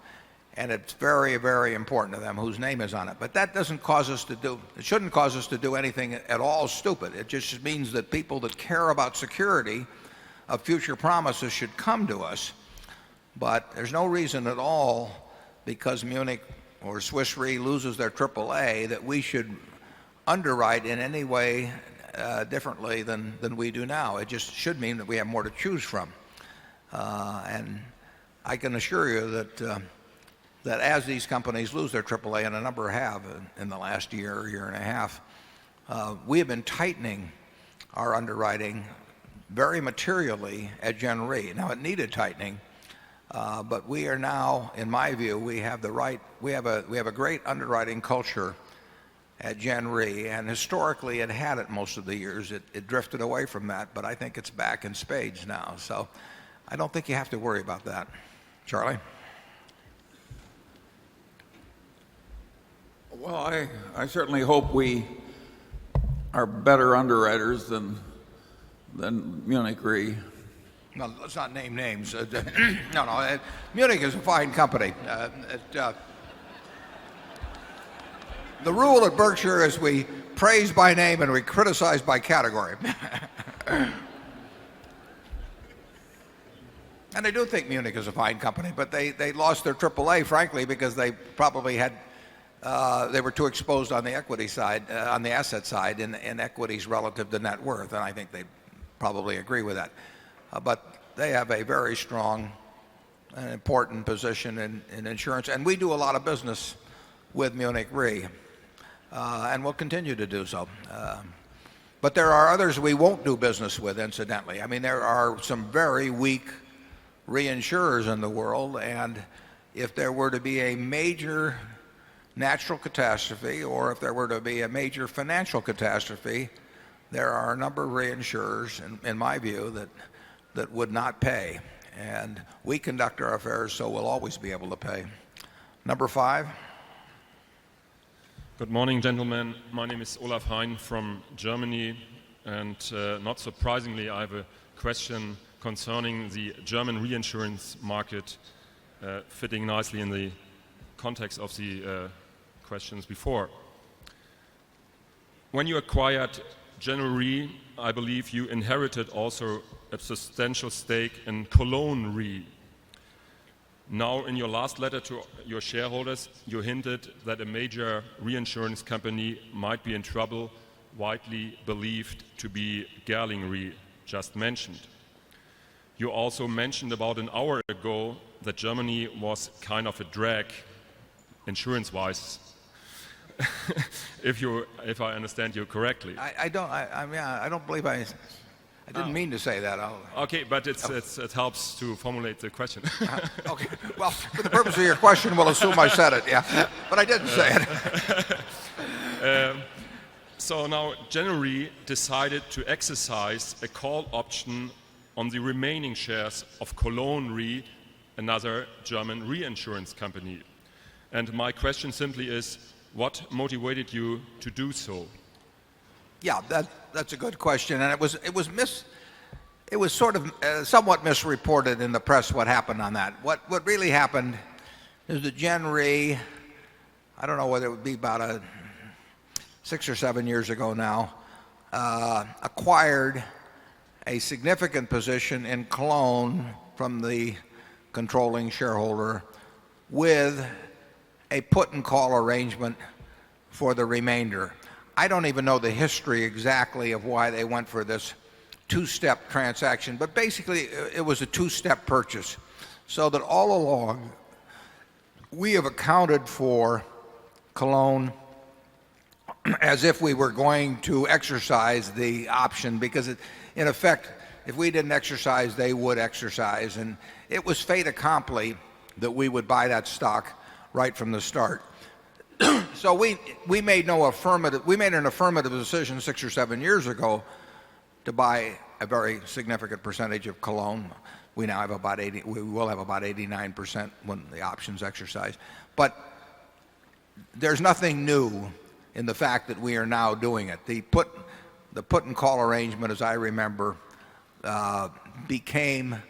Speaker 1: And it's very, very important to them whose name is on it. But that doesn't cause us to it shouldn't cause us to do anything at all stupid. It just means that people that care about security of future promises should come to us. But there's no reason at all, because Munich or Swiss Re loses their AAA, that we should underwrite in any way differently than we do now. It just should mean that we have more to choose from. And I can assure you that as these companies lose their AAA, and a number have in the last year and a half, we have been tightening our underwriting very materially at Gen Re. Now, it needed tightening, but we are now, in my view, we have a great underwriting culture at Gen Re, and historically it had it most of the years. It drifted away from that, but I think it's back in spades now. So I don't think you have to worry about that. Charlie?
Speaker 6: Well, I certainly hope we are better underwriters than Munich Re.
Speaker 1: No, let's not name names. No. Munich is a fine company. The rule at Berkshire is we praise by name and we criticize by category. And I do think Munich is a fine company, but they lost their AAA, frankly, because they probably had they were too exposed on the equity side, on the asset side, in equities relative to net worth, and I think they probably agree with that. But they have a very strong and important position in insurance, and we do a lot of business with Munich Re, and we'll continue to do so. But there are others we won't do business with, incidentally. I mean, there are some very weak reinsurers in the world, and if there were to be a major natural catastrophe, or if there were to be a major financial catastrophe, there are a number of reinsurers, in my view, that would not pay. And we conduct our affairs so we'll always be able to pay. Number 5.
Speaker 21: Good morning, gentlemen. My name is Olaf Hein from Germany, and not surprisingly, I have a question concerning the German reinsurance market, fitting nicely in the context of the questions before. When you acquired General Re, I believe you inherited also a substantial stake in Cologne Re. Now, in your last letter to your shareholders, you hinted that a major reinsurance company might be in trouble, widely believed to be Gerling Re, just mentioned. You also mentioned about an hour ago that Germany was kind of a drag, insurance-wise, if I understand you correctly.
Speaker 1: I don't believe I didn't mean to say that.
Speaker 21: Okay, but it helps to formulate the question.
Speaker 1: Okay, well, for the purpose of your question, we'll assume I said it, yeah. But I didn't say it.
Speaker 21: So now General Re decided to exercise a call option on the remaining shares of Cologne Re, another German reinsurance company. And my question simply is, what motivated you to do so?
Speaker 1: Yeah, that's a good question, and it was sort of somewhat misreported in the press what happened on that. What really happened is that Gen Re, I don't know whether it would be about 6 or 7 years ago now, acquired a significant position in Cologne from the controlling shareholder with a put and call arrangement for the remainder. I don't even know the history exactly of why they went for this two-step transaction, but basically it was a two-step purchase, so that all along we have accounted for Cologne as if we were going to exercise the option, because in effect, if we didn't exercise, they would exercise, and it was fait accompli that we would buy that stock right from the start. So we made an affirmative decision 6 or 7 years ago to buy a very significant percentage of Cologne. We now have about we will have about 89% when the options exercise. But there's nothing new in the fact that we are now doing it. The put and call arrangement, as I remember, became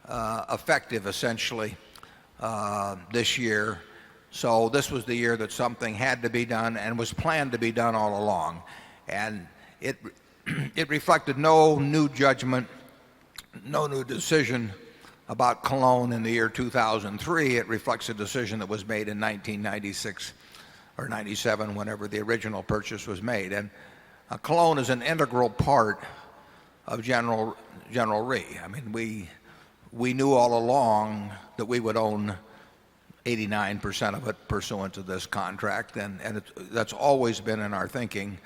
Speaker 1: effective essentially this year. So this was the year that something had to be done and was planned to be done all along. And it reflected no new judgment, no new decision about Cologne in the year 2003. It reflects a decision that was made in 1996 or 97, whenever the original purchase was made. And Cologne is an integral part of General Re. I mean, we knew all along that we would own 89% of it pursuant to this contract, and that's always been in our thinking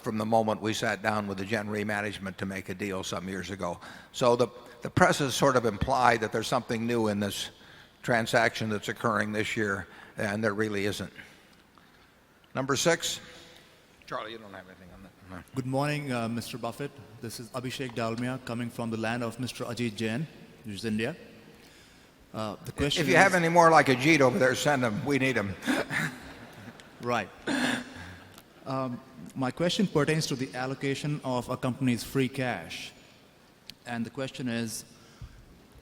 Speaker 1: from the moment we sat down with the Gen Re management to make a deal some years ago. So the press has sort of implied that there's something new in this transaction that's occurring this year, and there really isn't. Number 6. Charlie, you don't have anything on that. No.
Speaker 22: Good morning, Mr. Buffett. This is Abhishek Dalmia coming from the land of Mr. Ajit Jain, which is India. The question
Speaker 1: if you have any more like Ajit over there, send them. We need them.
Speaker 22: Right. My question pertains to the allocation of a company's free cash. And the question is,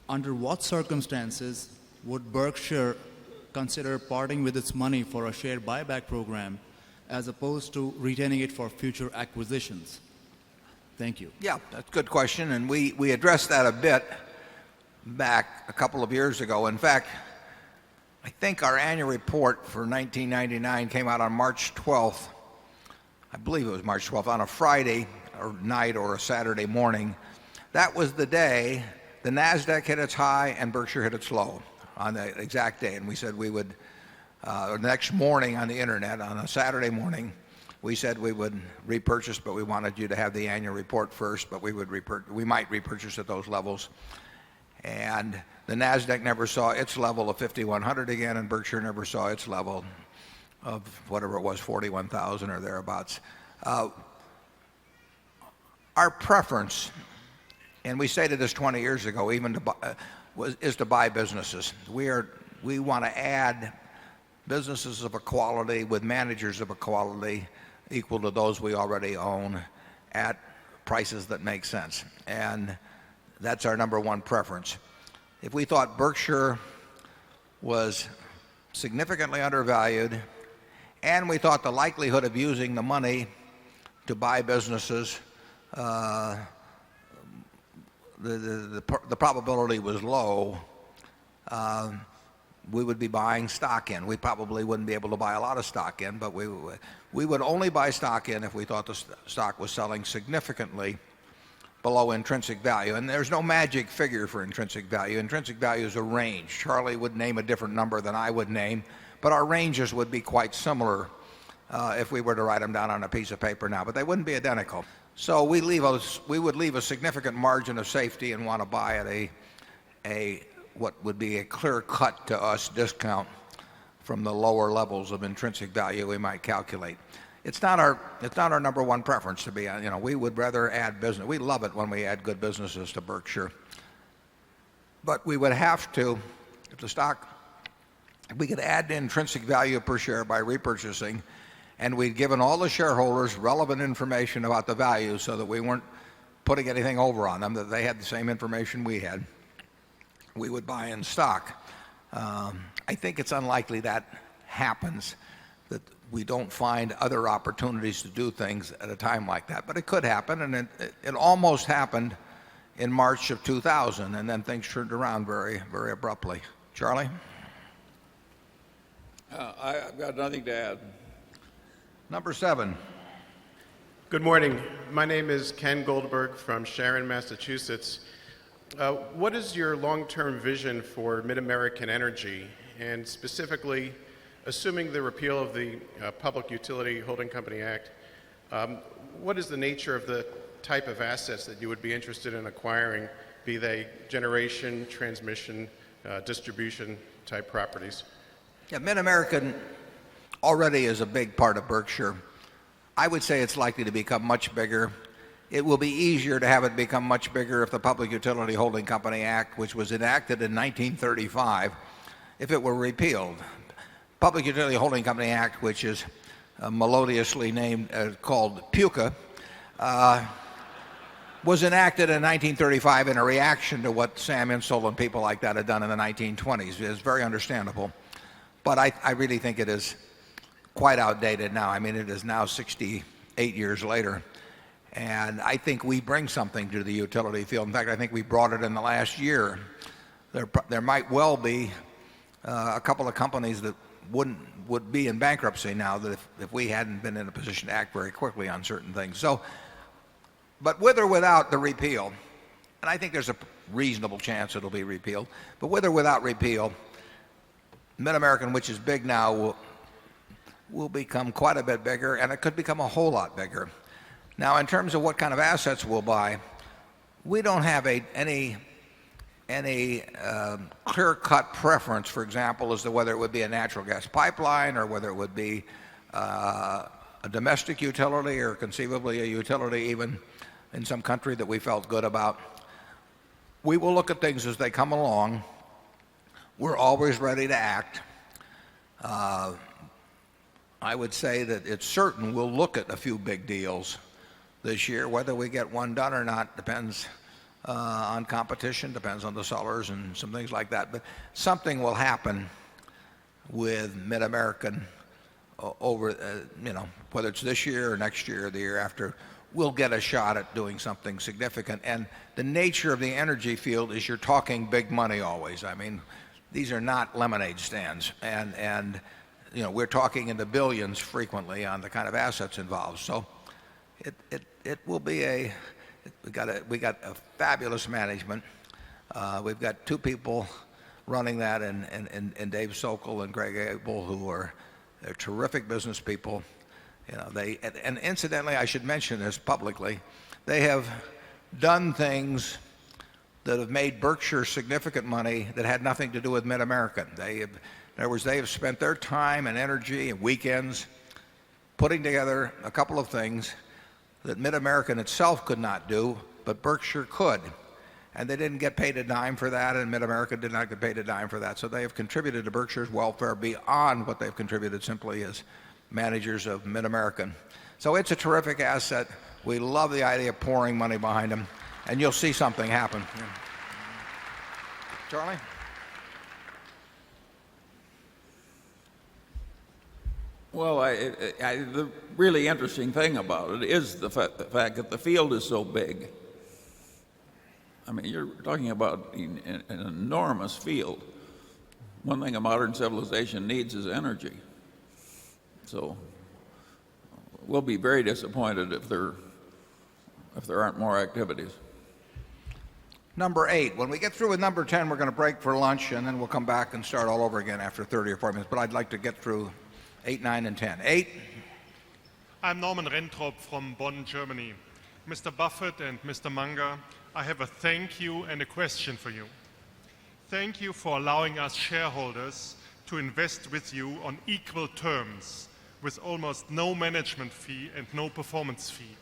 Speaker 22: under what circumstances would Berkshire consider parting with its money for a share buyback program as opposed to retaining it for future acquisitions? Thank you.
Speaker 1: Yeah, that's a good question, and we addressed that a bit back a couple of years ago. In fact, I think our annual report for 1999 came out on March 12th. I believe it was March 12th, on a Friday or night or a Saturday morning. That was the day the NASDAQ hit its high and Berkshire hit its low on the exact day. And we said we would, the next morning on the internet, on a Saturday morning, we said we would repurchase, but we wanted you to have the annual report first, but we might repurchase at those levels. And the NASDAQ never saw its level of 5,100 again, and Berkshire never saw its level of whatever it was, 41,000 or thereabouts. Our preference, and we stated this 20 years ago, even is to buy businesses. We want to add businesses of a quality with managers of a quality equal to those we already own at prices that make sense. And that's our number one preference. If we thought Berkshire was significantly undervalued and we thought the likelihood of using the money to buy businesses, the probability was low, we would be buying stock in. We probably wouldn't be able to buy a lot of stock in, but we would only buy stock in if we thought the stock was selling significantly below intrinsic value. And there's no magic figure for intrinsic value. Intrinsic value is a range. Charlie would name a different number than I would name, but our ranges would be quite similar if we were to write them down on a piece of paper now, but they wouldn't be identical. So we would leave a significant margin of safety and want to buy at what would be a clear cut to us discount from the lower levels of intrinsic value we might calculate. It's not our number one preference to be, we would rather add business. We love it when we add good businesses to Berkshire. But we would have to, if we could add intrinsic value per share by repurchasing, and we'd given all the shareholders relevant information about the value so that we weren't putting anything over on them, that they had the same information we had, we would buy in stock. I think it's unlikely that happens, that we don't find other opportunities to do things at a time like that. But it could happen, and it almost happened in March of 2000, and then things turned around very, very abruptly. Charlie?
Speaker 6: I've got nothing to add.
Speaker 1: Number 7.
Speaker 2: Good morning. My name is Ken Goldberg from Sharon, Massachusetts. What is your long-term vision for Mid-American Energy, and specifically, assuming the repeal of the Public Utility Holding Company Act, what is the nature of the type of assets that you would be interested in acquiring, be they generation, transmission, distribution type properties?
Speaker 1: Yeah, Mid-American already is a big part of Berkshire. I would say it's likely to become much bigger. It will be easier to have it become much bigger if the Public Utility Holding Company Act, which was enacted in 1935, if it were repealed. Public Utility Holding Company Act, which is melodiously named called PUCA, was enacted in 1935 in a reaction to what Sam Insull and people like that had done in the 1920s. It's very understandable. But I really think it is quite outdated now. I mean, it is now 68 years later. And I think we bring something to the utility field. In fact, I think we brought it in the last year. There might well be a couple of companies that would be in bankruptcy now that if we hadn't been in a position to act very quickly on certain things. So, but with or without the repeal, and I think there's a reasonable chance it'll be repealed, but with or without repeal, Mid-American, which is big now, will become quite a bit bigger, and it could become a whole lot bigger. Now, in terms of what kind of assets we'll buy, we don't have any clear-cut preference, for example, as to whether it would be a natural gas pipeline or whether it would be a domestic utility or conceivably a utility even in some country that we felt good about. We will look at things as they come along. We're always ready to act. I would say that it's certain we'll look at a few big deals this year. Whether we get one done or not depends on competition, depends on the sellers and some things like that. But something will happen with Mid-American over, whether it's this year or next year or the year after. We'll get a shot at doing something significant. And the nature of the energy field is you're talking big money always. I mean, these are not lemonade stands. And you know, we're talking in the billions frequently on the kind of assets involved. So it will be we got a fabulous management. We've got two people running that, and Dave Sokol and Greg Abel, who they're terrific business people. You know, and incidentally, I should mention this publicly, they have done things that have made Berkshire significant money that had nothing to do with Mid-American. In other words, they have spent their time and energy and weekends putting together a couple of things that Mid-American itself could not do, but Berkshire could. And they didn't get paid a dime for that, and Mid-American did not get paid a dime for that. So they have contributed to Berkshire's welfare beyond what they've contributed simply as managers of Mid-American. So it's a terrific asset. We love the idea of pouring money behind them, and you'll see something happen. Charlie?
Speaker 6: Well, the really interesting thing about it is the fact that the field is so big. I mean, you're talking about an enormous field. One thing a modern civilization needs is energy. So we'll be very disappointed if there aren't more activities.
Speaker 1: Number 8. When we get through with number 10, we're going to break for lunch, and then we'll come back and start all over again after 30 or 40 minutes. But I'd like to get through 8, 9, and 10. 8.
Speaker 3: I'm Norman Rentrop from Bonn, Germany. Mr. Buffett and Mr. Munger, I have a thank you and a question for you. Thank you for allowing us shareholders to invest with you on equal terms, with almost no management fee and no performance fee.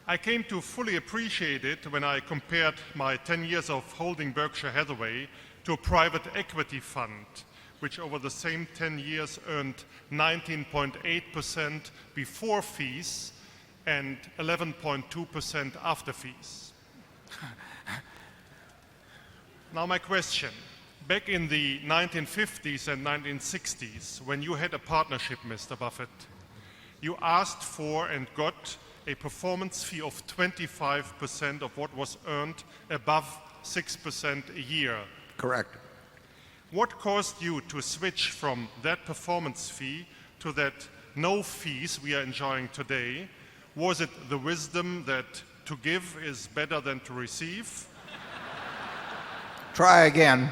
Speaker 3: I came to fully appreciate it when I compared my 10 years of holding Berkshire Hathaway to a private equity fund, which over the same 10 years earned 19.8% before fees and 11.2% after fees. Now my question, back in the 1950s and 1960s, when you had a partnership, Mr. Buffett, you asked for and got a performance fee of 25% of what was earned above 6% a year.
Speaker 1: Correct.
Speaker 3: What caused you to switch from that performance fee to that no fees we are enjoying today? Was it the wisdom that to give is better than to receive?
Speaker 1: Try again.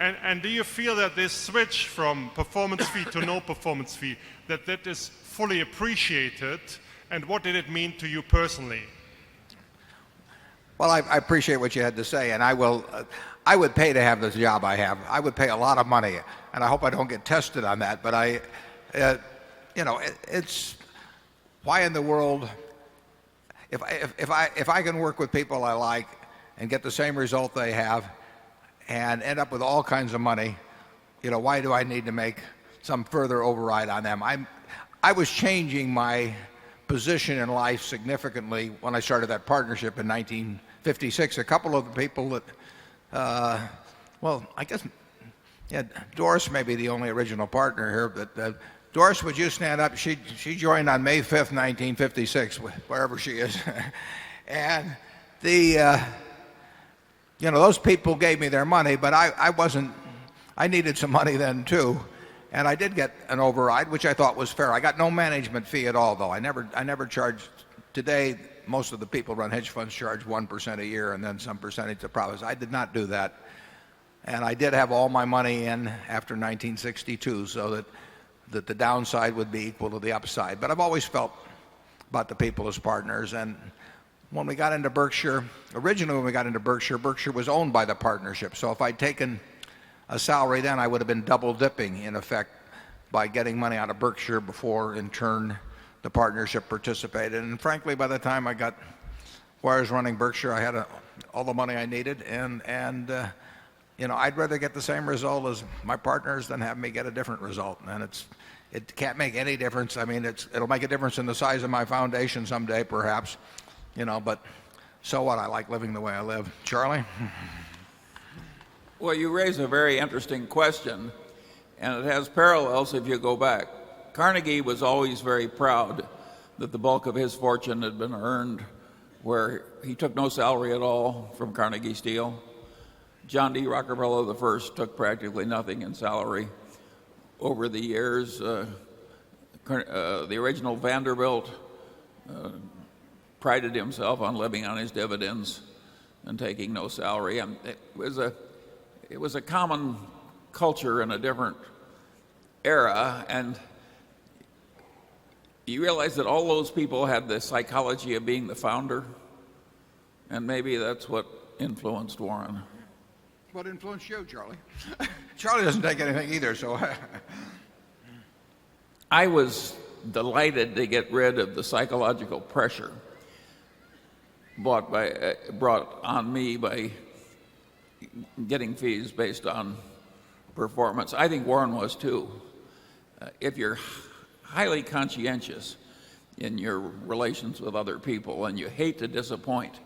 Speaker 3: And do you feel that this switch from performance fee to no performance fee, that is fully appreciated, and what did it mean to you personally?
Speaker 1: Well, I appreciate what you had to say, and I would pay to have this job I have. I would pay a lot of money, and I hope I don't get tested on that. But it's why in the world, if I can work with people I like and get the same result they have, and end up with all kinds of money, why do I need to make some further override on them? I was changing my position in life significantly when I started that partnership in 1956. A couple of the people that, well, I guess, yeah, Doris may be the only original partner here, but Doris, would you stand up? She joined on May 5th, 1956, wherever she is. And those people gave me their money, but I needed some money then too. And I did get an override, which I thought was fair. I got no management fee at all, though. I never charged. Today, most of the people run hedge funds charge 1% a year and then some percentage of profits. I did not do that. And I did have all my money in after 1962 so that the downside would be equal to the upside. But I've always felt about the people as partners. And when we got into Berkshire, originally when we got into Berkshire, Berkshire was owned by the partnership. So if I'd taken a salary then, I would have been double dipping in effect by getting money out of Berkshire before in turn the partnership participated. And frankly, by the time I got where I was running Berkshire, I had all the money I needed, and I'd rather get the same result as my partners than have me get a different result. And it can't make any difference. I mean, it'll make a difference in the size of my foundation someday, perhaps, but so what? I like living the way I live. Charlie?
Speaker 6: Well, you raise a very interesting question. And it has parallels if you go back. Carnegie was always very proud that the bulk of his fortune had been earned where he took no salary at all from Carnegie Steel. John D. Rockefeller I took practically nothing in salary. Over the years, the original Vanderbilt prided himself on living on his dividends and taking no salary. And it was a common culture in a different era, and you realize that all those people had the psychology of being the founder, and maybe that's what influenced Warren.
Speaker 1: What influenced you, Charlie? Charlie doesn't take anything either, so.
Speaker 6: I was delighted to get rid of the psychological pressure brought on me by getting fees based on performance. I think Warren was too. If you're highly conscientious in your relations with other people and you hate to disappoint,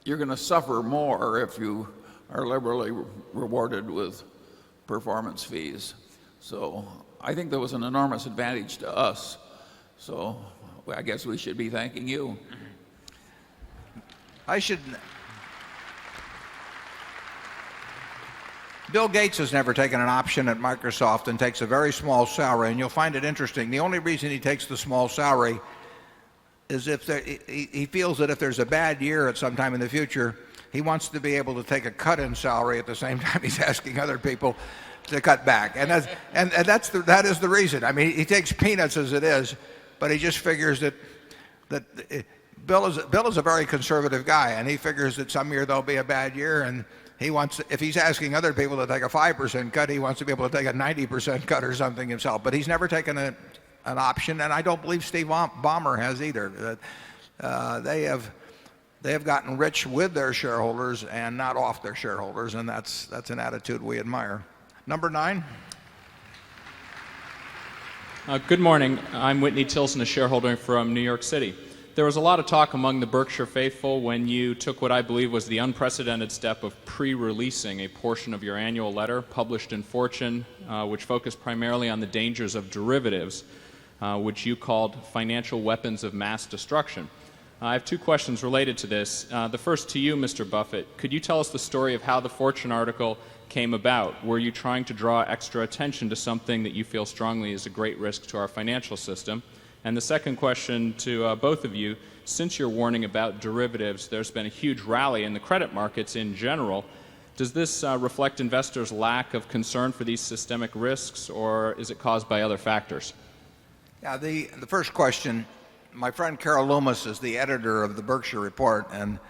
Speaker 6: you're going to suffer more if you are liberally rewarded with performance fees. So I think there was an enormous advantage to us. So I guess we should be thanking you.
Speaker 1: Bill Gates has never taken an option at Microsoft and takes a very small salary, and you'll find it interesting. The only reason he takes the small salary is if he feels that if there's a bad year at some time in the future, he wants to be able to take a cut in salary at the same time he's asking other people to cut back. And that is the reason. I mean, he takes peanuts as it is, but he just figures that Bill is a very conservative guy, and he figures that some year there'll be a bad year, and he wants, if he's asking other people to take a 5% cut, he wants to be able to take a 90% cut or something himself. But he's never taken an option, and I don't believe Steve Ballmer has either. They have gotten rich with their shareholders and not off their shareholders, and that's an attitude we admire. Number 9.
Speaker 4: Good morning. I'm Whitney Tilson, a shareholder from New York City. There was a lot of talk among the Berkshire faithful when you took what I believe was the unprecedented step of pre-releasing a portion of your annual letter published in Fortune, which focused primarily on the dangers of derivatives, which you called financial weapons of mass destruction. I have 2 questions related to this. The first to you, Mr. Buffett. Could you tell us the story of how the Fortune article came about? Were you trying to draw extra attention to something that you feel strongly is a great risk to our financial system? And the second question to both of you, since your warning about derivatives, there's been a huge rally in the credit markets in general. Does this reflect investors' lack of concern for these systemic risks, or is it caused by other factors?
Speaker 1: Yeah, the first question, my friend Carol Loomis is the editor of the Berkshire Report, and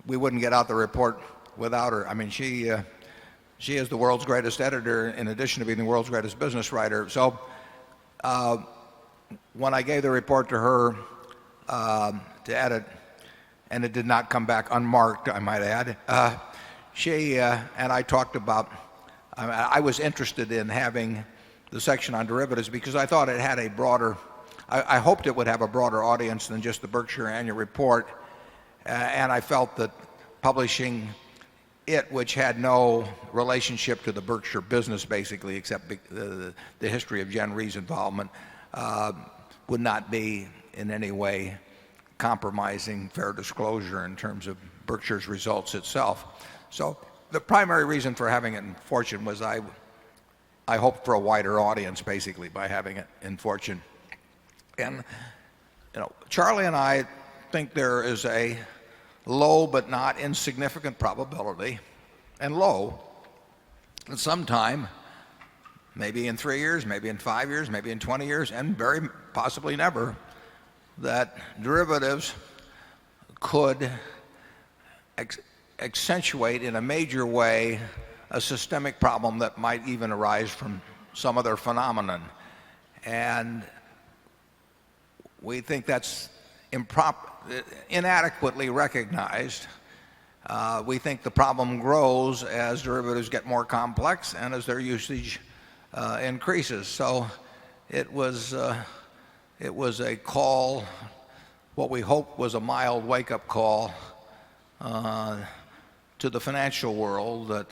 Speaker 1: we wouldn't get out the report without her. I mean, she is the world's greatest editor in addition to being the world's greatest business writer. So when I gave the report to her to edit, and it did not come back unmarked, I might add, she and I talked about, I was interested in having the section on derivatives because I thought it had a broader, I hoped it would have a broader audience than just the Berkshire Annual Report, and I felt that publishing it, which had no relationship to the Berkshire business basically, except the history of Jen Rhee's involvement, would not be in any way compromising fair disclosure in terms of Berkshire's results itself. So the primary reason for having it in Fortune was I hoped for a wider audience basically by having it in Fortune. And Charlie and I think there is a low but not insignificant probability, and low, that sometime, maybe in 3 years, maybe in 5 years, maybe in 20 years, and very possibly never, that derivatives could accentuate in a major way a systemic problem that might even arise from some other phenomenon. And we think that's inadequately recognized. We think the problem grows as derivatives get more complex and as their usage increases. So it was a call, what we hoped was a mild wake-up call to the financial world that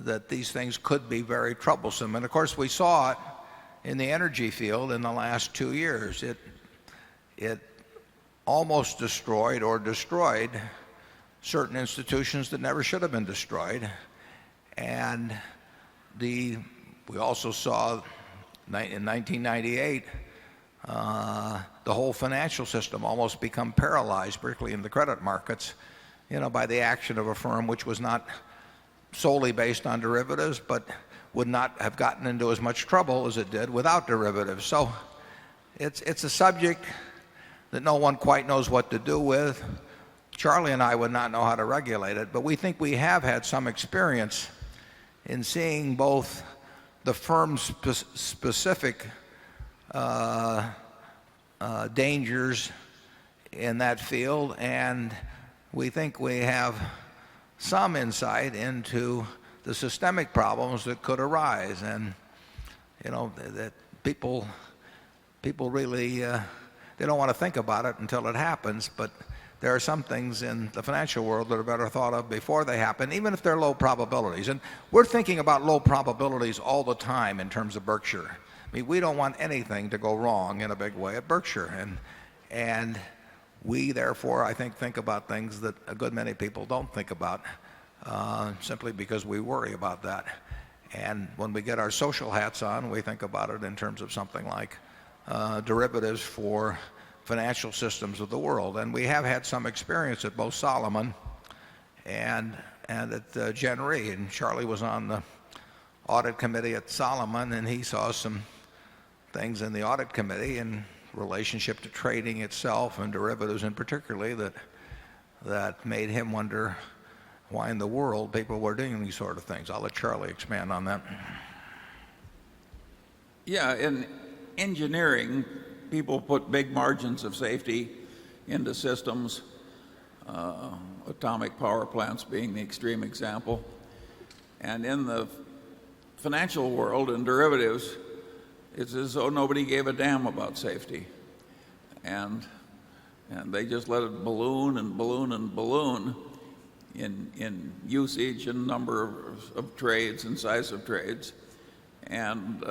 Speaker 1: that these things could be very troublesome. And of course, we saw it in the energy field in the last 2 years. It almost destroyed or destroyed certain institutions that never should have been destroyed. And we also saw in 1998 the whole financial system almost become paralyzed, particularly in the credit markets, by the action of a firm which was not solely based on derivatives, but would not have gotten into as much trouble as it did without derivatives. So it's a subject that no one quite knows what to do with. Charlie and I would not know how to regulate it, but we think we have had some experience in seeing both the firm's specific dangers in that field, and we think we have some insight into the systemic problems that could arise. And that people really they don't want to think about it until it happens, but there are some things in the financial world that are better thought of before they happen, even if they're low probabilities. And we're thinking about low probabilities all the time in terms of Berkshire. I mean, we don't want anything to go wrong in a big way at Berkshire, and we therefore, I think about things that a good many people don't think about, simply because we worry about that. And when we get our social hats on, we think about it in terms of something like derivatives for financial systems of the world. And we have had some experience at both Solomon and at Gen Re. And Charlie was on the audit committee at Solomon, and he saw some things in the audit committee in relationship to trading itself and derivatives in particularly that made him wonder why in the world people were doing these sort of things. I'll let Charlie expand on that.
Speaker 6: Yeah, in engineering, people put big margins of safety into systems, atomic power plants being the extreme example. And in the financial world, in derivatives, it's as though nobody gave a damn about safety. And they just let it balloon and balloon and balloon in usage and number of trades and size of trades. And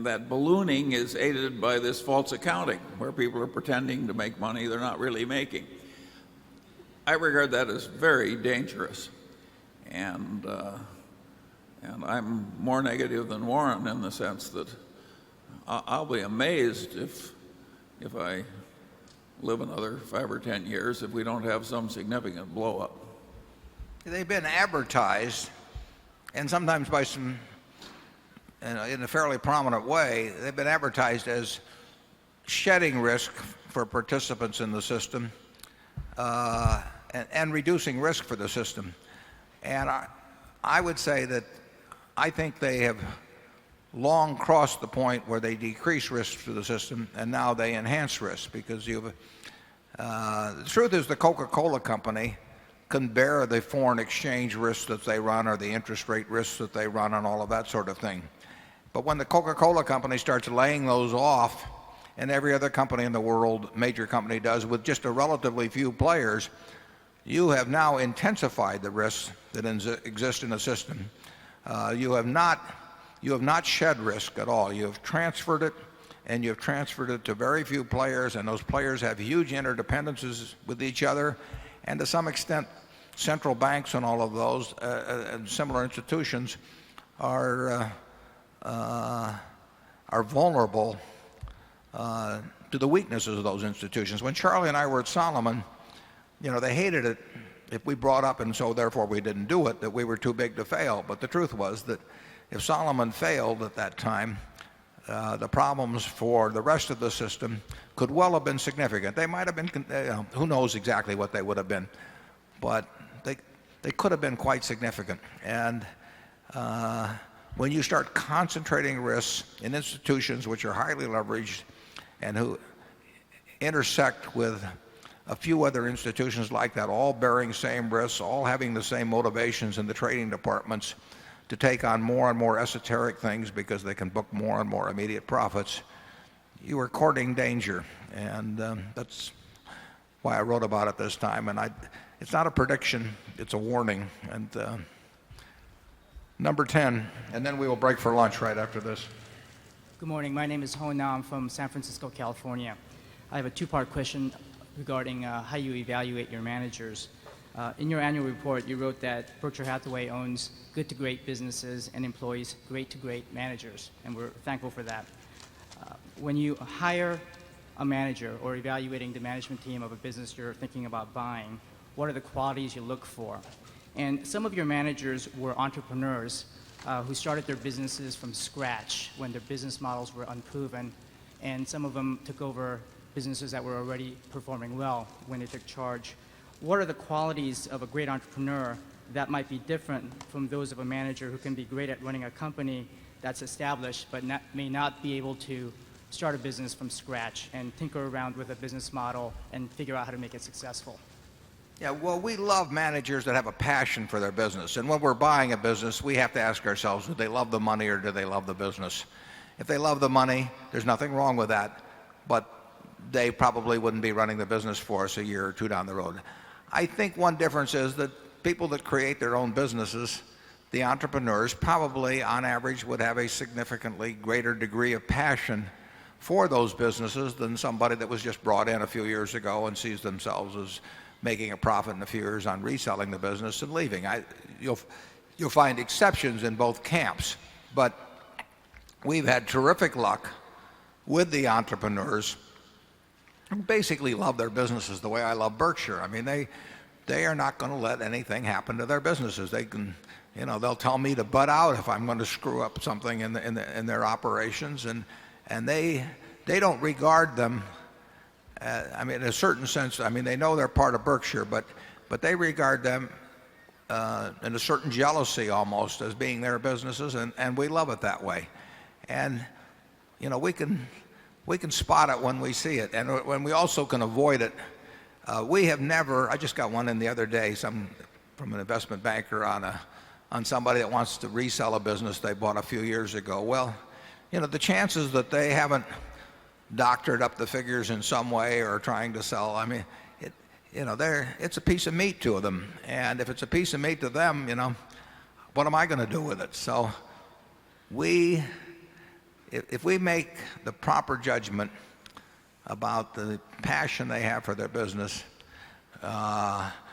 Speaker 6: that ballooning is aided by this false accounting, where people are pretending to make money they're not really making. I regard that as very dangerous. And I'm more negative than Warren in the sense that I'll be amazed if I live another 5 or 10 years if we don't have some significant blow up.
Speaker 1: They've been advertised, and sometimes by some, in a fairly prominent way, they've been advertised as shedding risk for participants in the system and reducing risk for the system. And I would say that I think they have long crossed the point where they decrease risk to the system, and now they enhance risk because the truth is the Coca-Cola company can bear the foreign exchange risks that they run or the interest rate risks that they run and all of that sort of thing. But when the Coca-Cola company starts laying those off, and every other company in the world, major company, does with just a relatively few players, you have now intensified the risks that exist in the system. You have not shed risk at all. You have transferred it, and you have transferred it to very few players, and those players have huge interdependencies with each other, and to some extent central banks and all of those and similar institutions are vulnerable to the weaknesses of those institutions. When Charlie and I were at Solomon, they hated it if we brought up, and so therefore we didn't do it, that we were too big to fail. But the truth was that if Solomon failed at that time, the problems for the rest of the system could well have been significant. They might have been, who knows exactly what they would have been, but they could have been quite significant. And when you start concentrating risks in institutions which are highly leveraged and who intersect with a few other institutions like that, all bearing same risks, all having the same motivations in the trading departments to take on more and more esoteric things because they can book more and more immediate profits, you are courting danger. And that's why I wrote about it this time. And it's not a prediction, it's a warning. And number 10, and then we will break for lunch right after this.
Speaker 5: Good morning. My name is Ho Nam from San Francisco, California. I have a two-part question regarding how you evaluate your managers. In your annual report, you wrote that Berkshire Hathaway owns good to great businesses and employs great to great managers, and we're thankful for that. When you hire a manager or evaluating the management team of a business you're thinking about buying, what are the qualities you look for? And some of your managers were entrepreneurs who started their businesses from scratch when their business models were unproven, and some of them took over businesses that were already performing well when they took charge. What are the qualities of a great entrepreneur that might be different from those of a manager who can be great at running a company that's established but may not be able to start a business from scratch and tinker around with a business model and figure out how to make it successful?
Speaker 1: Yeah, well, we love managers that have a passion for their business. And when we're buying a business, we have to ask ourselves, do they love the money or do they love the business? If they love the money, there's nothing wrong with that, but they probably wouldn't be running the business for us a year or two down the road. I think one difference is that people that create their own businesses, the entrepreneurs, probably on average would have a significantly greater degree of passion for those businesses than somebody that was just brought in a few years ago and sees themselves as making a profit in a few years on reselling the business and leaving. You'll find exceptions in both camps, but we've had terrific luck with the entrepreneurs who basically love their businesses the way I love Berkshire. I mean, they are not going to let anything happen to their businesses. They can, they'll tell me to butt out if I'm going to screw up something in their operations, and they don't regard them. I mean, in a certain sense, I mean, they know they're part of Berkshire, but they regard them in a certain jealousy almost as being their businesses, and we love it that way. And we can spot it when we see it, and when we also can avoid it. We have never. I just got one in the other day, from an investment banker on somebody that wants to resell a business they bought a few years ago. Well, the chances that they haven't doctored up the figures in some way or trying to sell, I mean, it's a piece of meat to them, and if it's a piece of meat to them, what am I going to do with it? So if we make the proper judgment about the passion they have for their business,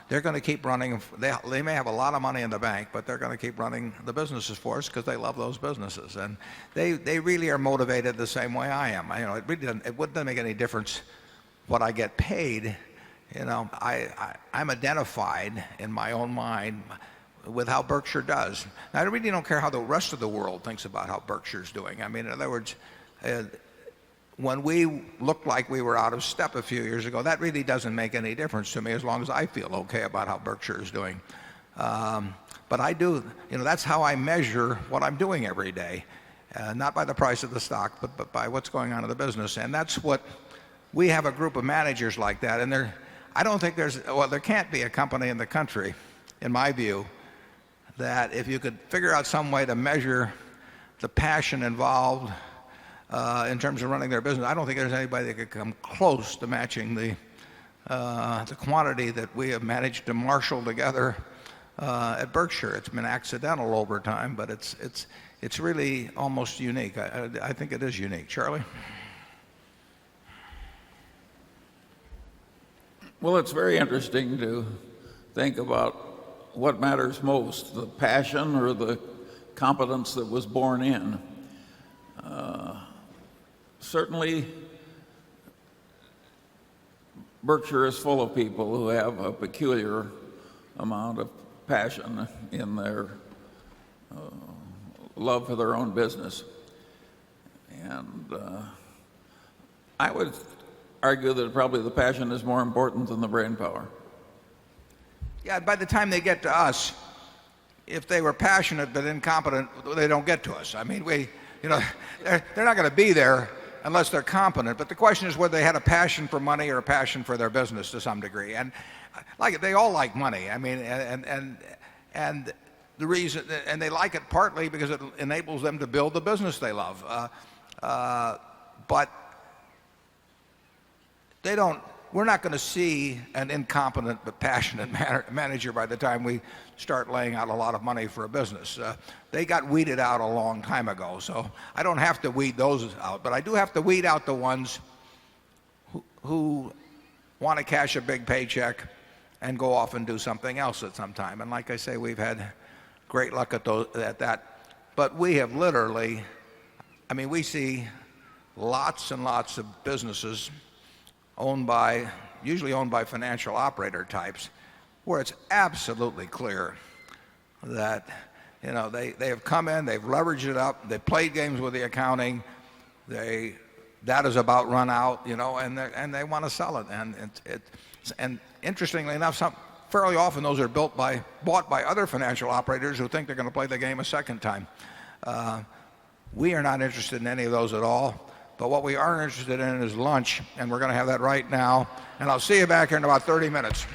Speaker 1: they're going to keep running. They may have a lot of money in the bank, but they're going to keep running the businesses for us because they love those businesses, and they really are motivated the same way I am. It wouldn't make any difference what I get paid. I'm identified in my own mind with how Berkshire does. Now, I really don't care how the rest of the world thinks about how Berkshire's doing. I mean, in other words, when we looked like we were out of step a few years ago, that really doesn't make any difference to me as long as I feel okay about how Berkshire is doing. But I do, that's how I measure what I'm doing every day. Not by the price of the stock, but by what's going on in the business. And that's what we have, a group of managers like that. And I don't think there can't be a company in the country, in my view, that if you could figure out some way to measure the passion involved in terms of running their business, I don't think there's anybody that could come close to matching the quantity that we have managed to marshal together at Berkshire. It's been accidental over time, but it's really almost unique. I think it is unique. Charlie?
Speaker 6: Well, it's very interesting to think about what matters most, the passion or the competence that was born in. Certainly, Berkshire is full of people who have a peculiar amount of passion in their love for their own business. And I would argue that probably the passion is more important than the brain power.
Speaker 1: Yeah, by the time they get to us, if they were passionate but incompetent, they don't get to us. I mean, they're not going to be there unless they're competent. But the question is whether they had a passion for money or a passion for their business to some degree. And they all like money. I mean, and the reason, and they like it partly because it enables them to build the business they love. But they don't. we're not going to see an incompetent but passionate manager by the time we start laying out a lot of money for a business. They got weeded out a long time ago, so I don't have to weed those out, but I do have to weed out the ones who want to cash a big paycheck and go off and do something else at some time. And like I say, we've had great luck at that. But we have literally, I mean, we see lots and lots of businesses usually owned by financial operator types, where it's absolutely clear that, you know, they have come in, they've leveraged it up, they've played games with the accounting, that is about run out, you know, and they want to sell it. And interestingly enough, fairly often those are bought by other financial operators who think they're going to play the game a second time. We are not interested in any of those at all. But what we are interested in is lunch, and we're going to have that right now. And I'll see you back here in about 30 minutes.